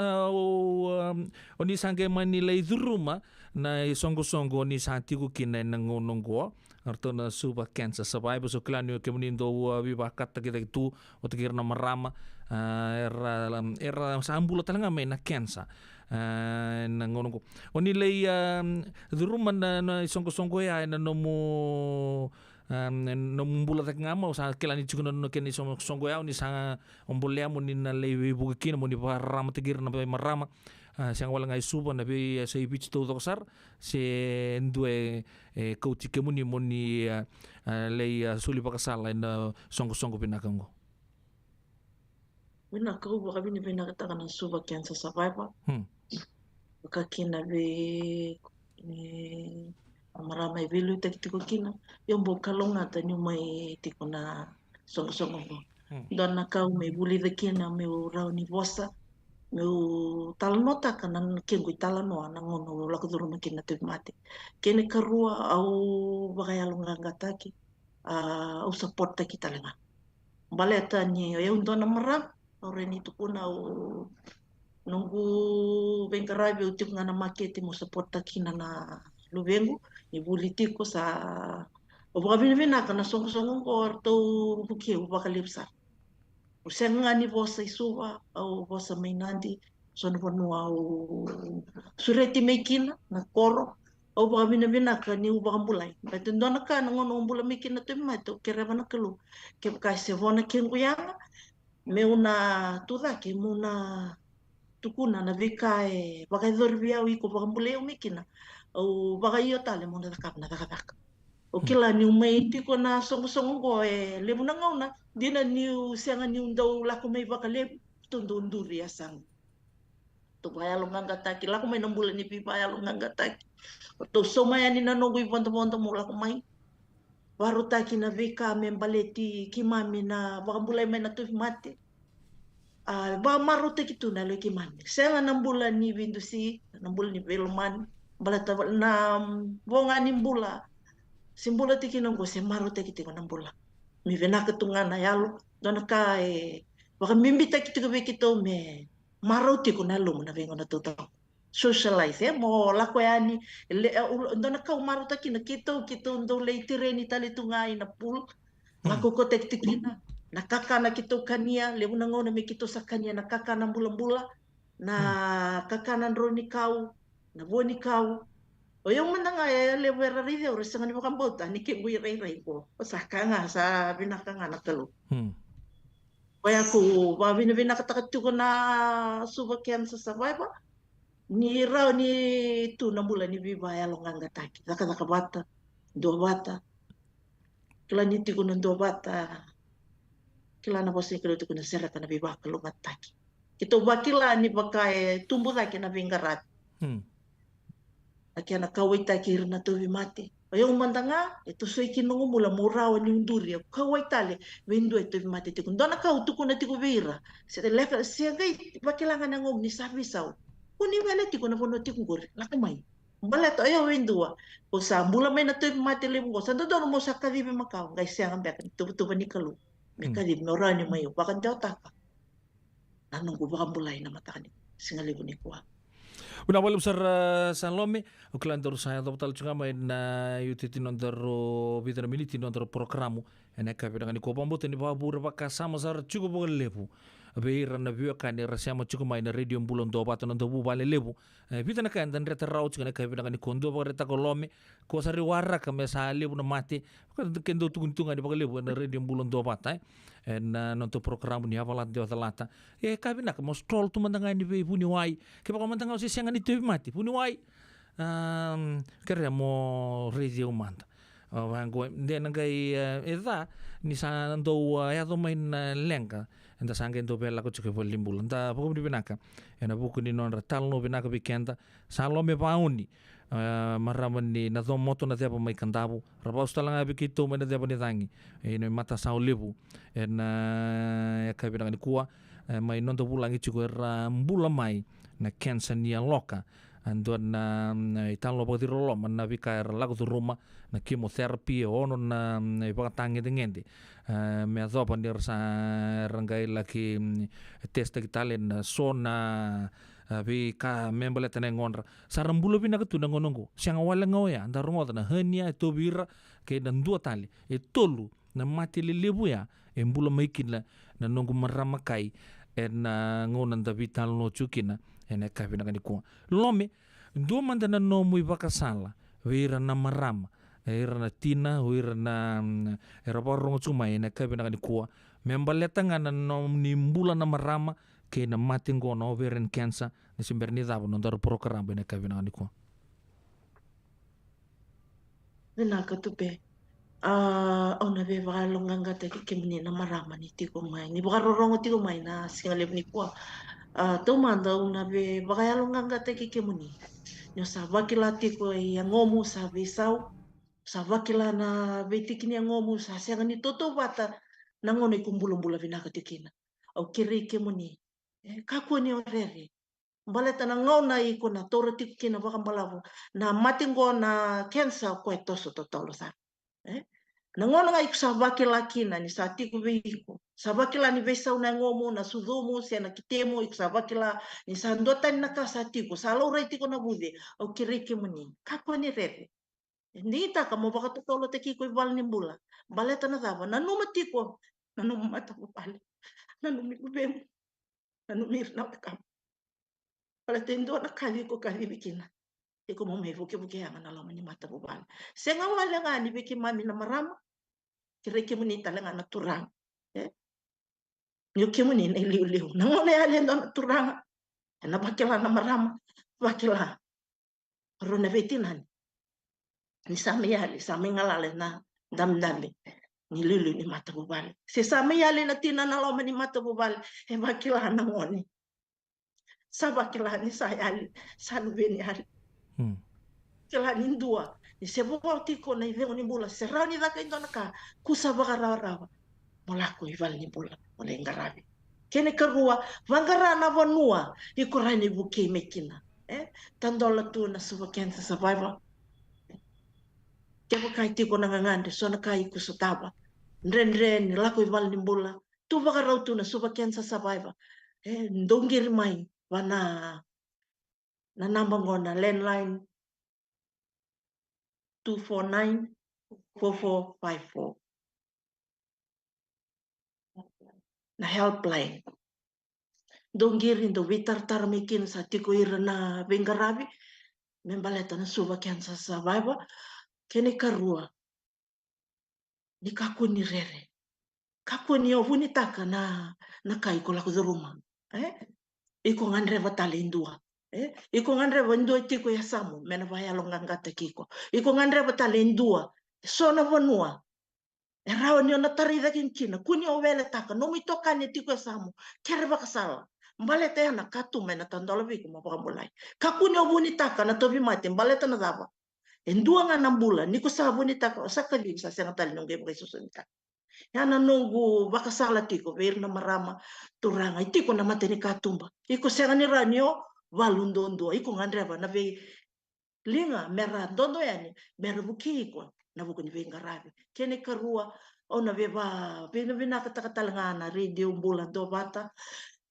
oni sange mani lai duruma na songo ni santi ku kinai nangononggo arto na suba cancer survival so klanyo kemunindo viva katta kita itu otakir na marama era sambula talanga may na cancer nangononggo oni lay duruma na songo ya na nomo nombula tak ngama sa kelani chukuno no keni songo ya ni sa ombolea mo ni na lay bugkin mo ni parama tigir na marama siang wala ngai suba na be sa ibich to sar se ndue kauti kemuni moni lei suli pakasala na songo pinakango wina kau baka bini kata kana suba cancer survivor baka kina be Maramai velu ta tiko kina. Yung bokalonga ta nyu mai tiko na songo mo. Dona kau mai buli de kina me rau ni vosa. Meu talanota ka nan kengui talanoa na ngono la kuduru makina te mate. Kene karua au bagayalonga ngataki au support ta kita lenga. Baleta ni eu dona mara ore ni tukuna au nunggu bengkarai be utik ngana makete mo support ta kina na lubengu ni bulitiko sa oba bina kana songo ko to buki oba kalipsa. Usenga ni vosa isuwa au vosa mainandi sono vanua au sureti mekina na koro au ba bina ka ni uba mbulai. Betendona ka ngono mbula mekina te mato kerevana kelu. Ke ka se vona kenguyanga me una tuda ke muna tukuna na vika e baka dorvia u iko baka mbuleu mekina au baka iyo tale mona da kapna da kapaka. O kila ni umei tiko na songo go e lebu na ngauna dina ni sianga ni undau lako mai baka lebu tundu unduri asang. To baya lo nganga taki lako mai nambula ni pipa ya lo nganga taki. To somaya ni nanogu i ponto mo lako mai. Baru taki na vika membaleti kimami na baka mbulai mai na tuif mate. Ba maru te kitu na lo kimami. Sianga nambula ni windusi, nambula ni velman, balata na bonga ni mbula. Simbula tiki nonggo se maru te kiti nambula. Mi vena ketungana yalo dona ka baka mimbita kiti ko bekito me maru tiko na lo na vengo na tuto. Socialize mo lako yani dona ka maru taki na kito ndo leitire ni tali tungai na pool. Ngako ko tek tikina. Nakaka na kito kania, lebu na ngona me kito sa kania nakaka na mbula na kaka na roni kau, na boni kau. O yung mananga lebu era ride ora sanga ni makambota ni kengui rei ko. Sa kanga sa binakanga na talo. Kaya ko ba bina katakatu ko na subakian sa survivor. Ni raw ni tu na mula ni bibaya longanga taki. Zaka bata, do bata. Kila ni tiko na do bata. Kila na bosi kilo tiko na sera kana bibaya kalungat taki. Kito bakila ni baka tumbo taki na bingarat. Akia na kawai taki na tuwi mate. Ayong mandanga, ito soy kinungo mula murawa ni unduri. Kawai tali, window ito mate tiko. Dona ka utuko na tiko vira. Siya gay, bakilangan ng ni sabi saw. Kuni wala tiko na puno tiko gori. Nakamay. Balat ayo window. O sa mula may na tuwi mate limbo. Sa doon mo sa kadibi makaw. Guys, siya ang bekan. Tuba ni kalu. May kadib, norani mayo. Bakan daw taka. Anong ko baka bulay na mata kanil. Singalibo ni kuha. Una walau besar Salome, uklan terus saya total juga main na UTT nondaro bidana militi nondaro programu, enak kami dengan ikopambu teni babur baka sama sar cukup boleh lebu. Beira na view kan rasanya cukup main radio bulan dua batu nondaro bubale lebu. Bidana kan dan reta raut juga kami dengan ikondo baka reta kolome, ko sari warra kami sa lebu na mati, kan kendo tuntungan di baka lebu na radio bulan dua batu. Na nonton programu ni apalat dia talata kami nak mau stroll tu mandangan ni puni wai ke baka mandangan si siangan itu mati puni wai kerja mau radio manta wango dia nagai eda ni sa ndo ya to main lenga enda sangen do bela ko chuke limbul enda poko di binaka ena buku ni non ratal no binaka bikenda Salome pauni maraman ni na to moto na tiapa mai kandabu rapaus talanga bikito mai na tiapa ni tangi ino mata sao lebu na kabi na kuwa mai non to bulangi chuko era mbula mai na kensa ni loka ando na italo pati rolo na bika era lago tu ruma na chemotherapy ono na ipatangi dengende me adopa ni sa rangai laki testa kitalen sona abi ka membele tene ngonra sarambulo bina ka tuna ngonongo siang wala ngoya anda rongo na hania to bira ke dan dua tali tolu na mati lebu ya embulo maikina na nongo maramakai na ngonan da vital no chukina ene ka bina ni ko lome do manda na no mu ibaka sala wira na marama era na tina wira na era rongo chuma ene ka bina ni ko membele tanga na no nimbula na marama ke na mating go no ovarian cancer na simberni dabo no dar program bene ka bina ni ko na ka tupe ona be ba longanga te ke mini na marama ni tiko mai ni ba rorongo tiko mai na singaleb ni ko to manda una be ba longanga te ke muni nyo sa vakila tiko e ngomu sa visau sa vakila na vetikini ngomu sa senga ni toto vata na ngono ikumbula vinaka tikina au kiri ke muni kaku ni orere baleta na ngona iko na tora tikina vakambalavu na matingo na cancer ko etoso totolo sa na ngono nga iku sa vakila kina ni sa tiku veiko sa vakila ni vesau na ngomu na sudumu se na kitemu iku sa vakila ni sa ndota ni nakasa tiku sa laura tiko na bude au kiri ke muni kaku ni rere Nita ka mo baka totolo te kiko iwal ni bula baleta na dava na numa tiko na numa mata ko pale na numi kubem na numi na kam baleta indo na kali ko kali bikina iko mo me vuke yang na lama ni mata ko pale senga wala nga ni biki mami na marama kire ke muni tala nga na turang yo ke muni na liu na ngone ale na turang na bakila na marama bakila rona vetinan ni sami yali sami ngalale na dam-dami ni lulu ni mata bubali se sami yali na tinana loma ni mata bubali bakila na ngoni sa bakila ni sayali sanu beni yali kila ni dua ni se bokoti ko na ivengo ni bula serau ni daka indona ka kusa bakarawa molako ival ni bula ole ngarabi kene karua vangara na vanua ikorani buke mekina tandola tu na suba cancer survivor Kaya kai tiko na ngangande so na kai ku sotaba ndre ni lako ival ni bula tu bakarau tu na suba cancer survivor ndongir mai wana na namba ngona landline 249 4454 na helpline dongir indo vitar tarmikin sa tiko ira na bengarabi membaleta na suba cancer survivor kene karua ni kaku ni rere kaku ni ovuni taka na kai ko lako rumah iko ngandre vatale indua iko ngandre indua tiko ya samu mena vaya longangata kiko iko ngandre vatale indua sona vanua rao ni ona tarida kinkina kuni ovele taka no mitoka ni tiko ya samu kere bakasala mbaleta yana katu mena tandola viko mapakambulai kaku ni ovuni taka na tobi mate mbaleta na dava Endua nga ng bulan, ni ko sabon ni tako sa kalim sa siyang tali nung gaya susunta. Yan ang nunggu baka salati ko, pero na marama turanga. Iti ko naman tini katumba. Iko siyang ni ranyo, walundondo. Iko nga ndreba, na be linga, mera dondo yan, mera buki ko, na buko ni benga rabi. Kene karua, o na be ba, binakatakatalanga na radio bulan do bata,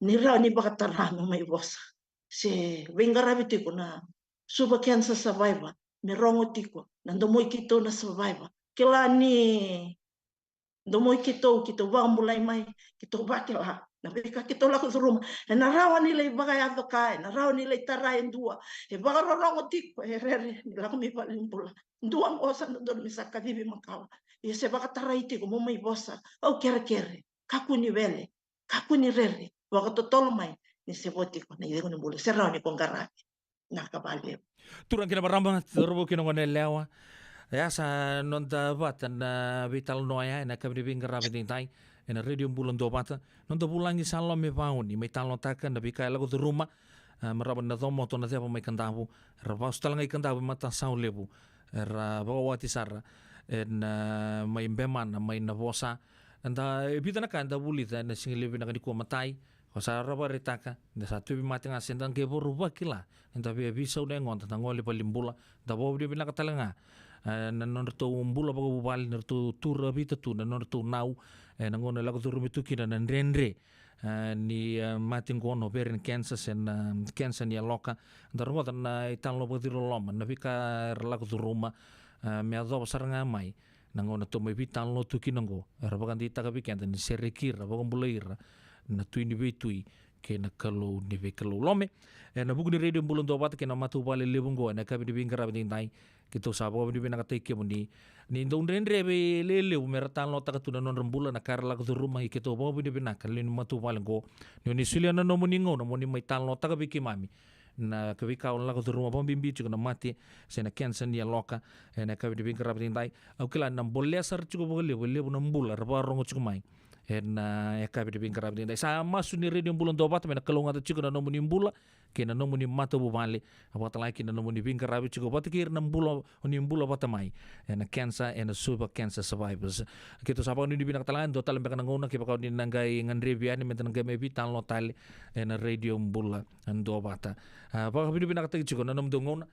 ni rani baka tarano may bosa. Si benga rabi tiko na, suba cancer survivor. Merongo tiko nandomoy kito na survivor kila ni domoy kito wang mulai mai kito bakila na beka kito la ko rumah na rawa nila bagay ato kai na rawa nila tarayan dua baga rongo tiko rere nila ko mi palimpula duang osa no don misaka dibi makawa se baka taray tiko mo may bosa o kere kaku ni vele kaku ni rere baga totolo mai ni seboti ko na idego ni bulu serao ni kongarabi nakabali Turang kina baramba turbo kina ngone lewa ya sa nonta batan na vital noya na kabri binga rabin tai na radio bulan do bata nonta bulan ni salom me pauni me talon takan na bika lago de ruma maraban na tomo to na tepa mai kandabu rabaus talangai kandabu mata sau lebu ra bawati sarra na mai beman mai na bosa anda bitana kanda bulita na singlebi na kaniko matai Kasa raba retaka, da satu mati nga sendang kebo ruba kila, enta bisa udah ngon tentang ngoli palimbula, da bawa dia bilang katalenga, nanor tu umbula bawa bubal, nanor tu tura bita tu, nanor tu nau, nangon lagu tu rumi tu kira nan rendre, ni mati ngono berin Kansas en Kansas ni loka, da ruba tan itan lo bati loma, nabi ka lagu tu rumah, me ado saranga mai, nangon tu mai bitan lo tu kinongo, raba kan di taka bikin, ni serikir, raba kan bulair. Na tui ni tui ke na kalau ni kalau lome na buku ni radio bulan do bat ke na matu bale lebungo na kabi ni bingara bin dai kito sabo ni bina kate ke muni ni ndong rendre be lele umeratan lo taka tuna non rembulan na karla ke rumah kito bo ni bina kalin matu bale go ni sulia na no muningo no muni mai tan lo taka biki mami na kabi ka on la ke rumah bom bimbi na mati se na cancer ni loka na kabi ni bingara bin dai au kila na bolle sar chuko bo le na mbula raba rongo chuko mai na eka bide bingkara bide sama suni radio bulan dobat mena kalonga ta chiko na nomu ni mbula kena nomu ni mata bu vale apata lai kena nomu ni bingkara bi chiko bata kir na mbula ni mbula bata mai na cancer and super cancer survivors kito sapa ni binak talan do talan bekana ngona ki pakau ni nangai ngandre biani meten ngai mebi tan lo tali na radio mbula ando bata pa bide binak ta chiko na nomu ngona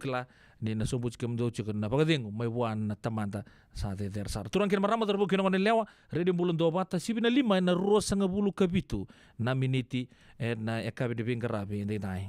kila ni na subuh kem do chiko na pagading mai wan na tamanta sa de sar turang kin marama terbu kin ngone lewa radio bulan do bata sibina 5 na ro sanga bulu kabitu na miniti na ekabe de bingarabe ndai dai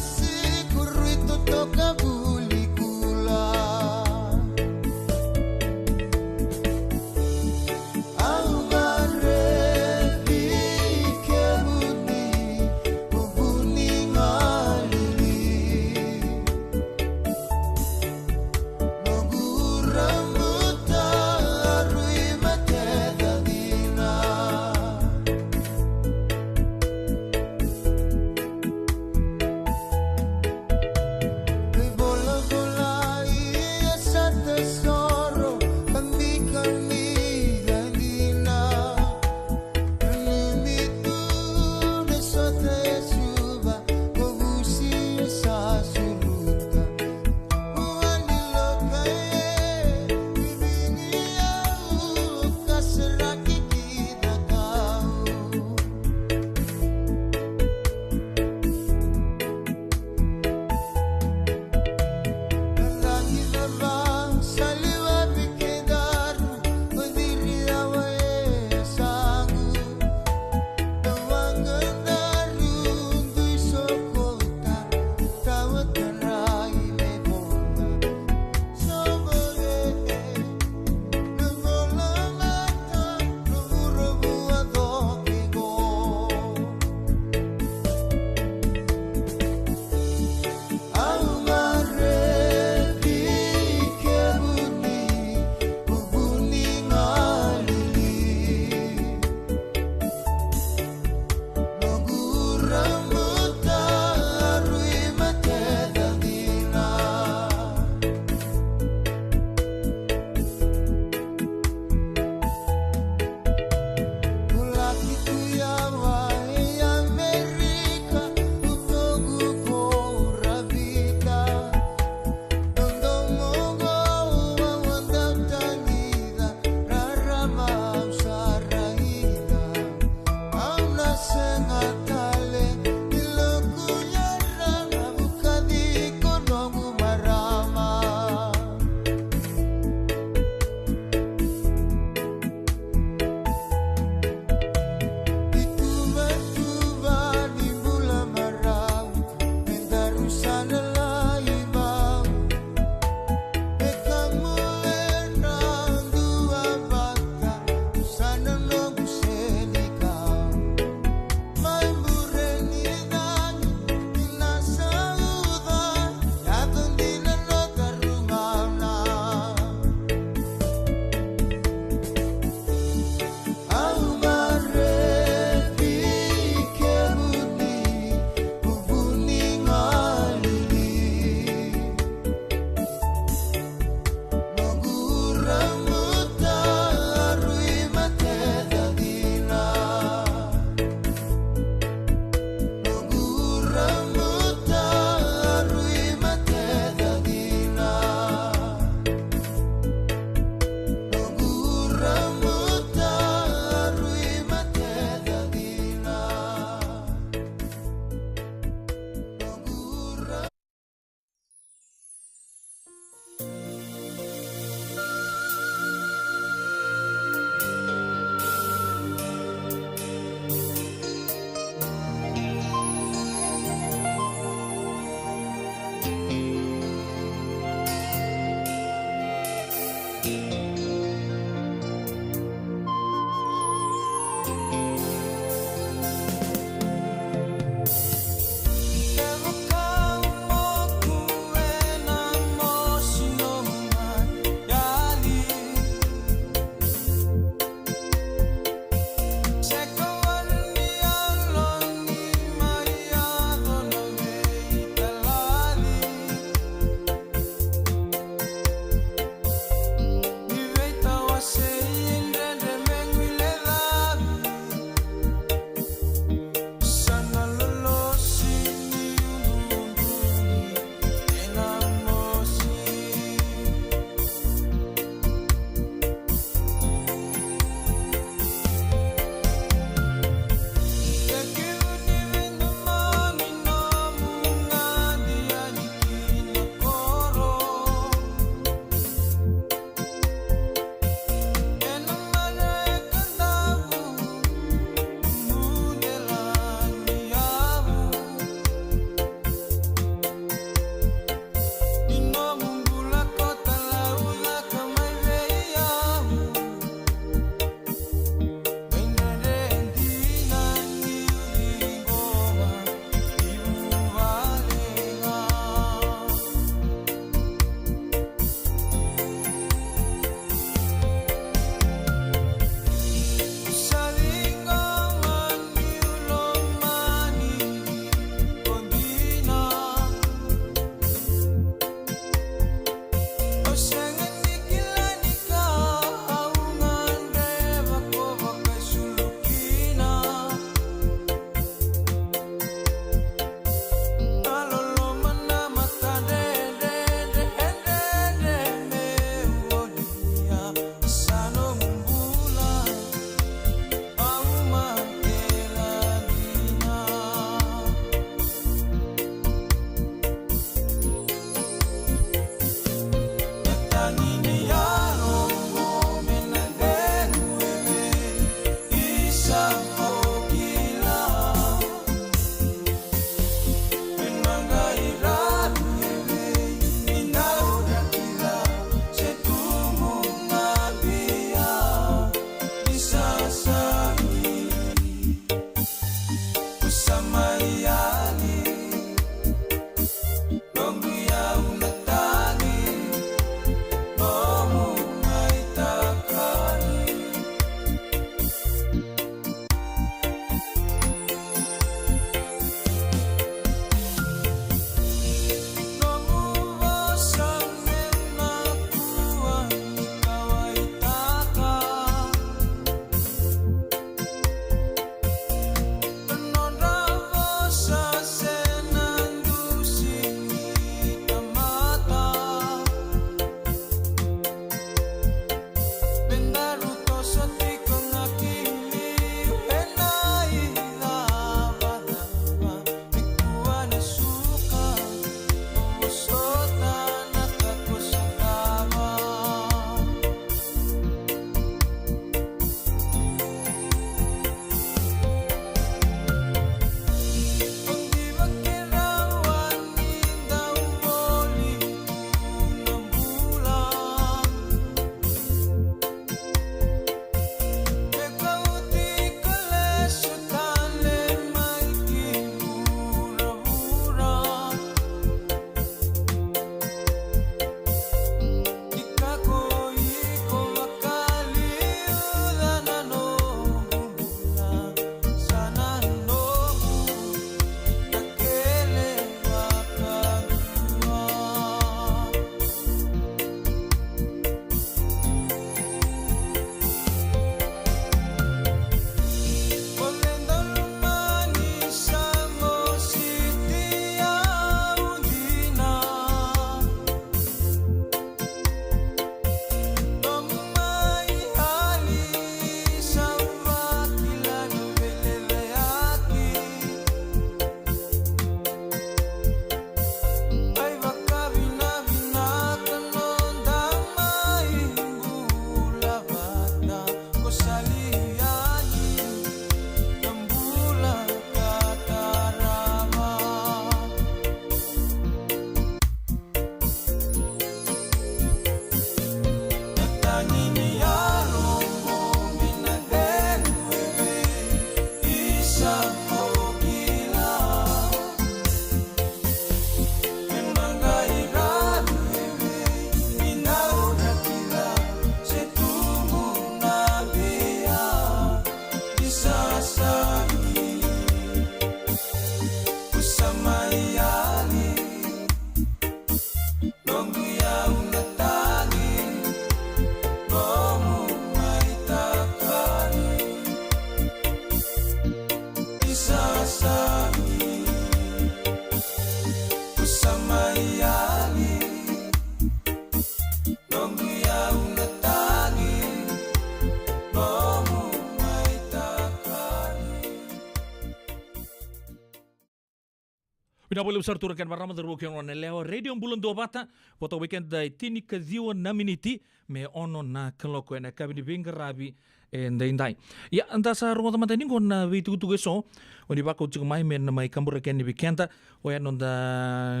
Ina boleh besar turkan marama terbuka yang leo radio bulan dua bata foto weekend dai tini kaziwa na miniti me ono na keloko na kabini bingker rabi ndai. Ya anta sa rungo teman tani kon witu tu geso oni bako cuk mai men mai kambur ken ni bikenta o ya nonda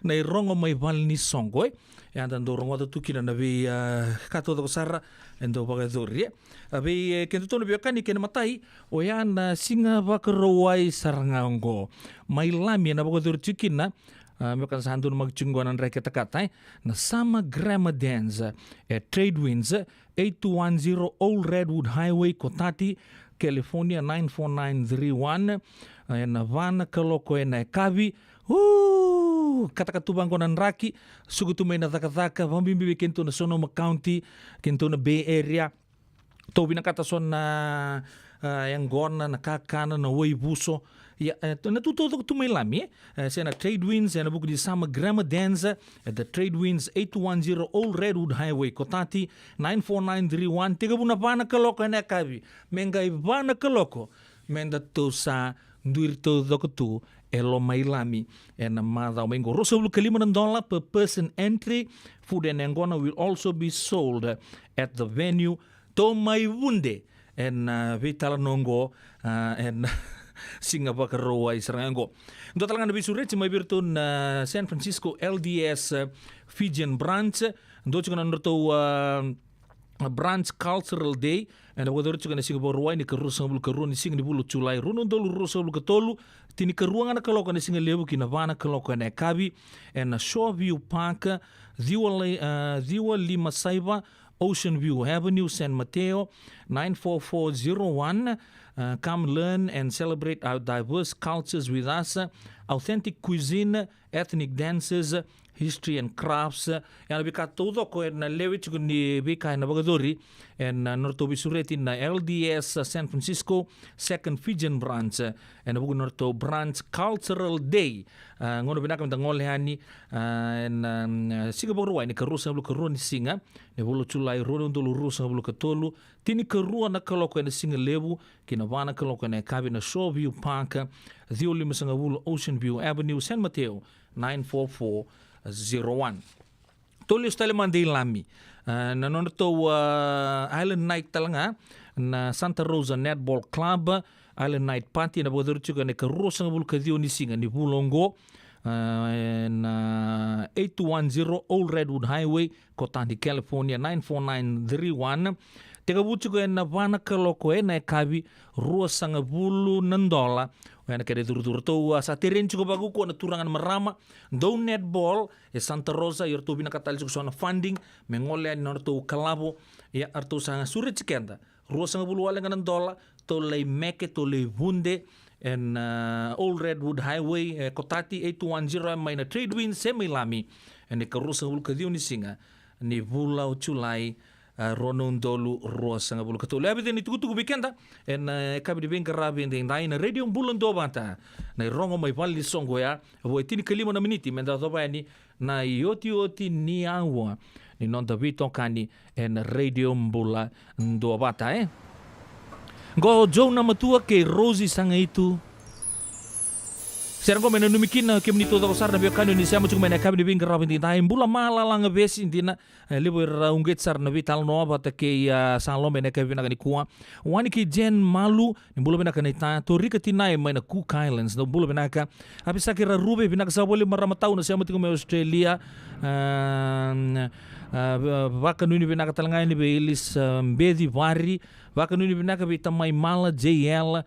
na rongo mai valni songo ya anda ndo rongo tu kina na vi kato to sara endo baga dori abi ken tu no biakani ken matai o ya na singa bakrowai sarangango mai lami na baga dori cikina mekan sandun magchunggonan reke takatai na sama grama dance trade winds 8210 Old Redwood Highway Kotati California 94931 na vana kaloko na kavi kata-katubang ko ng raki sugutu may natakataka pambimbibi kinto na Sonoma County kinto na Bay Area to binakatason na yang gona nakakana na way buso ya natututo ko tumailami siya na Trade Winds na buko di sama Grama Danza at the Trade Winds 8210 Old Redwood Highway Kotati 94931 tiga buna bana kaloko na kabi mengay bana kaloko menda to sa nduirto dokotu elo mailami and mada mengo rosa bulu $5 per person entry. Food and angona will also be sold at the venue to mai wunde and vitala nongo and singa bakaroa isrango ndo talaga na bisure ci mai birton San Francisco LDS Fijian branch ndo ci na norto branch cultural day and wador ci na singa borwa ni karusa bulu karuni singa ni bulu chulai runo dolu rosa bulu katolu tini karuanga na kaloko na singa lebu kina vana kaloko na kabi and Shoreview Park Diwa Lima Saiba Ocean View Avenue, San Mateo, 94401. Come learn and celebrate our diverse cultures with us. Authentic cuisine, ethnic dances, history and crafts. Yang lebih katudo ko na lewit ko ni bika na bagadori and norto bisureti na LDS San Francisco Second Fijian branch and bugo norto branch cultural day. Ngono binakam da ngolehani and siga borwa ni karusa bulu karuni singa ne bulu chulai rodo ndulu rusa bulu katolu tini karua na kaloko na singa lebu kina vana kaloko na kabi na Shoreview Park Dioli Masanga Bulu Ocean View Avenue San Mateo 94401. Tolio stale mandei lami na norto Island Night talanga na Santa Rosa Netball Club Island Night Party na bodo chuka ne karusa bulu kadio ni singa ni bulongo na 8210 Old Redwood Highway Kotati California 94931 tega bucu ko na vana kaloko na kabi rua sanga bulu nandola na kede tur to sa terren chuko bagu ko na turangan marama do netball Santa Rosa yor to binakatal chuko na funding mengole na to kalabo ya arto sanga sure chikenda rua sanga bulu wala nandola to lay meke to lay bunde and Old Redwood Highway Kotati 8210 may na Trade Winds semilami and karusa bulu kadio ni singa ni Bulau Chulai Ronon dolu rosa nga bulu katulu. Abi din itugutu kubikenda en kabi di bengka rabi en dai na radio bulan do bata na rongo mai vali songo ya vo tini kalima na miniti menda to ni na yoti ni awa ni non da vito kani en radio bula do bata go jo na matua ke Rosie sanga itu Serang ko mena numikin na kim nito ko sar na biakano ni siamo chuk mena kabi bing rabin din taim bula mala lang besi dina libo unget sar na vital no bata ke salo mena kabi na ni kuwa wani ki jen malu ni bula mena kanita to rika tinai mena Cook Islands no bula mena ka abi sakira rube bina ka sabole maramatau na siamo me Australia baka nuni bina ka talanga ni be ilis bedi vari baka nuni bina ka bitamai mala JL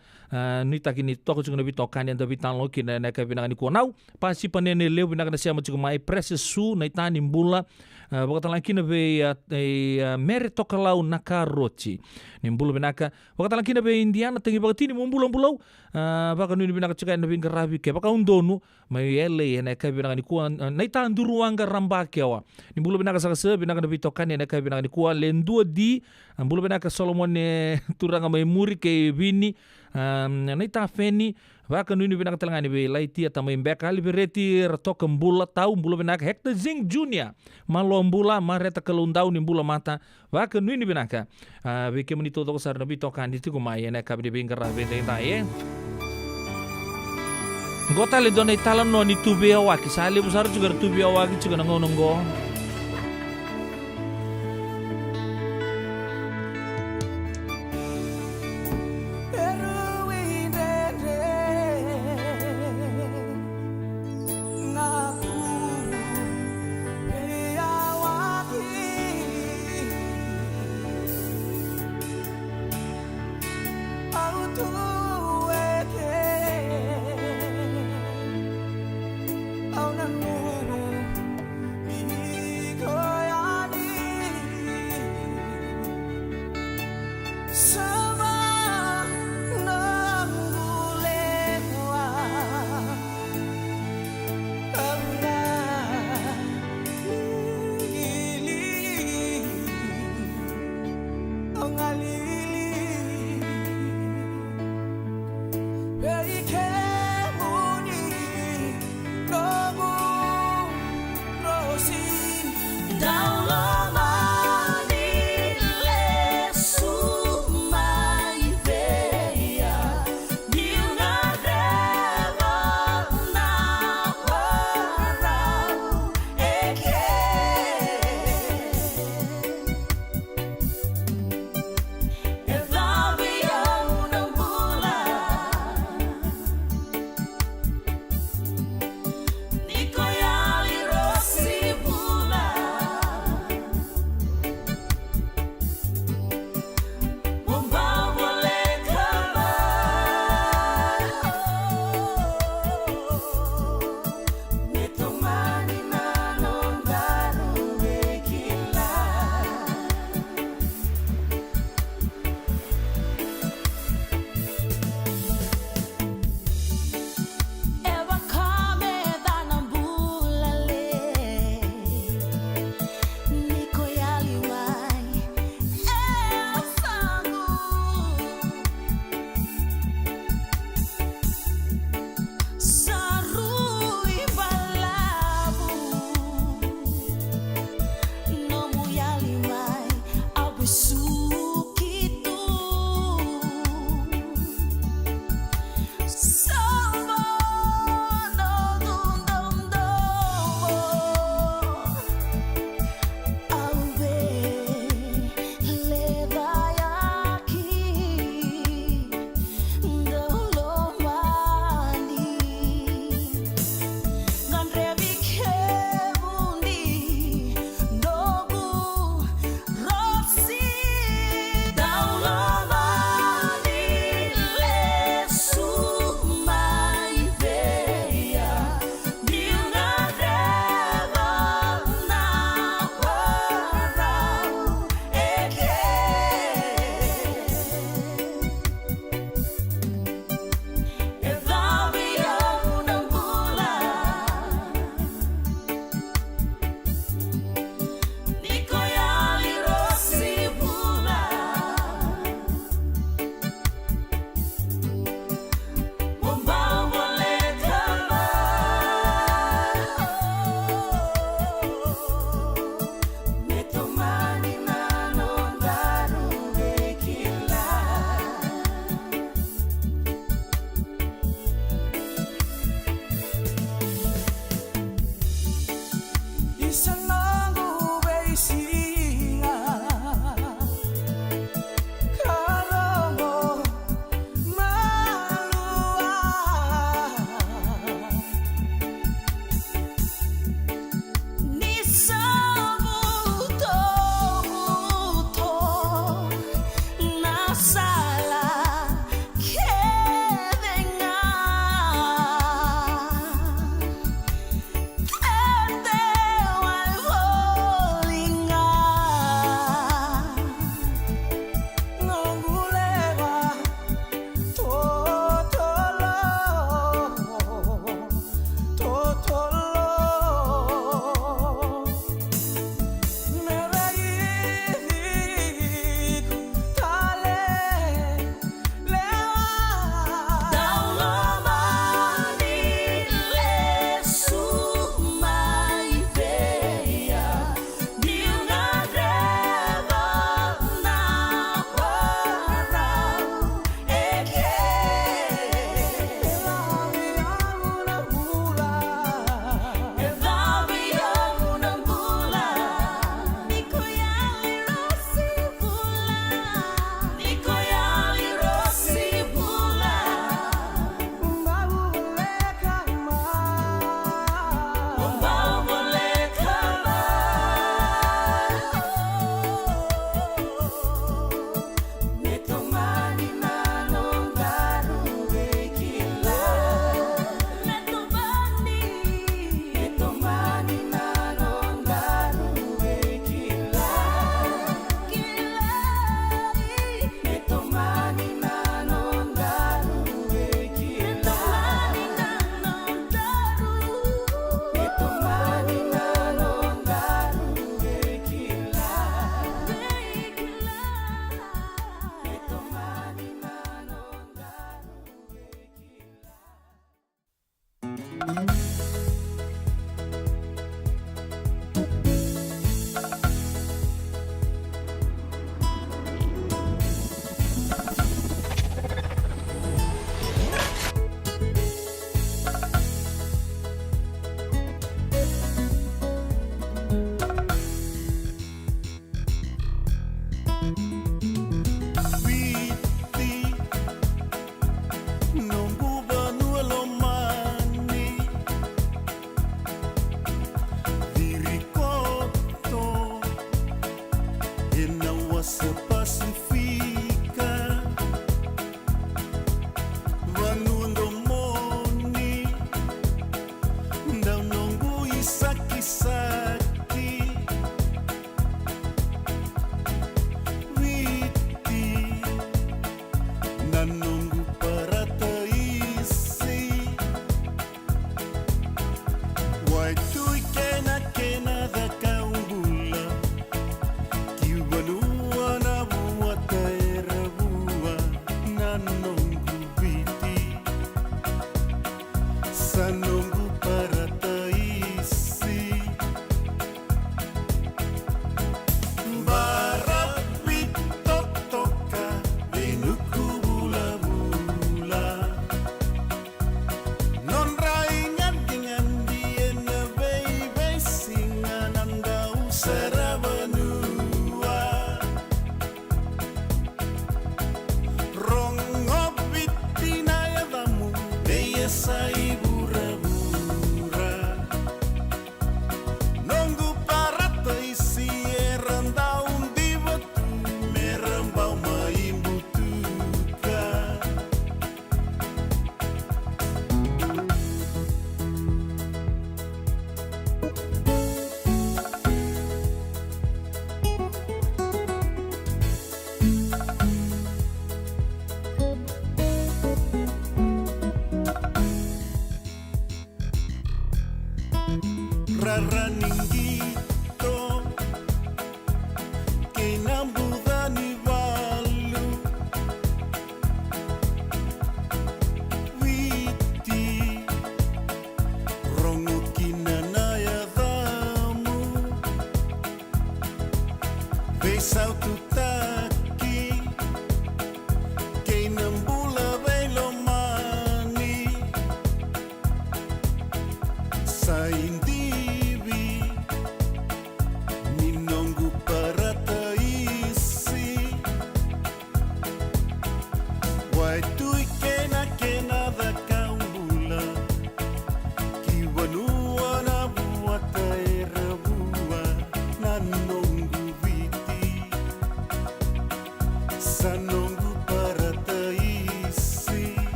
ni takini toko chung na bitokan yan da bitan lo kina na ka bina ni ko now pasi panene leo bina ka siya mo chung mai precious su na itani mbula baka talang kina be mere tokalau nakarochi ni mbula bina ka baka talang kina be Indiana tangi baka tini mbula baka nuni bina ka chuka na binga rabi ke baka undonu mai ele na ka bina ni ko na itan duruanga rambake wa ni mbula bina ka sa bina ka bitokan na ka bina ni ko lendua di mbula bina ka Solomon turanga mai muri ke bini naita feni baka nuni bina katalanga ni be laiti atama imbeka libereti ratoka mbula tau mbula bina Hector Zing Junior malo mbula mareta kalundau ni mbula mata baka nuni bina ka beke menito to sar nabi tokan ditu kumai na kabdi bingara bende tae Gota le dona itala no ni tubi awaki. Sali musar juga tubi awaki juga nongo. Baby, can you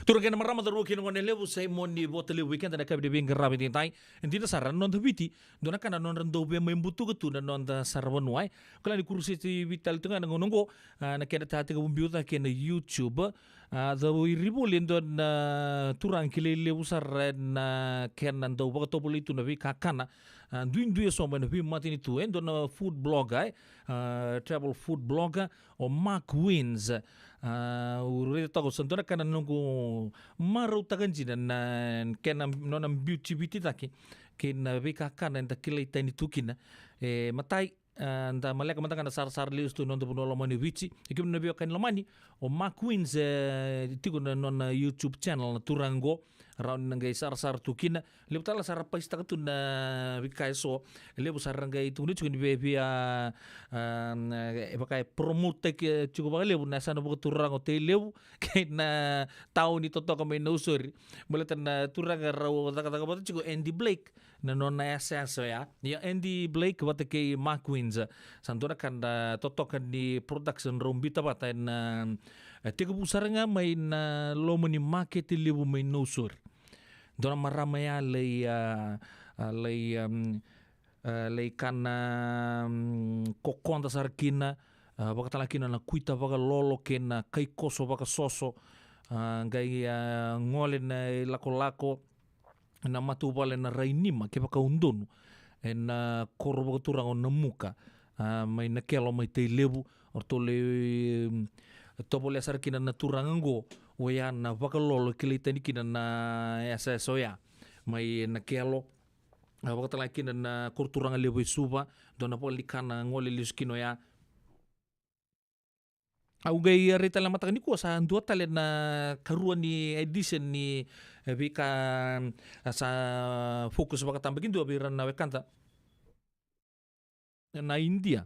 Turun kena marama da ruki ngone levu sai moni bota levu weekend na kabi de bing rabi tintai ndina saran non habiti dona kana non rando be membutu getu na non da sarwan wai kala ni kursi ti vital tunga na ngongo na kena tati ka bumbiuta kena YouTube da ribo lendo na turang kile levu sarren kena ndo baka topoli tu na vi kakana duin so na vi matini tu endo na food blogger travel food blogger o Mark Wins urete tago santona kana nungu maru taganjina na kena nona beauty taki kena vika kana nda kile tani tukina matai nda maleka matanga na sar lius tu nonda buno lomani vici ikim na bio kan lomani o Mark Wins tigo na nona YouTube channel na turango raun ngai sar tukina lebutala sar paista tu na vika so lebu sar ngai tu ni chukini bebia bakai promote ke cukup bakal lebu na sana buku turango te lebu kena tahu ni toto kami no sorry boleh tan turanga raw kata kata cukup Andy Blake na nona SS ya Andy Blake bata ke Mark Wins santura kan toto kan di production room bita bata na tiga busaranga main lomani market lebu main no sorry dona maramaya lei kana kokonda sarkina baka talakina na kuita baka lolo kena kai koso baka soso ngai ngole na lako na matu bale na rainima ke baka undonu na koro baka turang on muka mai na kelo mai te lebu ortole topole sarkina na turango oya na baka lolo kile tani kina na SSO ya mai na kelo wakatalaki na kurturanga levo suba dona polikana ngole liskino ya au gai reta la mataka ni ko sa dua tale na karua ni edition ni vika sa fokus wakatamba kindu abira na wekanta na India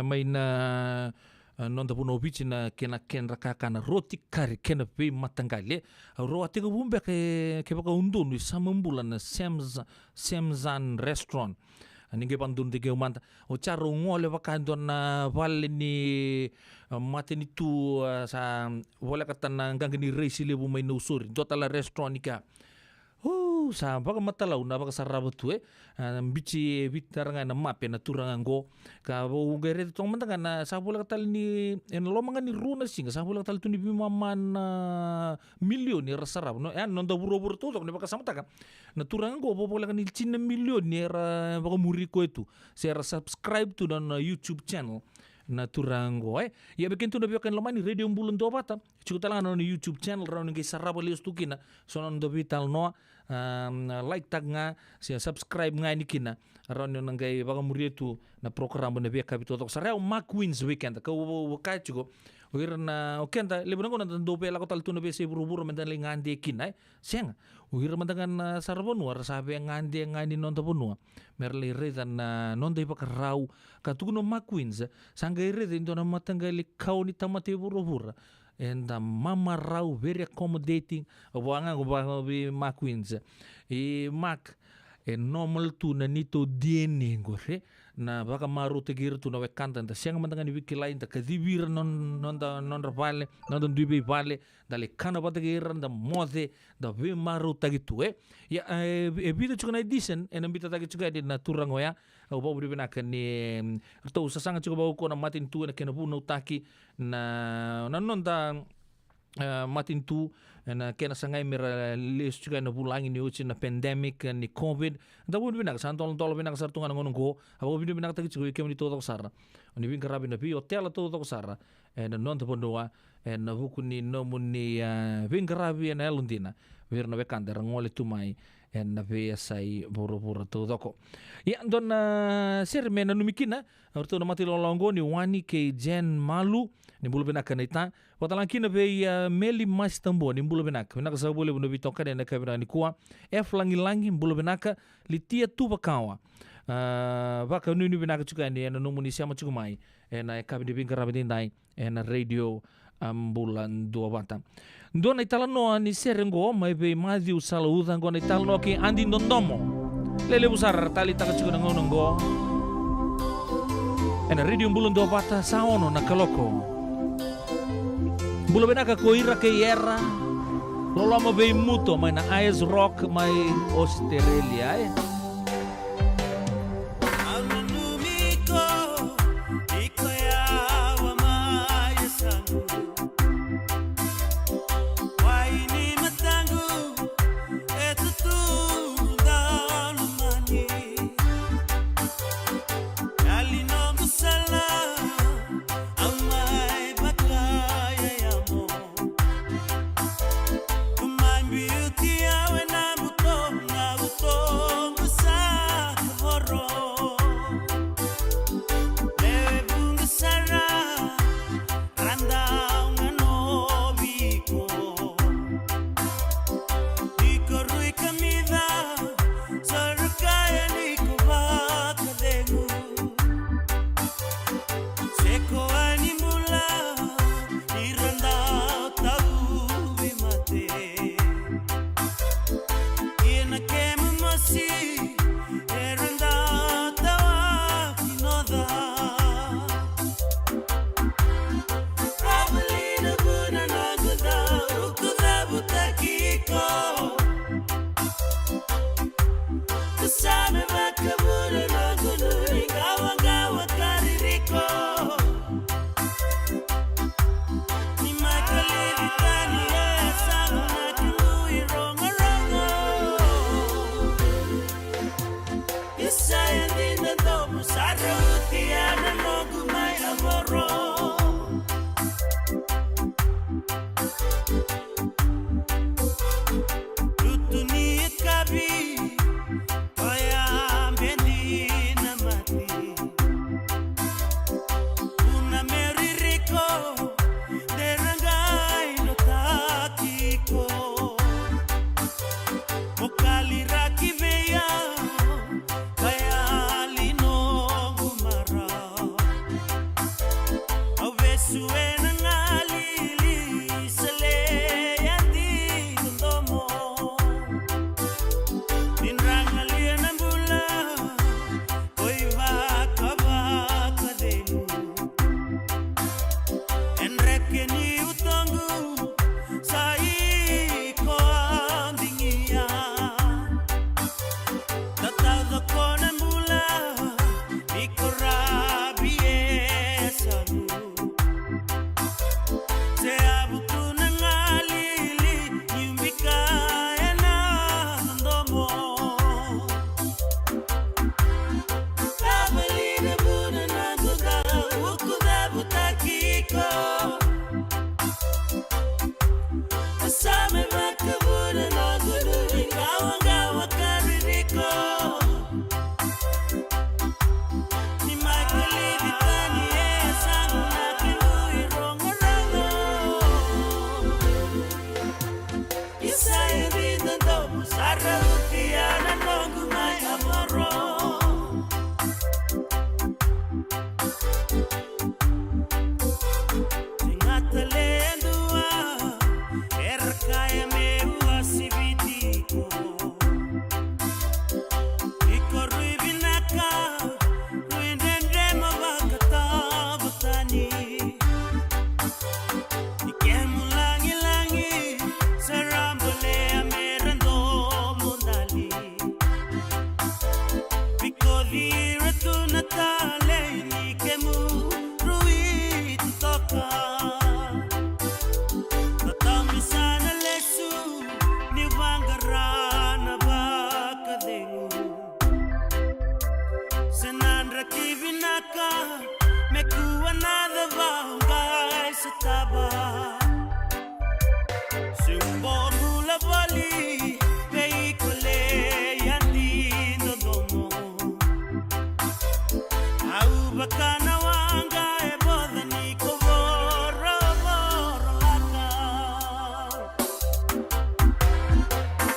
mai na nonda puno bici na kena raka na roti kari kena pe matangale ro atega bumbe ke baka undun sama bulan na Samzan restaurant ninge pandun de geumanta o charo ngole wakando na vale ni mateni tu sa wala katana ngangni reisi lebu mai no suri dotala restaurant ika sa baka matalau na baka sarabatu bici bitaranga na mape na turanga ngo ka bo gere tong mantanga na sa bola katal ni en lomanga ni runa singa sa bola katal tuni bimaman milion ni rasarab no non da buro to ne baka samtaka na turanga ngo bo bola kan ni cina milion ni era baka muriko itu share subscribe to dan YouTube channel na turango ya bikin tu nabi akan lomani radio bulan do bata cukup talangan on YouTube channel raun ngi sarabo lius tukina sonon do vital no like tag nga sia subscribe nga ni kina raun non ngai baga murietu na program nabi kapito tok sarau Mark Wins weekend ka ka cukup na okenta lebon ko na do pe la ko tal tu nabi se buru-buru mentan le ngande kina senga uir mandangan sarbonu ar sabe ngande ngani non to bonua merle redan non dei bakarau ka tuno Mark Wins sangai rede indona matangali kau ni tamate buru-buru and mama rau very accommodating wanga go bi Mark Wins Mark normal tu na nito DNA gore na baka maru tegir tu na wekanta ta siang mantangan wiki lain ta kadibir non vale non dubi vale dale kana bategir da mode da be maru tagitu ya bida chukuna edition en bita tagi chuka di na turango ya o bo bina kan ni to sasanga chuka ba ko na matin tu na kena bu no taki na non da matin tu na kena sangai mera lis juga na bulangi ni uci na pandemic ni covid da bu bina san tol bina sar tunga ngono go abo bina bina tagi chuka kemi to sara oni bin karabi na bi hotel to sara na non to pondoa na hukuni no muni bin karabi na elundina wir na bekanda ngole tumai na ve sai boro to doko ya don ser mena numikina orto na mati lolongo ni wani ke jen malu ni bulu benak kanita watalanki na ve meli mas tambo ni bulu benak benak sa bole buno bitoka na kabira ni kuwa langi bulu benak litia tu bakawa baka nuni benak chuka ni na numuni siama chukumai na kabidi bingara bidindai na radio bulan 2 bata. Dona italano ni serengo mai be Matthew Salauda ngona italano ki Andi Ndondomo. Lele busar tali taka chukuna ngonongo. Ena radio bulan 2 bata saono na kaloko. Bulo benaka koira ke era. Lolama be muto mai na Ice Rock mai Australia ka me kuana the vangai sataba Simbor hula bali veicole yandi no domo Au bakana wanga e bodani ko vorro laka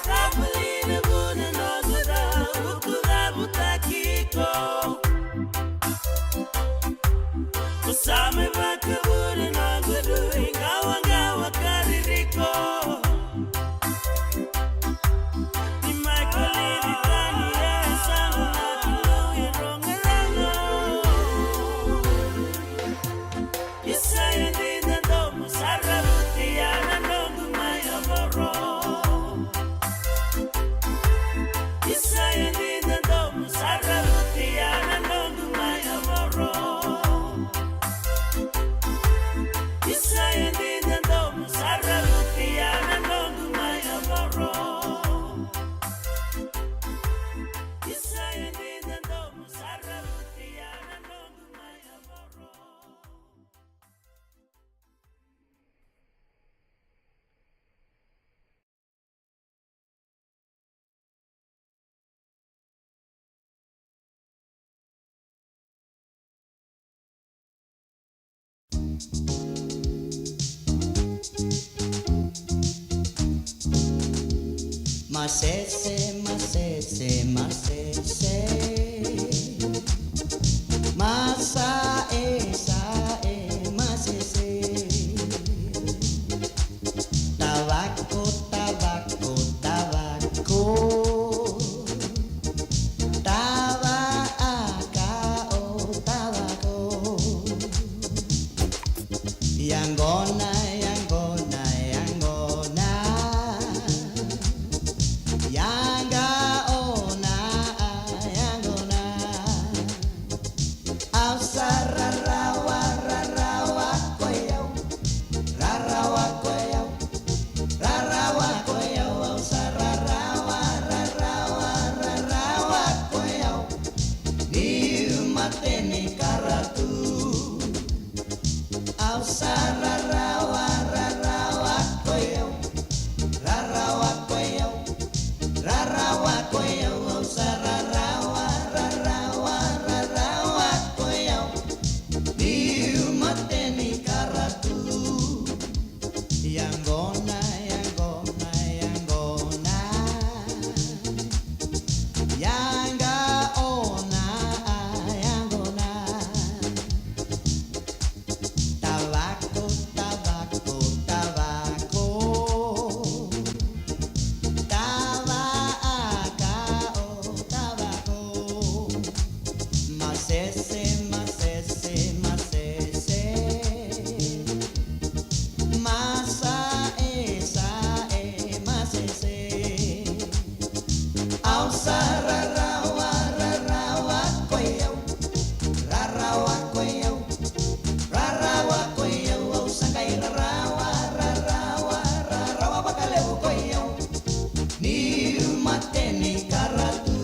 Tabulina buna no guda ukura butakiko Kusame bakabuna no gudu ingawa ngawa kaririko Ni Michael Editani ya sangu na kilo ya rongarango Yesaya dina domo sarabuti ya nanongu maya moro Yesaya dina domo sarabuti ya nanongu maya moro Yesaya dina domo sarabuti ya nanongu maya moro Yesaya dina domo sarabuti ya nanongu maya moro Masese, masese, masese Masa masese Tabaco, tabaco, tabaco Tabaco, tabaco Yangona, yangona, yangona Yanga ona, yangona Ausara rawa, rarawa koyau Rarawa koyau, rarawa koyau Ausara rawa, rarawa, rarawa koyau Ni mateni karatu Ausara rawa, rarawa koyau Rarawa koyau Rarawa koyau, ausara rawa, rarawa, rarawa koyau Ni mateni karatu Yangona, yangona, yangona Yanga ona, yangona Tabaco, tabaco, tabaco Tabaco Masese, masese, masese Masa masese Ausara rawa, rarawa koyau Rarawa koyau Rarawa koyau Ausakai rarawa, rarawa, rarawa bakaleu koyau Ni mateni karatu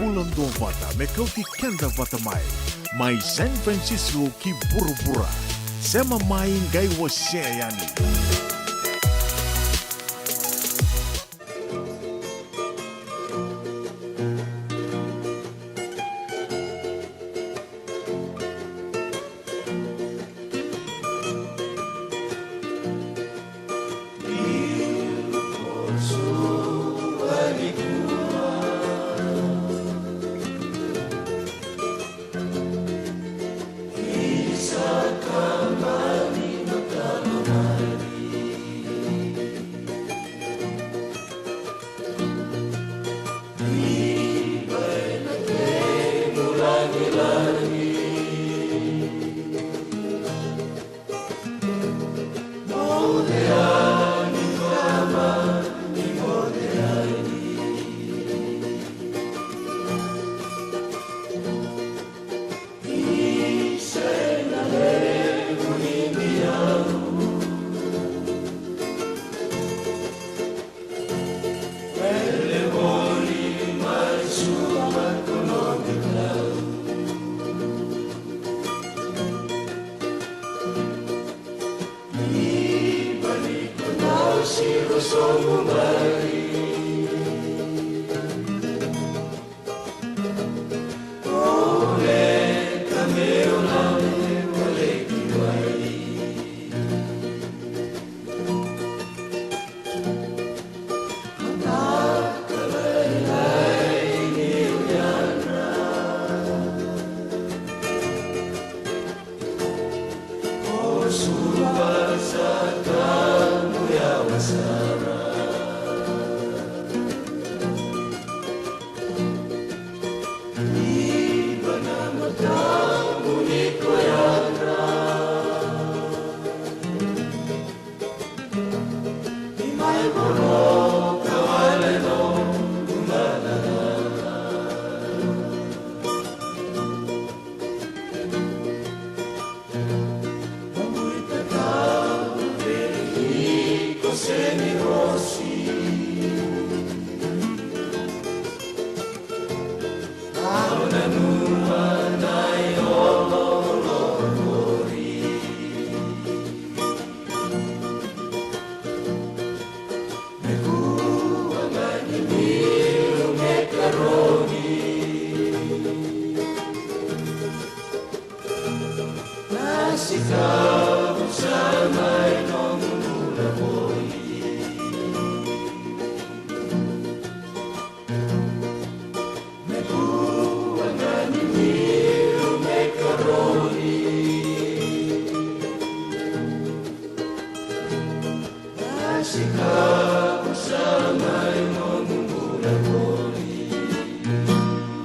bulan dua vata me kau ti kenda vata mai San Francisco ki buru-bura sema mai ngai wase yani.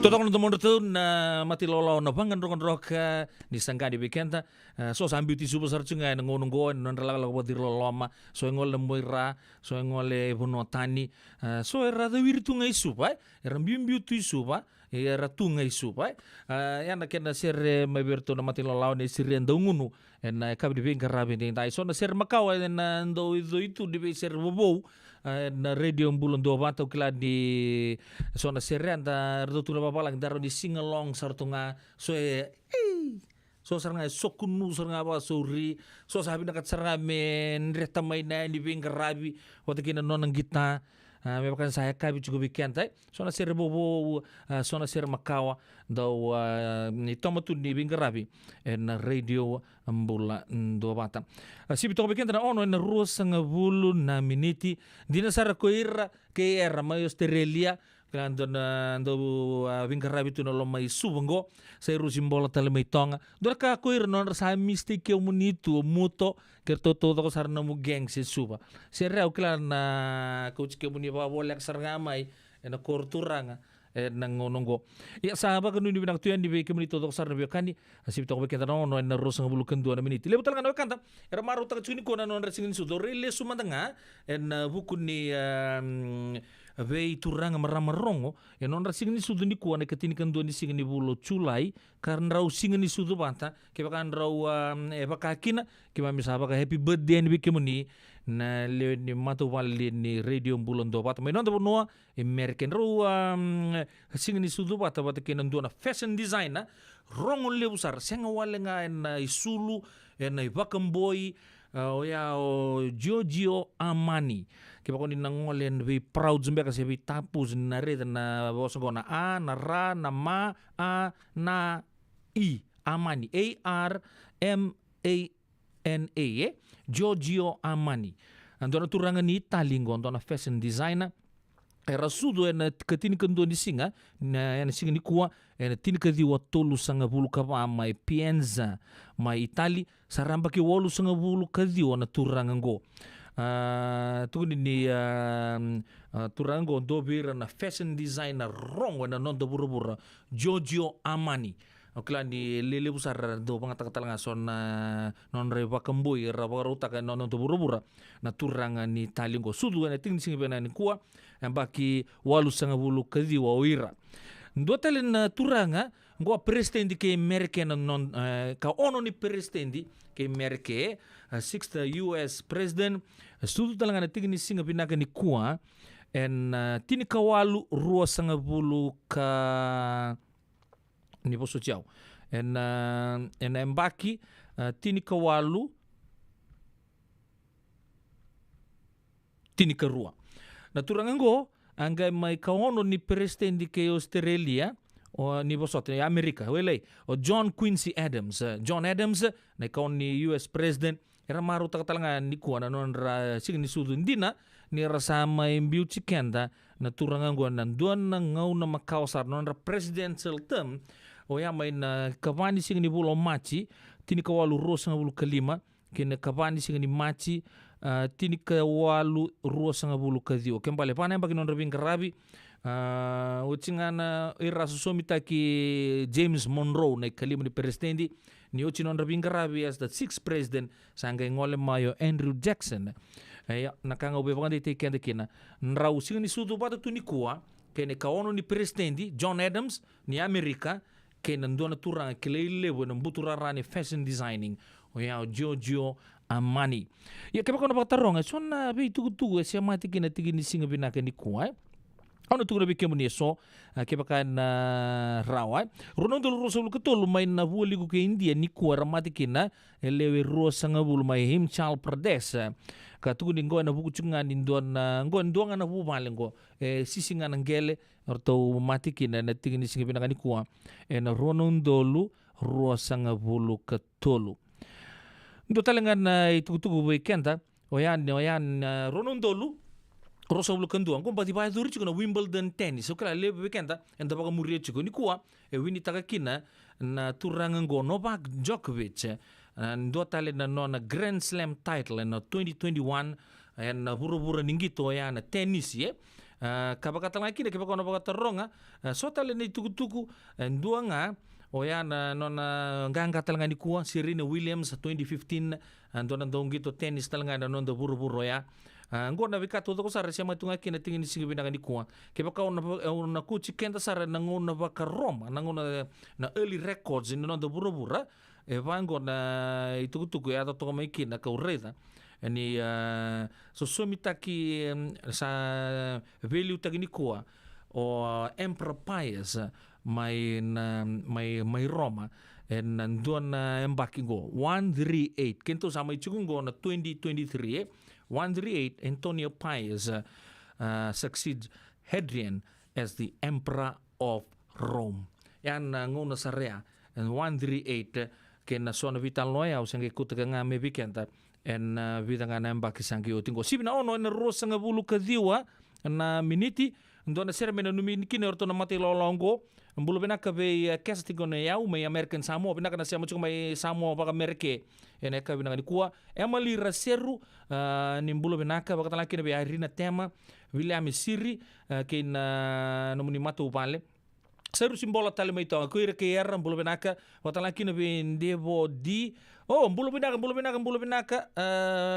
Totong untuk mundur tu na mati lolo na bangan rok ni sangka di weekend so sambil tisu besar cungai nunggu non relaga lagu dir loloma so ngol le moira so ngol le bonotani so era de wirtu ngai supa era bimbiu tu supa era tu ngai supa ya na kena ser maberto na mati lolo ne sirien dongunu en kab di bengkar rabi ni dai so na ser makau na ndo itu di ser bobo na radio bulan dua batu kila di zona serian da rotuna babalang daro di singalong sartunga so so saranga sokunu saranga ba sori so sabi nakat saramen reta maina di bingkar rabi wata kina nonang gita mepakan saya kabi cukup weekend so na ser bobo so na ser makawa daw ni tomatu ni bingkar rabi en radio ambula dua bata si bitoko weekend na ono en rusa nga bulu na miniti dina sara koira ke era mayo Australia kando na do bingkar rabi tu no mai subango sai rusimbola tale mai tonga dorka koira non sa mistake o munitu muto kerto to sarna mu geng se suba serra ukla na coach ke muni ba bolak sarnga mai na korturanga nang ngonongo ya sahaba kan ni binak tuyan di be kemni to sarna be kani asip to be kenta no na ros ngabulu kendu na miniti le betal kan kanta era maru ta chuni ko na non resingin su do rele sumandanga en bukun ni vei turanga maramarongo e non rasinga ni sudu ni kuana katini kando ni singa ni bulo chulai karena rau singa ni sudu bata ke bakan rau e bakakina ke mamisaba ka happy birthday ni bikemuni na le ni matu wali ni radio bulan do bata menon do noa American rau singa ni sudu bata ke nando na fashion designer rongo le busar senga wale nga na isulu na ibakamboi o Giorgio Armani ke bakon ni nangolen be proud zumbe ka se be tapus na red na boso na a na ra na ma a na i Armani ARMANA Giorgio Armani andona turanga ni Italingo andona fashion designer era sudo na katini kando ni singa na singa ni kuwa na tini kadi watolu sanga bulu kapa mai Pienza mai Itali saramba ki wolu sanga bulu kadi na turanga ngo tuguni ni turango do bira na fashion designer rongo na non do burubura Giorgio Armani okla ni lele busar do pangatatalanga son non reba kamboi rabaruta ka non do burubura na turanga ni talingo sudu na ting singa bena ni kuwa ambaki walu sanga bulu kadi wa oira ndo talen turanga ngo presidente ke American non ka ono ni presidente ke America sixth US president sudu talanga na ting ni singa binaka ni kuwa en tini kawalu rua sanga bulu ka ni poso ciao en embaki tini kawalu tini karua na turangango anga mai kaono ni presidente ke Australia o ni bosot ni Amerika wele o John Quincy Adams na kaon ni US president era maru takatalanga ni kuana non ra sig ni sudu ndina ni rasama imbiu cikenda na turangango nan duan na ngau na makausar non ra presidential term o ya mai na kavani sig ni bulo machi tini kawalu rosa bulu kalima kene kavani sig ni machi tini kawalu rosa bulu kadio kembale pana bagi non rabing karabi ucingana ira susomita ki James Monroe na kalima ni presidente ni uci non rabing karabi as the sixth president sanga ngole mayo Andrew Jackson ya nakanga ube bangande te kende kina nrau sig ni sudu bata tu ni kuwa kene kaono ni presidente John Adams ni Amerika kene ndona turanga kelele bo nambutura rani fashion designing o ya Giorgio Armani ya keba kono bataronga sonna be tugu sia mati kina tigi ni singa binaka ni kuwa ono tugu na bikemu ni so keba kan rawa Ronaldo Rosulu ketolu main na vuli ku ke India ni kuwa ramati kina elewe rosa ngabul mai Himachal Pradesh ka tugu ni ngoa na buku chunga ni ndona na bu malengo sisinga ngele orto mati kina na tigi ni singa binaka ni kuwa na Ronaldo rosa ngabulu ketolu ndo talengan itugu weekenda oyan Ronaldo rosa bulu kanduang ko bati ba duri chiko na Wimbledon tennis so kala le weekenda enda baga murie chiko ni kuwa wini takakina na turanga ngo Novak Djokovic ndo tale na nona Grand Slam title na 2021 na buru ningito ya na tennis ye kabakata lagi na kibaka nabaka taronga so tale na itugu nduanga oyana nona nganga talanga ni kuwa Serena Williams 2015 andona ndongito tennis talanga na nonda buru ya ngona vikato ko sara siama tunga kina tingin ni singi binanga ni kuwa kebaka ona kuchi kenda sara nangona baka Roma nangona na early records in nonda buru vango na itugu ya to mai kina ka ureda ni so somitaki sa value tagini kuwa o Emperor Pius mai Roma en nanduan embakingo 138 kento sama ichigungo na 2023 138 Antonio Pius succeeds Hadrian as the Emperor of Rome yan ngona sarea en 138 ken sona vital noya usange kutanga me bikenta en vidanga na embakisang yotingo sibina ono en rosa ngabulu kadiwa na miniti ndona sermena numini kine orto na mati lolongo mbulu benaka be casting ne yau mai American Samoa benaka na sia mo mai Samoa baka Amerike ene ka benaka ni kuwa emali raseru ni mbulu benaka baka talaki be Irina Tema William Siri ke na nomuni matu pale Seru simbola tali mai tonga kuira ke era mbulu benaka watalaki na bendevo di mbulu benaka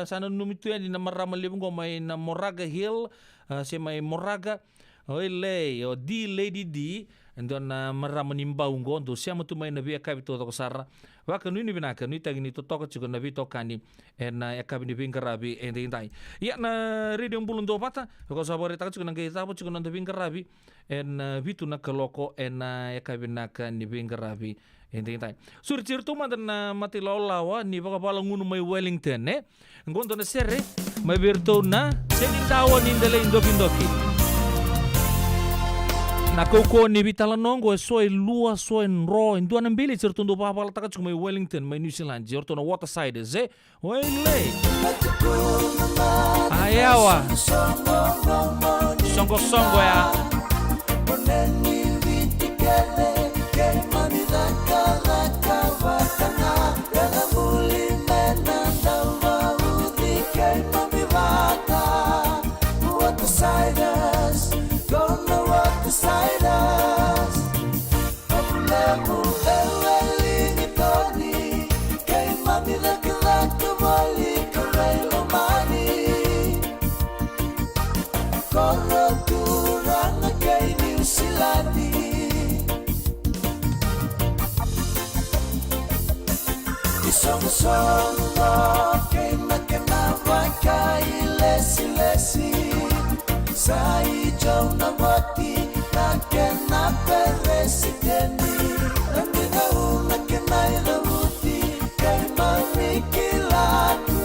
sana numitu ni na marama lebungo mai na Moraga Hill se mai Moraga Oile o di lady di ndo na marama nimba ungo ndo siamo tu mai na via kapito to sara waka nuni benaka nui tagi ni to toka chuko na vito kani na yakabi ni bingarabi ende indai ya na radio mbulu ndo pata ko sabore taka chuko na ngai chuko na bingarabi vitu na kaloko na yakabi na ni bingarabi ende indai surcir tu na mati lawa ni baka pala ngunu mai Wellington ngondo na sere mai virto na sening tawon indele indoki na koko ni vitala nongo soy lua soy nro indua na mbili certundo papa la taka mai Wellington mai New Zealand jorto na Waterside ze oile ayawa songo ya beside us. Problemu ewelingi toni, kay mami laki-laki tumali karay lumani. Koro turang na kay New Zealandi. Isong-songo kay makanaway kay lesi-lesi. Sa ijaw na wati na presidenti Nandi na una kenay ramuti Kay mamikilatu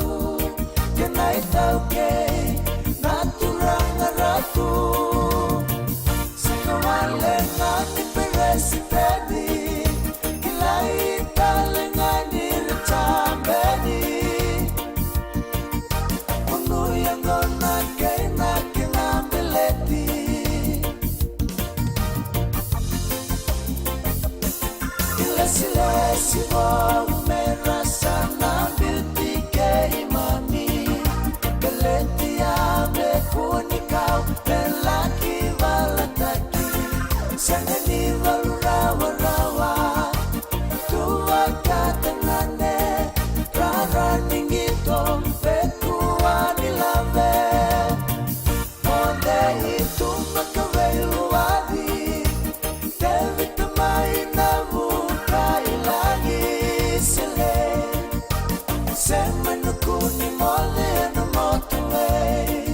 Kenay tau kay naturang ratu Sinawale na ni presidenti Kilay talengan ni rachambeni Unuyang na kay nakinambeleti Silesi mo merasa nambil tiga imami Beleti ame kunikau lelaki balataki Sangani rawa-rawa Tua katangane Rara ningito Pekua nilave Monde itu makawai luadi Dewi temai namu Semenukuni mole na motorway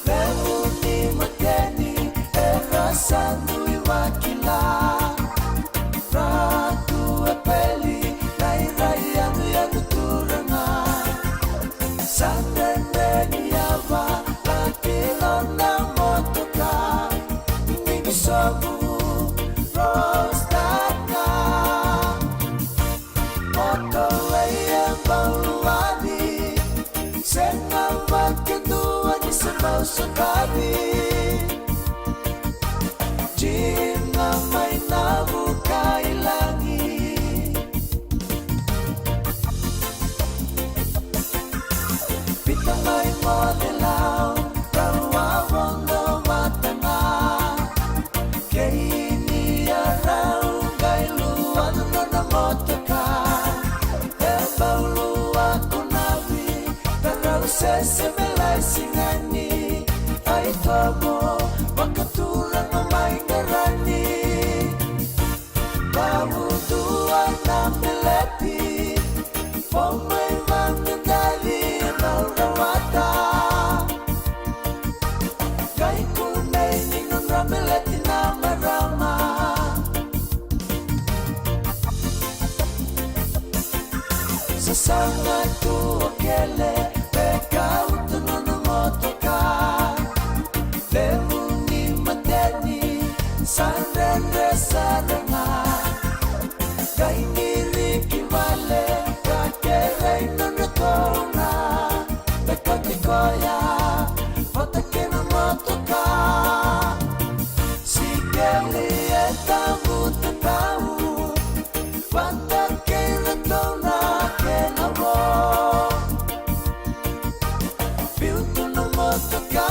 Leuni mateni era sandui wakila Ratu epeli rai-raianu yanu turanga Sandendeni ava lakilo na motoka Mingi sobu Sekali Jina may nabukai langi Pita may modilaw Rawawang na matanga Kaini araw Gailuan na namotoka Ebaw luwa kunawi Taraw sesemelay singani Ay tomo, makaturang may garani Babuduan na mileti Pumay mangadali na rawata Kay kunay ninong ramileti na marama Sa sangat ko akele Pekau tuno na motoka Lemuni mateni Sandendre saranga Kay niriki male Kakeray na natona Bekotikoya Matake na motoka Sigeli etamu tatau Pantake natona Kenamo Piuto na motoka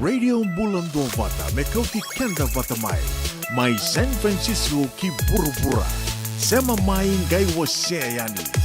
Radio Bulando Vata Mekauti Kenda Vata Mai San Francisco ki Burubura Sema mai ngai waseani.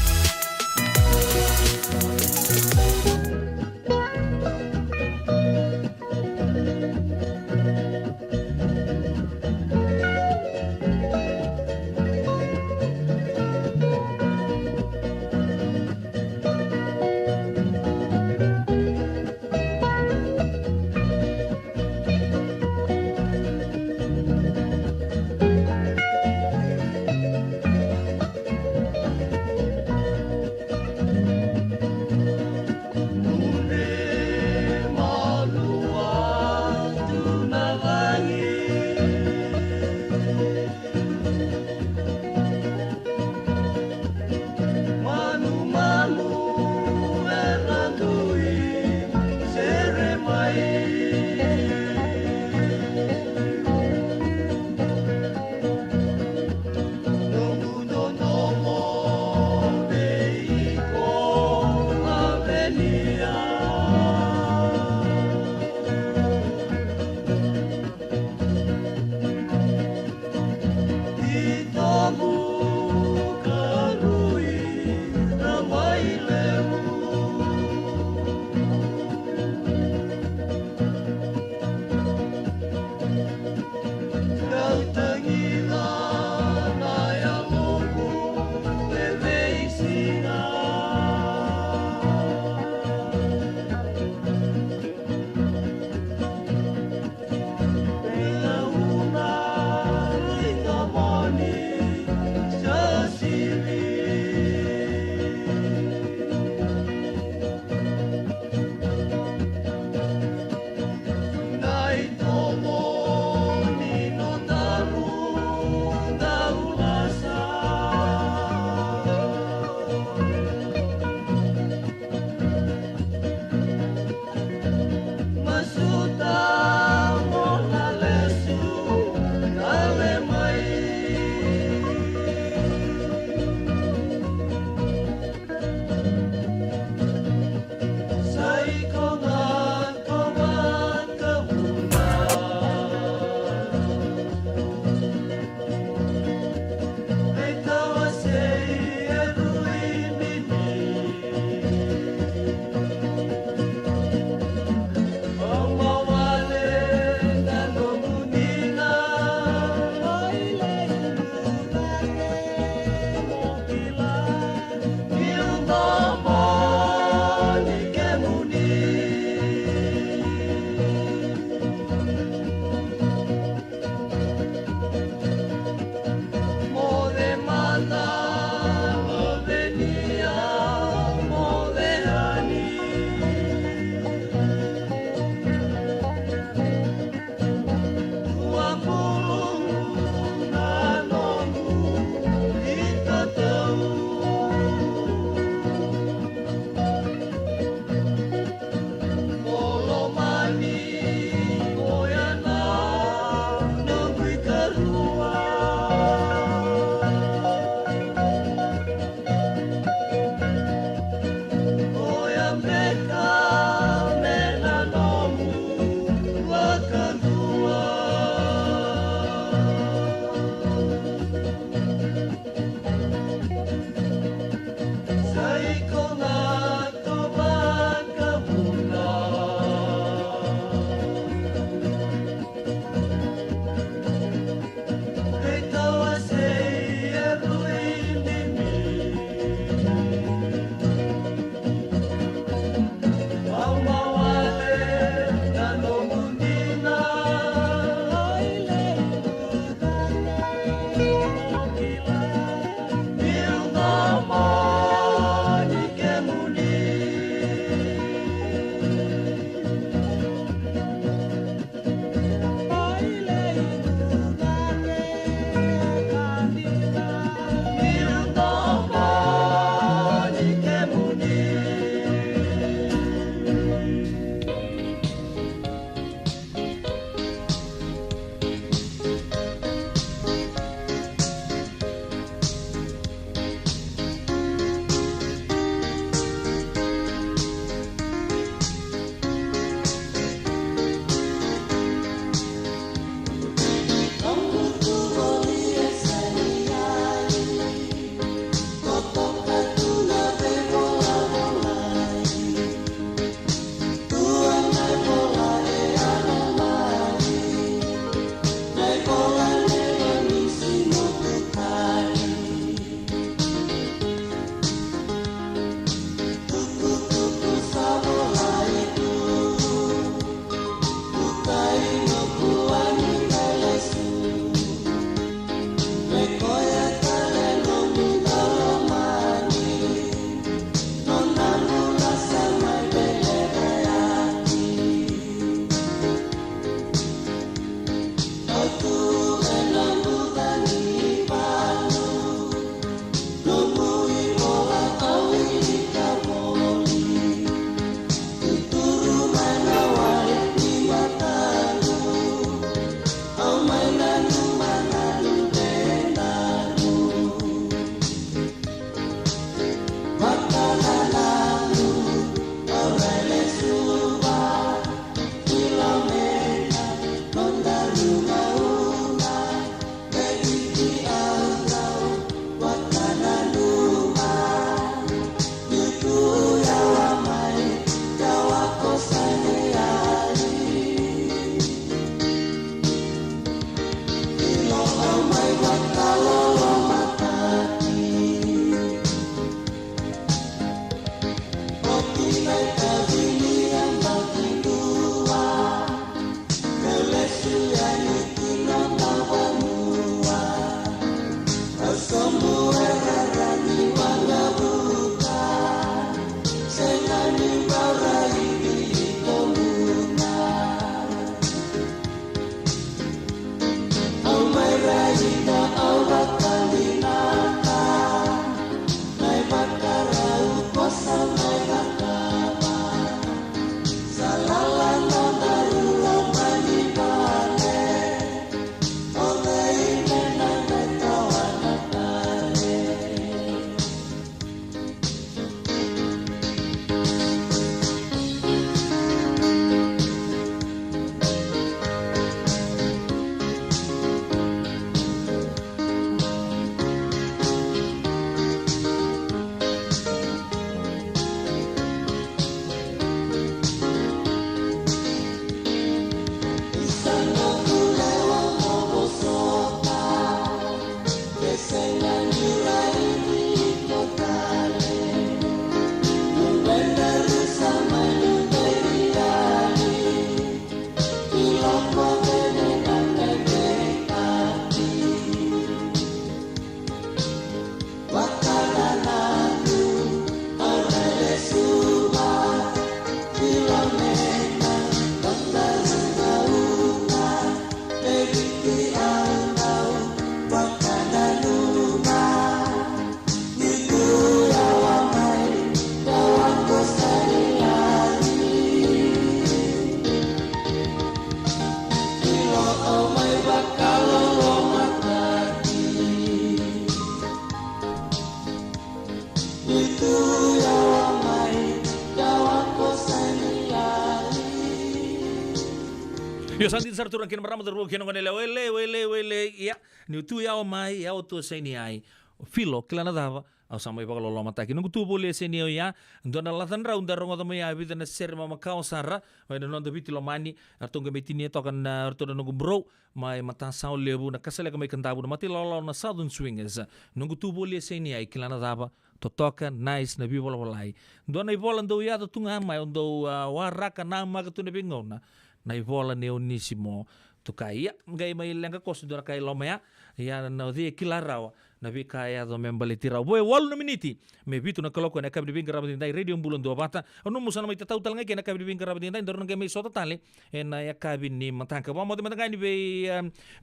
Yo santi sar turang kin marama teruk kin ngone wele ya ni tu ya o mai ya o tu seni ai filo kilana dava au samai pa lo mata kin tu bole seni ya ndona la tan raunda rongo to mai abi na ser mama kau sara wa no do biti lo mani arto nge betini to kan arto no bro mai mata sao lebu na kasale mai kantabu mati lo na southern swingers nungu tu bole seni ai kilana dava to toka nice na bibola bolai ndona i bola ndo ya to tunga mai ndo waraka na ma ka tu ne bingona na ivola neonisimo to kaya ngai mai lenga kosu dora kai lomaya ya na de kilarawa na vi kaya do membali tira boy wal no miniti me bitu na koloko na kabdi binga rabati dai radio bulan do bata onu musana mai tatau talnga ke na kabdi binga rabati dai dorna ngai mai sota tale en ya kabin ni matanka ba mode matanga ni be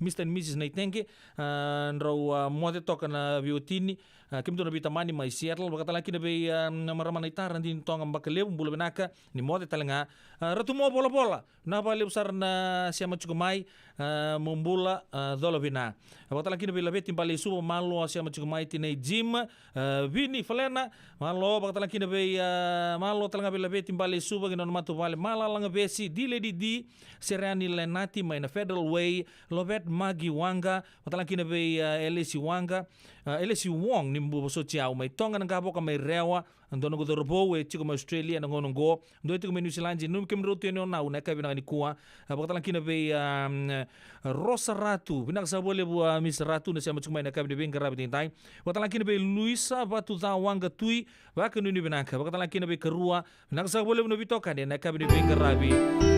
Mr and Mrs Naitenke nro mode toka na biotini kim do na bitamani mai Seattle bakata laki na be marama na itaran din tonga bakale bulan benaka ni mode talnga ratu mo bola na bale besar na siama cukumai mumbula dolovina bakata laki na be labeti bale subo malo siama cukumai tinai gym vini falena malo bakata laki na be malo talnga be labeti bale subo ginon matu bale mala langa besi dile di serani lenati mai na Federal Way lobet magi wanga bakata laki na be LSI wanga LSI wong nimbu boso ciao mai tonga nga boka mai rewa ando no godorbo we chiko Australia no ngo ndo itu New Zealand num kem rotu no na una kabina ni kuwa bakata laki na be Rosa Ratu binak sa bole bu Miss Ratu na siama chuma na kabina be ngarabi tai bakata laki na be Luisa batu za wanga tui baka nuni binaka bakata laki na be Karua binak sa bole no bitoka na kabina be ngarabi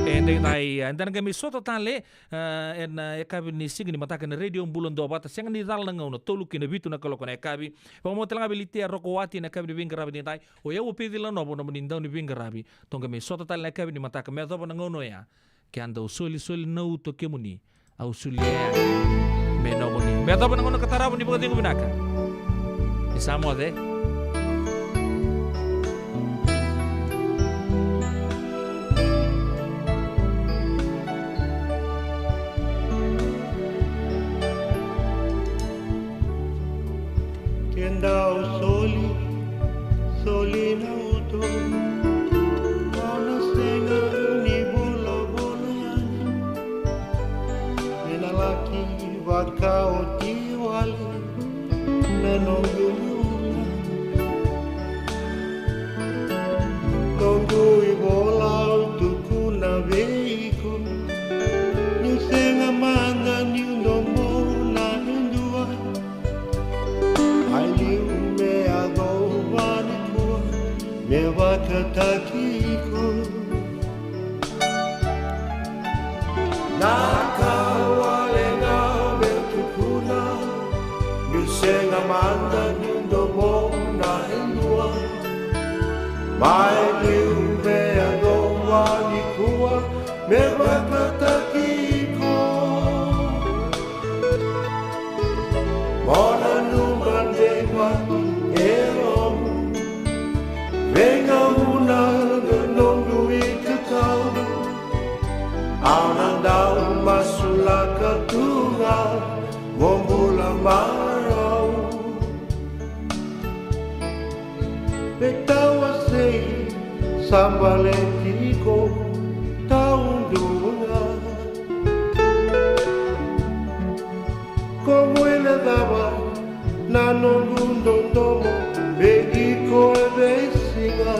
ende tai andan kami soto tale en kabina signi mataka na radio bulan do bata seng ni dal nga no tolu kina bitu na koloko na kabi pamo telanga bilite rokowati na kabina be ngarabi tai o ya upidi la no bono mnindau ni be ngarabi tonga me soto tale na kabina mataka me dobo na ngono ya ke anda usuli na uto kemuni au sulia me no moni me dobo na ngono katarabu ni boga dingo binaka isamo de Andao soli na uto Ona senga ni bola Nena laki wakao tiwali Neno yuyula kiko nakawalenga bertukuna nusenga manda nyundomo na endua mai liume adowa nikua mebakata kiko mona numande waki elom venga una nondu ikatau Anandau masulaka tunga Wombula marau Betawa sei sambalentiko taundunga Como ele dava nanondundomo Begiko e besinga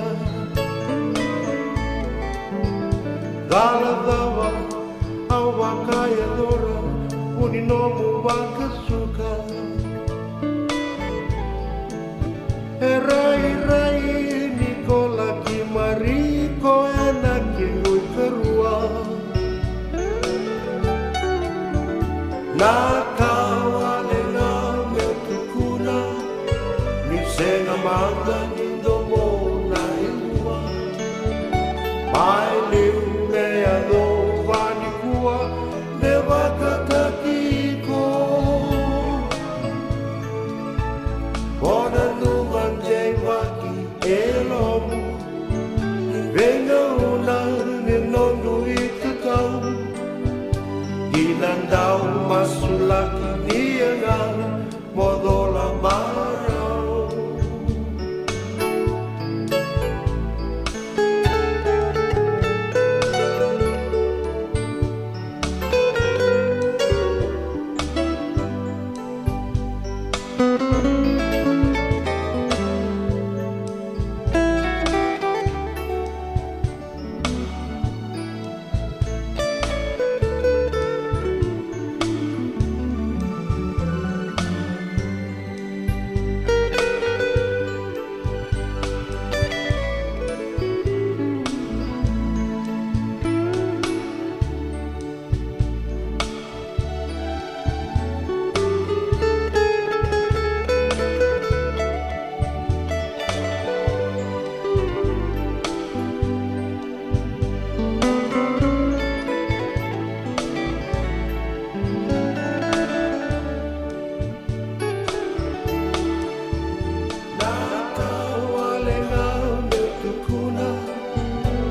Galadava au wakaya dora uninomu wakasuka Erai rai Nikola kimariko enaki uikarua Nakawale na metukuna Nisenga manga nindomo na ilua Mai liu Neado vanikua nevakata kiko Bona numanje waki elomu Venga una ninondu ikatau Ginandau masulaki nianga Modola marau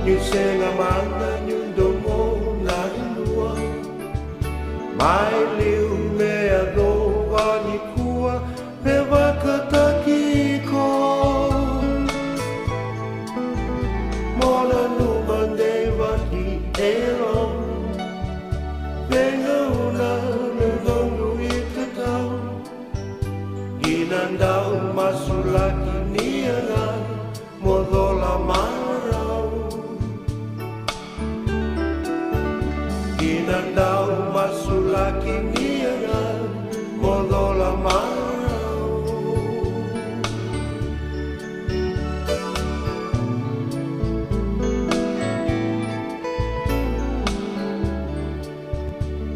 Nisenga manga nyundomo na indua Mai liu mea doa nikua Mevakata kiko Mona numande waki elom Venga una nunondu ikatau Ginandau masulaki nianga Modola marau Ginandau masulaki